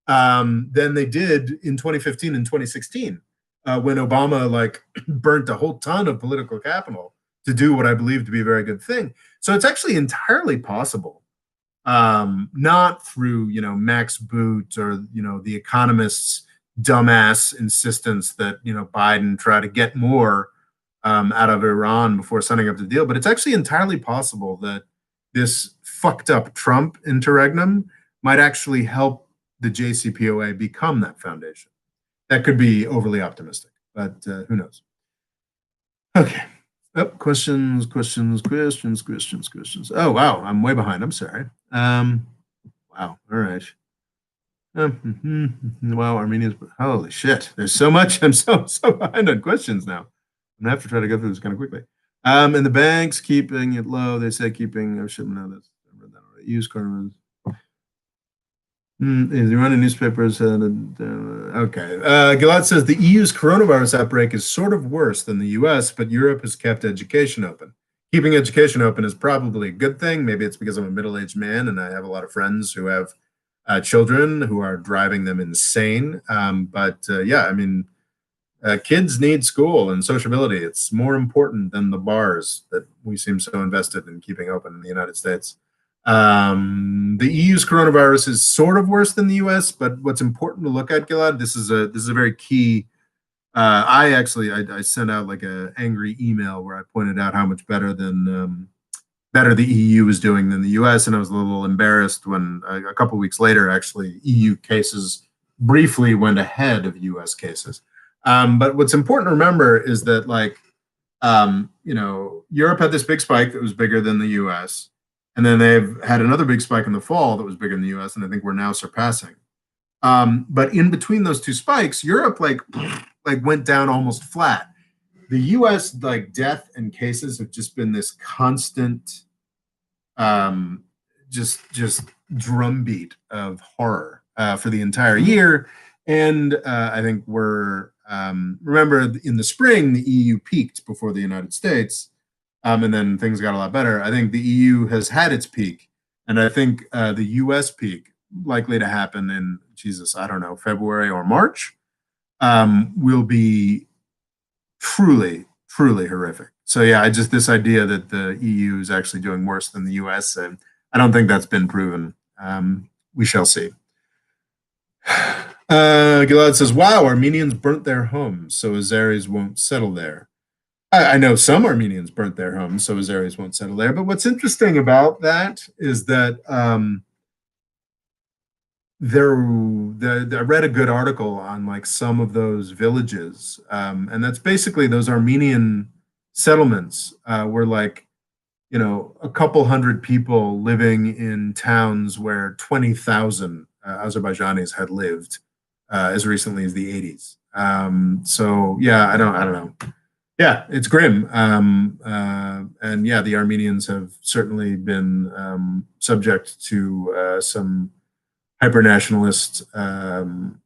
than they did in 2015 and 2016. When Obama burnt a whole ton of political capital to do what I believe to be a very good thing. So it's actually entirely possible, not through Max Boot or the Economist's dumbass insistence that Biden try to get more out of Iran before signing up the deal. But it's actually entirely possible that this fucked up Trump interregnum might actually help the JCPOA become that foundation. That could be overly optimistic, but who knows? Okay. Oh, questions. Oh, wow. I'm way behind. I'm sorry. Wow. All right. Wow, Armenians. Holy shit. There's so much. I'm so behind on questions now. I'm gonna have to try to go through this kind of quickly. And the banks keeping it low. They say keeping shipment out. I read that already. Used car. Is running newspapers? Okay. Gilad says the EU's coronavirus outbreak is sort of worse than the US, but Europe has kept education open. Keeping education open is probably a good thing. Maybe it's because I'm a middle-aged man and I have a lot of friends who have children who are driving them insane. But yeah, I mean, kids need school and sociability. It's more important than the bars that we seem so invested in keeping open in the United States. The EU's coronavirus is sort of worse than the US, but what's important to look at, Gilad, this is a very key. I sent out like an angry email where I pointed out how much better the EU is doing than the US, and I was a little embarrassed when a couple weeks later, actually, EU cases briefly went ahead of US cases. But what's important to remember is that, like, Europe had this big spike that was bigger than the US. And then they've had another big spike in the fall that was bigger than the US, and I think we're now surpassing. But in between those two spikes, Europe like went down almost flat. The US, like, death and cases have just been this constant just drumbeat of horror for the entire year. And I think we're remember in the spring the EU peaked before the United States. And then things got a lot better. I think the EU has had its peak, and I think the US peak, likely to happen in, Jesus, I don't know, February or March, will be truly, truly horrific. So yeah, this idea that the EU is actually doing worse than the US, and I don't think that's been proven. We shall see. Gilad says, wow, Armenians burnt their homes, so Azeris won't settle there. I know some Armenians burnt their homes, so Azeris won't settle there. But what's interesting about that is that I read a good article on like some of those villages, and that's basically those Armenian settlements were like, a couple hundred people living in towns where 20,000 Azerbaijanis had lived as recently as the 80s. So yeah, I don't know. Yeah, it's grim. And yeah, the Armenians have certainly been subject to some hyper-nationalist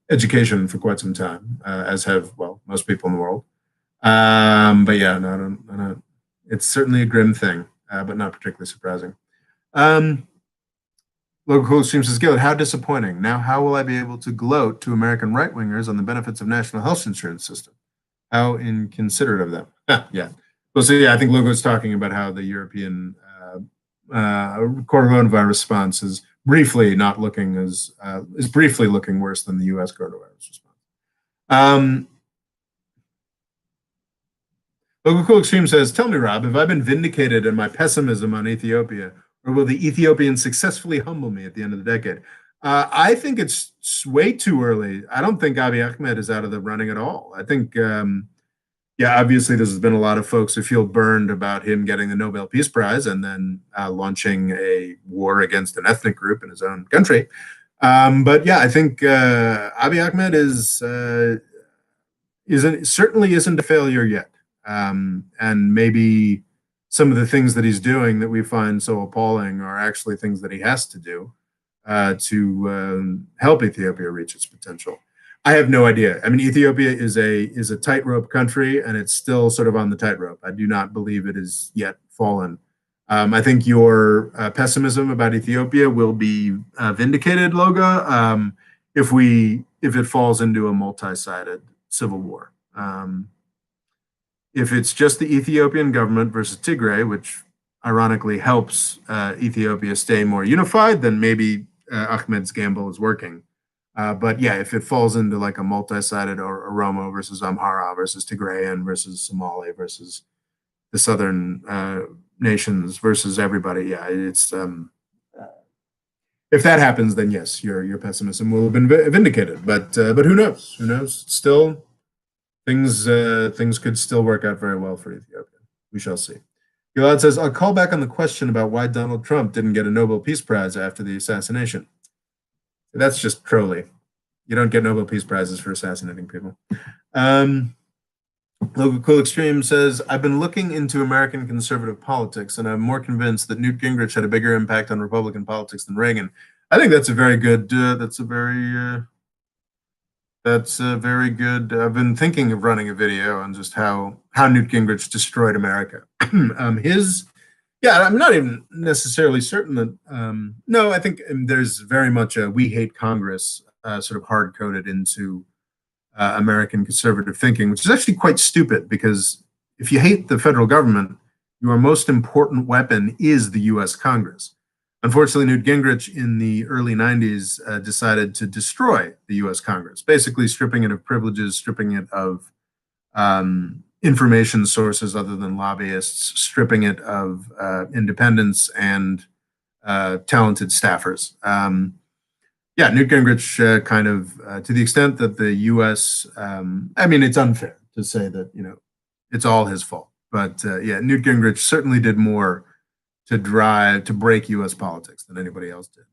education for quite some time, as have, well, most people in the world. But yeah, no, I don't, it's certainly a grim thing, but not particularly surprising. Local stream says, Gilad, how disappointing. Now, how will I be able to gloat to American right-wingers on the benefits of national health insurance system? How inconsiderate of them. Yeah. Well, so yeah, I think Logo's talking about how the European coronavirus response is briefly looking worse than the US coronavirus response. Local Cool Extreme says, tell me, Rob, have I been vindicated in my pessimism on Ethiopia, or will the Ethiopians successfully humble me at the end of the decade? I think it's way too early. I don't think Abiy Ahmed is out of the running at all. I think, yeah, obviously there's been a lot of folks who feel burned about him getting the Nobel Peace Prize and then launching a war against an ethnic group in his own country. But yeah, I think Abiy Ahmed certainly isn't a failure yet. And maybe some of the things that he's doing that we find so appalling are actually things that he has to do to help Ethiopia reach its potential. I have no idea. I mean, Ethiopia is a tightrope country, and it's still sort of on the tightrope. I do not believe it is yet fallen. I think your pessimism about Ethiopia will be vindicated, Loga, if it falls into a multi-sided civil war. If it's just the Ethiopian government versus Tigray, which ironically helps Ethiopia stay more unified, then maybe Ahmed's gamble is working. But yeah, if it falls into like a multi-sided or Oromo versus Amhara versus Tigrayan versus Somali versus the southern nations versus everybody, yeah, it's if that happens, then yes, your pessimism will have been vindicated. But who knows? Who knows? Still, things could still work out very well for Ethiopia. We shall see. Gilad says, I'll call back on the question about why Donald Trump didn't get a Nobel Peace Prize after the assassination. That's just trolly. You don't get Nobel Peace Prizes for assassinating people. Local Cool Extreme says, I've been looking into American conservative politics, and I'm more convinced that Newt Gingrich had a bigger impact on Republican politics than Reagan. I think that's a very good. That's a very good. I've been thinking of running a video on just how Newt Gingrich destroyed America. His, yeah, I'm not even necessarily certain that. No, I think there's very much a "we hate Congress" sort of hard coded into American conservative thinking, which is actually quite stupid because if you hate the federal government, your most important weapon is the US Congress. Unfortunately, Newt Gingrich in the early 90s decided to destroy the US Congress, basically stripping it of privileges, stripping it of information sources other than lobbyists, stripping it of independence and talented staffers. Yeah, Newt Gingrich kind of, to the extent that the U.S., I mean, it's unfair to say that, it's all his fault. But yeah, Newt Gingrich certainly did more to break U.S. politics than anybody else did.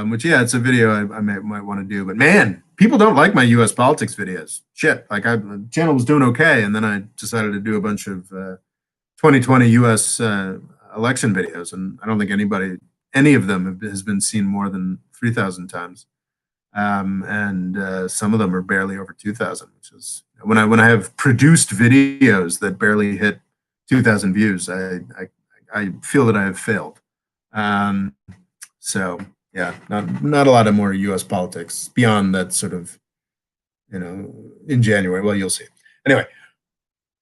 Which, yeah, it's a video I might want to do. But man, people don't like my U.S. politics videos. Shit, like the channel was doing okay. And then I decided to do a bunch of 2020 U.S. Election videos. And I don't think any of them has been seen more than 3,000 times, and some of them are barely over 2,000. Which is when I have produced videos that barely hit 2,000 views, I feel that I have failed. So yeah, not a lot of more U.S. politics beyond that sort of, in January. Well, you'll see. Anyway.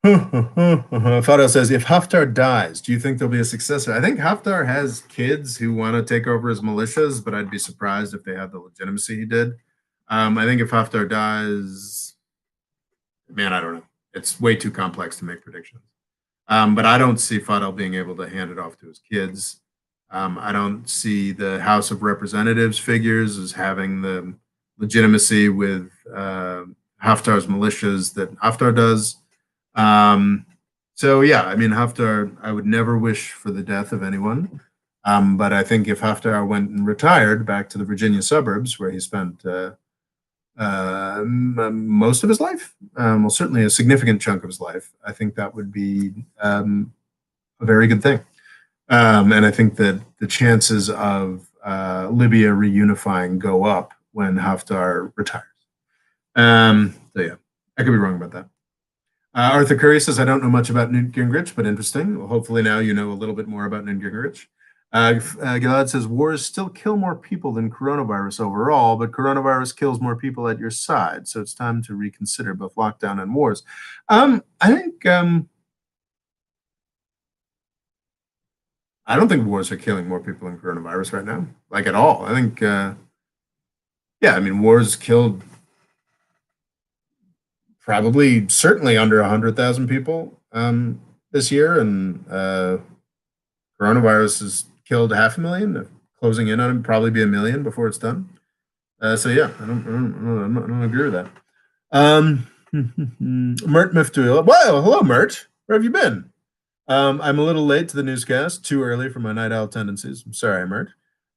Fado says, if Haftar dies, do you think there'll be a successor? I think Haftar has kids who want to take over his militias, but I'd be surprised if they had the legitimacy he did. I think if Haftar dies, man, I don't know. It's way too complex to make predictions. But I don't see Fadel being able to hand it off to his kids. I don't see the House of Representatives figures as having the legitimacy with Haftar's militias that Haftar does. So yeah, I mean, Haftar, I would never wish for the death of anyone. But I think if Haftar went and retired back to the Virginia suburbs where he spent most of his life, well, certainly a significant chunk of his life, I think that would be a very good thing. And I think that the chances of Libya reunifying go up when Haftar retires. So yeah, I could be wrong about that. Arthur Curry says, I don't know much about Newt Gingrich, but interesting. Well, hopefully now you know a little bit more about Newt Gingrich. Gilad says, wars still kill more people than coronavirus overall, but coronavirus kills more people at your side. So it's time to reconsider both lockdown and wars. I think, I don't think wars are killing more people than coronavirus right now, like at all. I think, yeah, I mean, wars killed probably certainly under 100,000 people this year, and coronavirus has killed 500,000. Closing in on it, probably be 1,000,000 before it's done. So yeah, I don't agree with that. Mert Miftuila. Well, hello, Mert. Where have you been? I'm a little late to the newscast, too early for my night owl tendencies. I'm sorry, Mert.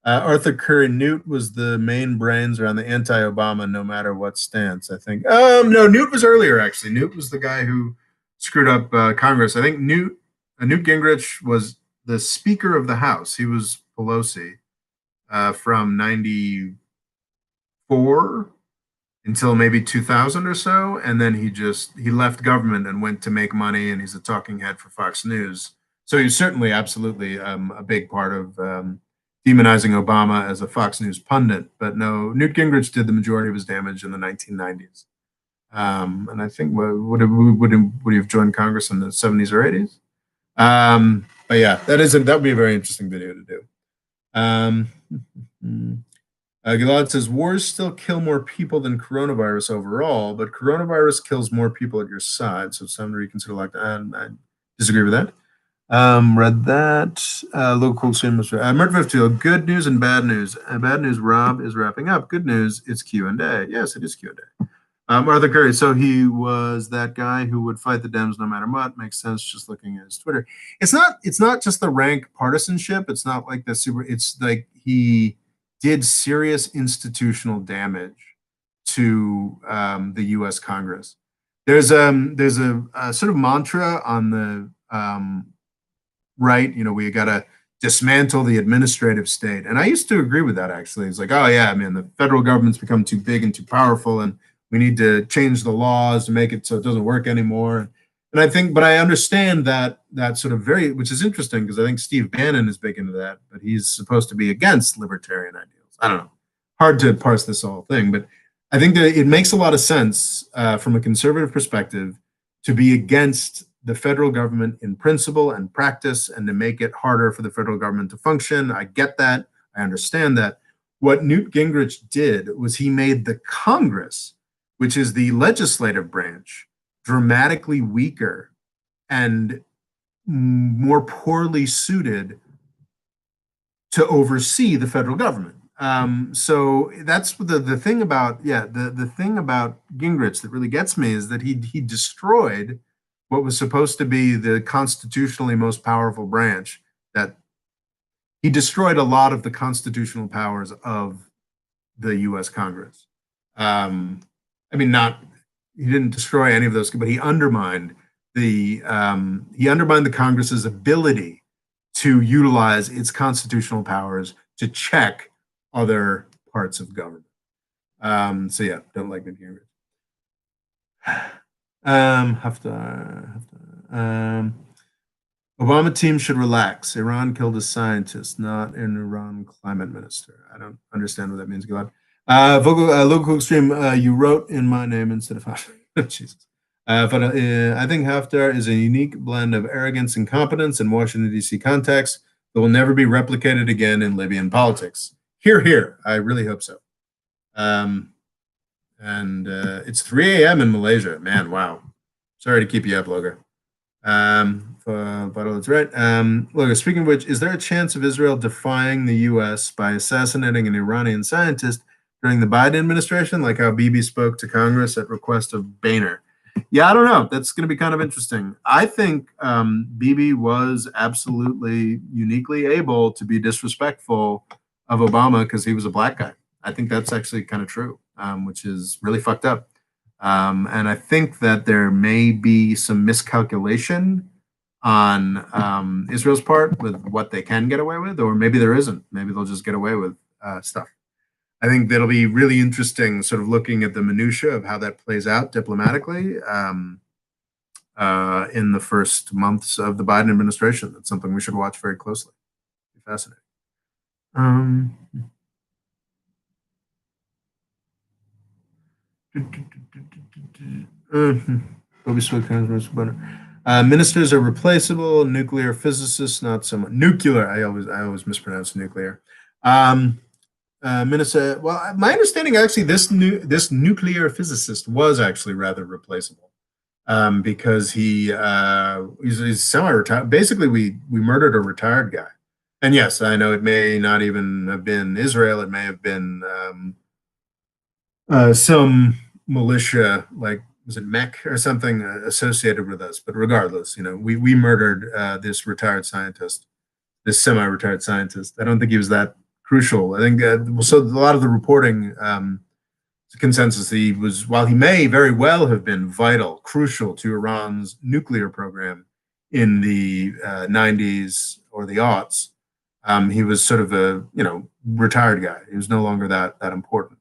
Arthur Curry, Newt was the main brains around the anti-Obama, no matter what stance. I think. No, Newt was earlier. Actually, Newt was the guy who screwed up Congress. I think Newt Gingrich was the Speaker of the House. He was Pelosi from '94 until maybe 2000 or so, and then he left government and went to make money, and he's a talking head for Fox News. So he's certainly absolutely a big part of demonizing Obama as a Fox News pundit. But no, Newt Gingrich did the majority of his damage in the 1990s. And I think would he have joined Congress in the 70s or 80s? But yeah, that would be a very interesting video to do. Gilad says wars still kill more people than coronavirus overall, but coronavirus kills more people at your side. So it's time to reconsider lockdown. I disagree with that. Read that. Local streamers. Murder good news and bad news. Bad news. Rob is wrapping up. Good news. It's Q&A. Yes, it is Q&A. Arthur Curry. So he was that guy who would fight the Dems no matter what. Makes sense. Just looking at his Twitter. It's not. It's not just the rank partisanship. It's not like the super. It's like he did serious institutional damage to the U.S. Congress. There's a sort of mantra on the right. You know, we got to dismantle the administrative state, and I used to agree with that. Actually, it's like, oh yeah, man, the federal government's become too big and too powerful, and we need to change the laws to make it so it doesn't work anymore. And I think, but I understand that sort of very, which is interesting because I think Steve Bannon is big into that, but he's supposed to be against libertarian ideals. I don't know. Hard to parse this whole thing, but I think that it makes a lot of sense from a conservative perspective to be against the federal government in principle and practice and to make it harder for the federal government to function. I get that. I understand that. What Newt Gingrich did was he made the Congress, which is the legislative branch, dramatically weaker and more poorly suited to oversee the federal government. So that's the thing about the thing about Gingrich that really gets me is that he destroyed what was supposed to be the constitutionally most powerful branch. That he destroyed a lot of the constitutional powers of the U.S. Congress. I mean, not he didn't destroy any of those, but he undermined the Congress's ability to utilize its constitutional powers to check other parts of government. So yeah, don't like Newt Gingrich. Obama team should relax. Iran killed a scientist, not an Iran climate minister. I don't understand what that means, Gilad. Local extreme, you wrote in my name instead of Haftar. Jesus. But I think Haftar is a unique blend of arrogance and competence in Washington, D.C. context that will never be replicated again in Libyan politics. Hear, hear. I really hope so. It's 3 a.m. in Malaysia. Man, wow. Sorry to keep you up, Logan. But that's right. Logan, speaking of which, is there a chance of Israel defying the U.S. by assassinating an Iranian scientist during the Biden administration, like how Bibi spoke to Congress at request of Boehner? Yeah, I don't know. That's going to be kind of interesting. I think Bibi was absolutely uniquely able to be disrespectful of Obama because he was a black guy. I think that's actually kind of true, which is really fucked up. And I think that there may be some miscalculation on Israel's part with what they can get away with, or maybe there isn't. Maybe they'll just get away with stuff. I think that'll be really interesting, sort of looking at the minutia of how that plays out diplomatically in the first months of the Biden administration. That's something we should watch very closely. It'll be fascinating. Ministers are replaceable. Nuclear physicists, not so much. Nuclear. I always mispronounce nuclear. Minnesota. Well, my understanding actually, this nuclear physicist was actually rather replaceable because he's semi-retired. Basically, we murdered a retired guy. And yes, I know it may not even have been Israel. It may have been some militia, like was it Mech or something associated with us. But regardless, we murdered this retired scientist, this semi-retired scientist. I don't think he was that crucial. I think so. A lot of the reporting consensus he was, while he may very well have been vital, crucial to Iran's nuclear program in the 90s or the aughts, he was sort of a retired guy. He was no longer that important.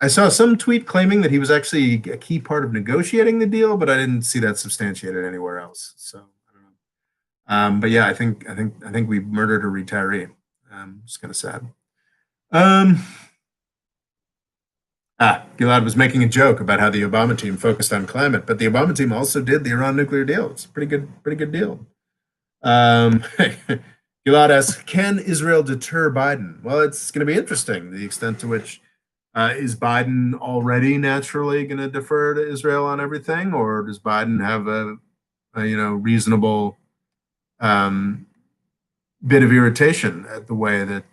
I saw some tweet claiming that he was actually a key part of negotiating the deal, but I didn't see that substantiated anywhere else. So I don't know. But yeah, I think we murdered a retiree. It's kind of sad. Gilad was making a joke about how the Obama team focused on climate, but the Obama team also did the Iran nuclear deal. It's a pretty good deal. Gilad asks, can Israel deter Biden? Well, it's going to be interesting, the extent to which is Biden already naturally going to defer to Israel on everything, or does Biden have a reasonable um, bit of irritation at the way that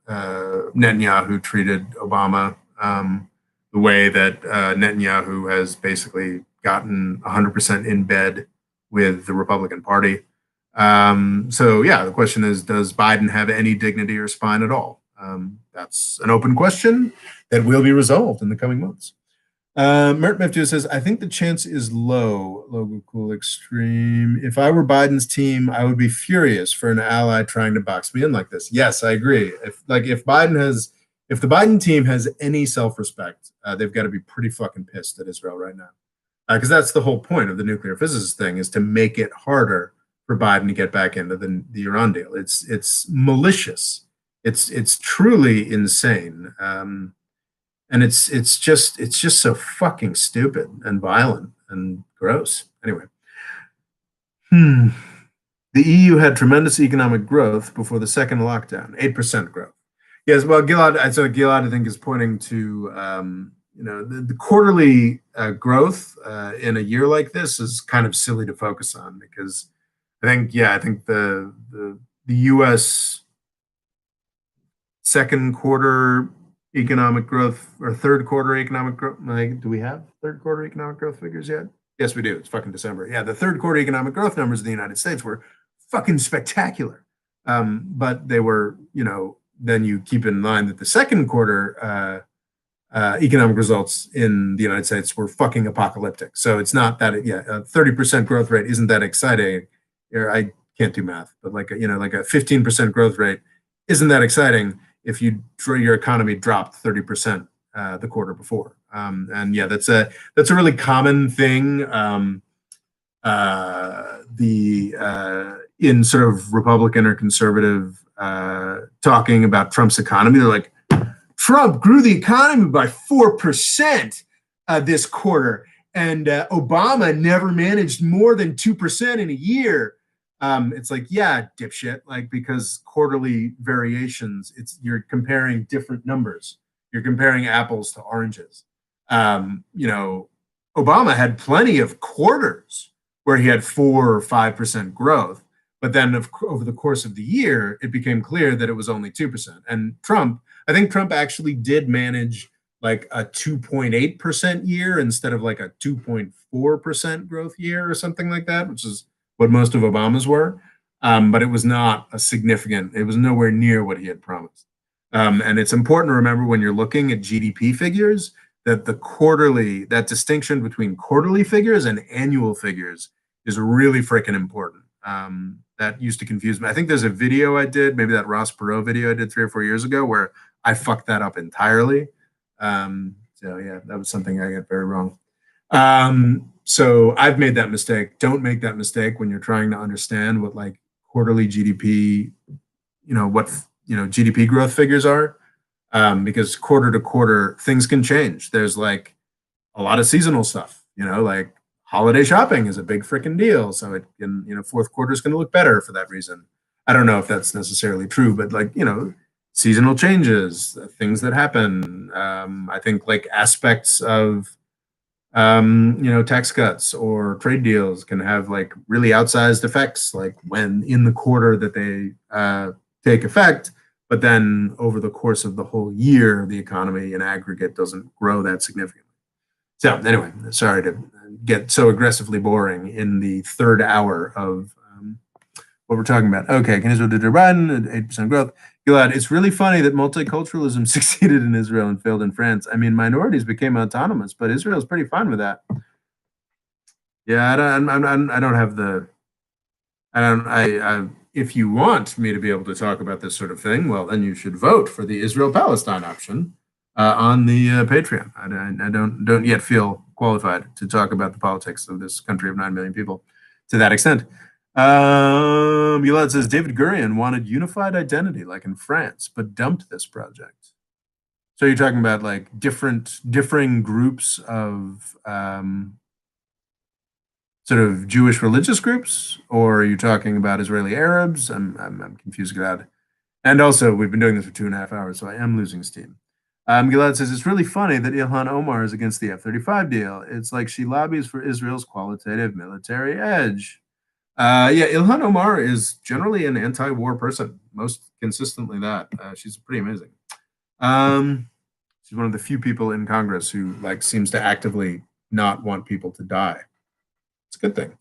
Netanyahu treated Obama, the way that Netanyahu has basically gotten 100% in bed with the Republican Party. So yeah, the question is, does Biden have any dignity or spine at all? That's an open question that will be resolved in the coming months. Mert Meftu says, I think the chance is low, Logo Cool Extreme. If I were Biden's team, I would be furious for an ally trying to box me in like this. Yes, I agree. If the Biden team has any self-respect, they've got to be pretty fucking pissed at Israel right now. Because that's the whole point of the nuclear physicist thing, is to make it harder for Biden to get back into the Iran deal. It's malicious. It's truly insane. And it's just so fucking stupid and violent and gross. Anyway, the EU had tremendous economic growth before the second lockdown, 8% growth. Yes, well, Gilad, I think is pointing to the quarterly growth in a year like this is kind of silly to focus on, because I think the U.S. second quarter economic growth, or third quarter economic growth. Like, do we have third quarter economic growth figures yet? Yes, we do. It's fucking December. Yeah, the third quarter economic growth numbers in the United States were fucking spectacular. But they were, then you keep in mind that the second quarter economic results in the United States were fucking apocalyptic. So it's not that, a 30% growth rate isn't that exciting. I can't do math, but like a 15% growth rate isn't that exciting if your economy dropped 30% the quarter before. And yeah, that's a really common thing. In sort of Republican or conservative talking about Trump's economy, they're like, Trump grew the economy by 4% this quarter, and Obama never managed more than 2% in a year. It's like, yeah, dipshit, like, because quarterly variations, you're comparing different numbers. You're comparing apples to oranges. Obama had plenty of quarters where he had 4 or 5% growth, but then over the course of the year, it became clear that it was only 2%. And I think Trump actually did manage like a 2.8% year instead of like a 2.4% growth year or something like that, which is what most of Obama's were. But it was not it was nowhere near what he had promised. And it's important to remember when you're looking at GDP figures that that distinction between quarterly figures and annual figures is really freaking important. That used to confuse me. I think there's a video I did, maybe that Ross Perot video I did 3 or 4 years ago, where I fucked that up entirely. So yeah, that was something I got very wrong. So I've made that mistake. Don't make that mistake when you're trying to understand what like quarterly GDP, GDP growth figures are, because quarter to quarter things can change. There's like a lot of seasonal stuff, like holiday shopping is a big freaking deal. So it can, fourth quarter is going to look better for that reason. I don't know if that's necessarily true, but like, seasonal changes, things that happen. I think like aspects of, tax cuts or trade deals can have like really outsized effects, like when in the quarter that they take effect, but then over the course of the whole year, the economy in aggregate doesn't grow that significantly. So anyway, sorry to get so aggressively boring in the third hour of what we're talking about. Okay, can Israel deter Biden at 8% growth? Gilad, it's really funny that multiculturalism succeeded in Israel and failed in France. I mean, minorities became autonomous, but Israel's pretty fine with that. Yeah, I don't have the. If you want me to be able to talk about this sort of thing, well, then you should vote for the Israel-Palestine option on the Patreon. I don't yet feel qualified to talk about the politics of this country of 9 million people to that extent. Gilad says David Gurion wanted unified identity like in France, but dumped this project. So you're talking about like differing groups of sort of Jewish religious groups, or are you talking about Israeli Arabs? I'm confused, Gilad. And also, we've been doing this for 2.5 hours, so I am losing steam. Gilad says it's really funny that Ilhan Omar is against the F-35 deal. It's like she lobbies for Israel's qualitative military edge. Yeah, Ilhan Omar is generally an anti-war person, most consistently that. She's pretty amazing. She's one of the few people in Congress who like seems to actively not want people to die. It's a good thing.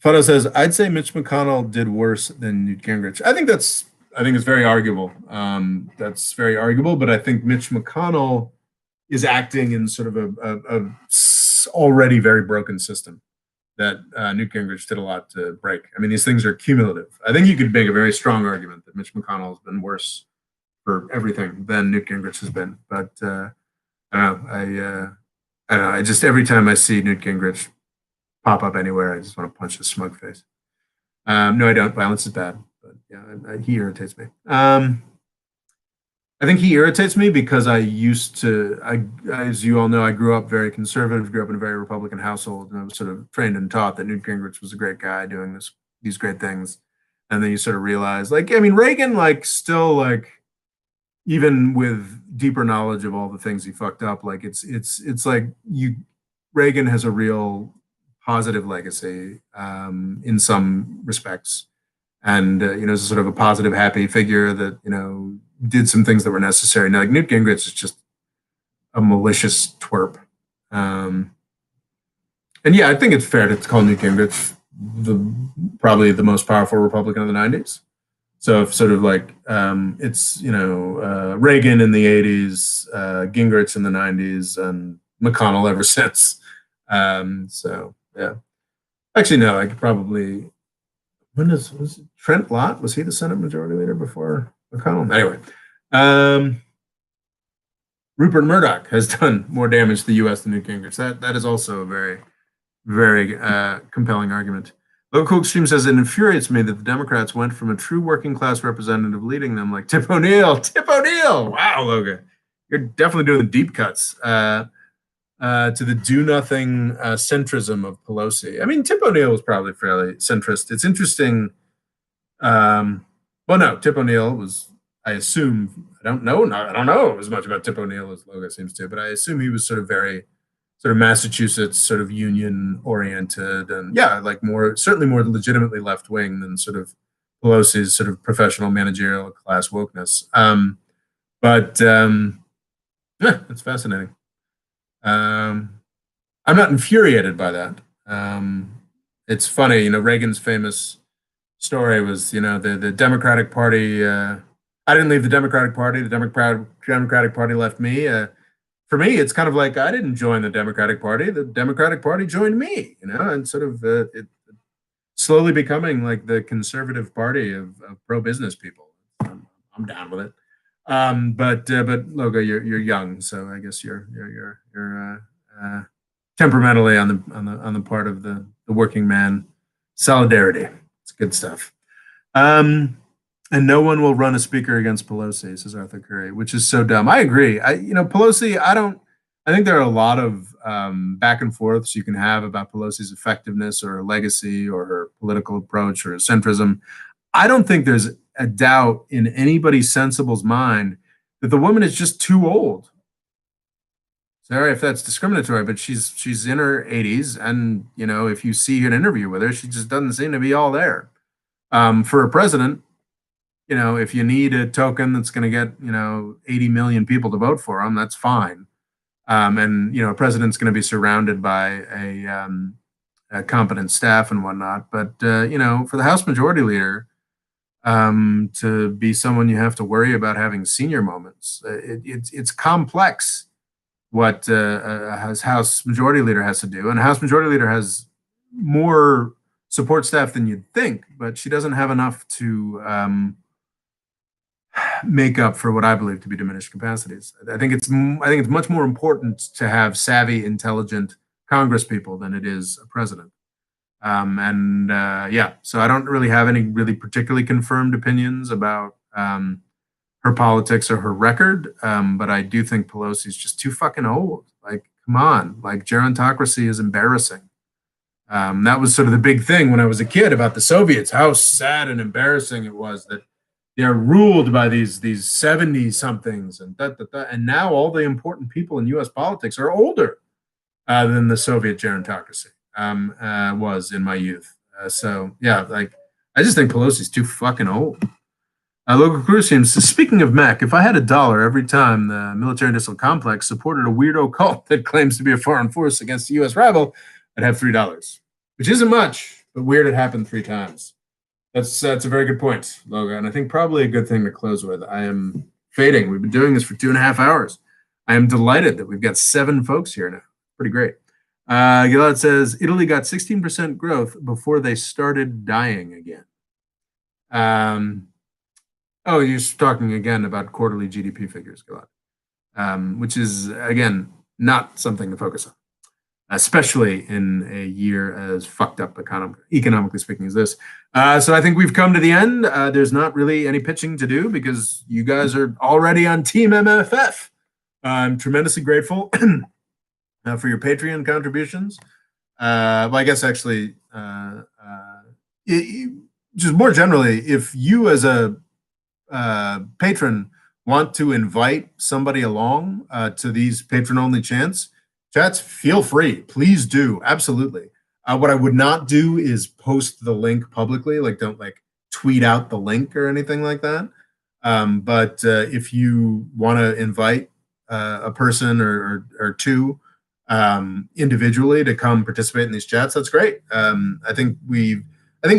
Fado says, I'd say Mitch McConnell did worse than Newt Gingrich. I think it's very arguable. That's very arguable, but I think Mitch McConnell is acting in sort of a already very broken system that Newt Gingrich did a lot to break. I mean, these things are cumulative. I think you could make a very strong argument that Mitch McConnell has been worse for everything than Newt Gingrich has been. But I don't know. I don't know. I just every time I see Newt Gingrich pop up anywhere, I just want to punch his smug face. No, I don't. Violence is bad, but yeah, he irritates me. I think he irritates me because as you all know, I grew up very conservative, grew up in a very Republican household, and I was sort of trained and taught that Newt Gingrich was a great guy doing these great things. And then you sort of realize, like, I mean, Reagan, like, still, like, even with deeper knowledge of all the things he fucked up, like, it's like Reagan has a real positive legacy in some respects, and is sort of a positive, happy figure that did some things that were necessary. Now, like Newt Gingrich is just a malicious twerp, and yeah, I think it's fair to call Newt Gingrich probably the most powerful Republican of the '90s. So if sort of like it's Reagan in the '80s, Gingrich in the '90s, and McConnell ever since. So yeah, actually no, I could probably. Was it Trent Lott? Was he the Senate Majority Leader before McConnell? Anyway, Rupert Murdoch has done more damage to the U.S. than Newt Gingrich. That is also a very, very compelling argument. Local Extreme says it infuriates me that the Democrats went from a true working class representative leading them like Tip O'Neill. Tip O'Neill! Wow, Logan, you're definitely doing the deep cuts. To the do-nothing centrism of Pelosi. I mean, Tip O'Neill was probably fairly centrist. It's interesting. Well, no, Tip O'Neill was, I assume, I don't know as much about Tip O'Neill as Logan seems to, but I assume he was sort of very sort of Massachusetts sort of union oriented and yeah, like certainly more legitimately left wing than sort of Pelosi's sort of professional managerial class wokeness. But yeah, it's fascinating. I'm not infuriated by that. It's funny, Reagan's famous story was, the Democratic Party. I didn't leave the Democratic Party. The Democratic Party left me. For me, it's kind of like I didn't join the Democratic Party. The Democratic Party joined me, and sort of it slowly becoming like the conservative party of pro-business people. I'm down with it. But Logo, you're young, so I guess you're temperamentally on the part of the working man solidarity. It's good stuff. And no one will run a speaker against Pelosi, says Arthur Curry, which is so dumb. I agree. Pelosi. I think there are a lot of back and forths you can have about Pelosi's effectiveness or her legacy or her political approach or her centrism. I don't think there's a doubt in anybody's sensible's mind that the woman is just too old. Sorry if that's discriminatory, but she's in her 80s, and if you see an interview with her, she just doesn't seem to be all there. For a president, if you need a token that's going to get 80 million people to vote for him, that's fine. And a president's going to be surrounded by a competent staff and whatnot. But for the House Majority Leader, to be someone you have to worry about having senior moments, it's complex what a House Majority Leader has to do, and a House Majority Leader has more support staff than you'd think, but she doesn't have enough to make up for what I believe to be diminished capacities. I think it's much more important to have savvy, intelligent Congress people than it is a president. Yeah, so I don't really have any really particularly confirmed opinions about her politics or her record, but I do think Pelosi's just too fucking old. Like, come on, like gerontocracy is embarrassing. That was sort of the big thing when I was a kid about the Soviets, how sad and embarrassing it was that they're ruled by these 70 somethings and now all the important people in US politics are older than the Soviet gerontocracy was in my youth. So yeah, like I just think Pelosi's too fucking old. Local Crucian says, speaking of mech, if I had $1 every time the military industrial complex supported a weirdo cult that claims to be a foreign force against a U.S. rival, I'd have $3, which isn't much, but weird it happened 3 times. That's a very good point, Logan, and I think probably a good thing to close with. I am fading. We've been doing this for 2.5 hours. I am delighted that we've got 7 folks here now. Pretty great. Gilad says, Italy got 16% growth before they started dying again. Oh, you're talking again about quarterly GDP figures, Gilad, which is, again, not something to focus on, especially in a year as fucked up economically speaking as this. So I think we've come to the end. There's not really any pitching to do because you guys are already on Team MFF. I'm tremendously grateful for your Patreon contributions. Well, I guess actually, just more generally, if you as a patron want to invite somebody along to these patron-only chats, feel free. Please do. Absolutely. What I would not do is post the link publicly. Like, don't like tweet out the link or anything like that. But if you want to invite a person or two individually to come participate in these chats, that's great. I think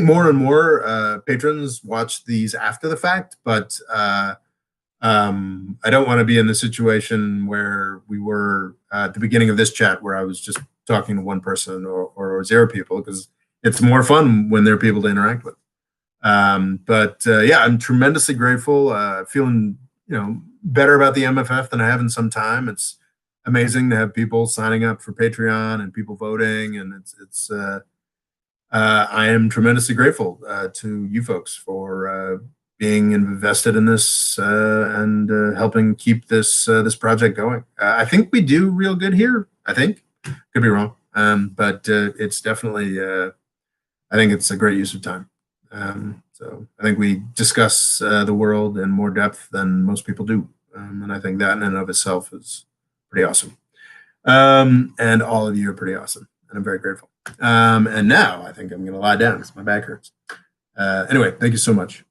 more and more patrons watch these after the fact, but I don't want to be in the situation where we were at the beginning of this chat where I was just talking to one person or 0 people, because it's more fun when there are people to interact with. But yeah, I'm tremendously grateful, feeling, better about the MFF than I have in some time. It's amazing to have people signing up for Patreon and people voting. And I am tremendously grateful to you folks for being invested in this and helping keep this project going. I think we do real good here. I think, could be wrong, but it's definitely. I think it's a great use of time. So I think we discuss the world in more depth than most people do, and I think that in and of itself is pretty awesome. And all of you are pretty awesome, and I'm very grateful. And now I think I'm going to lie down because my back hurts. Anyway, thank you so much.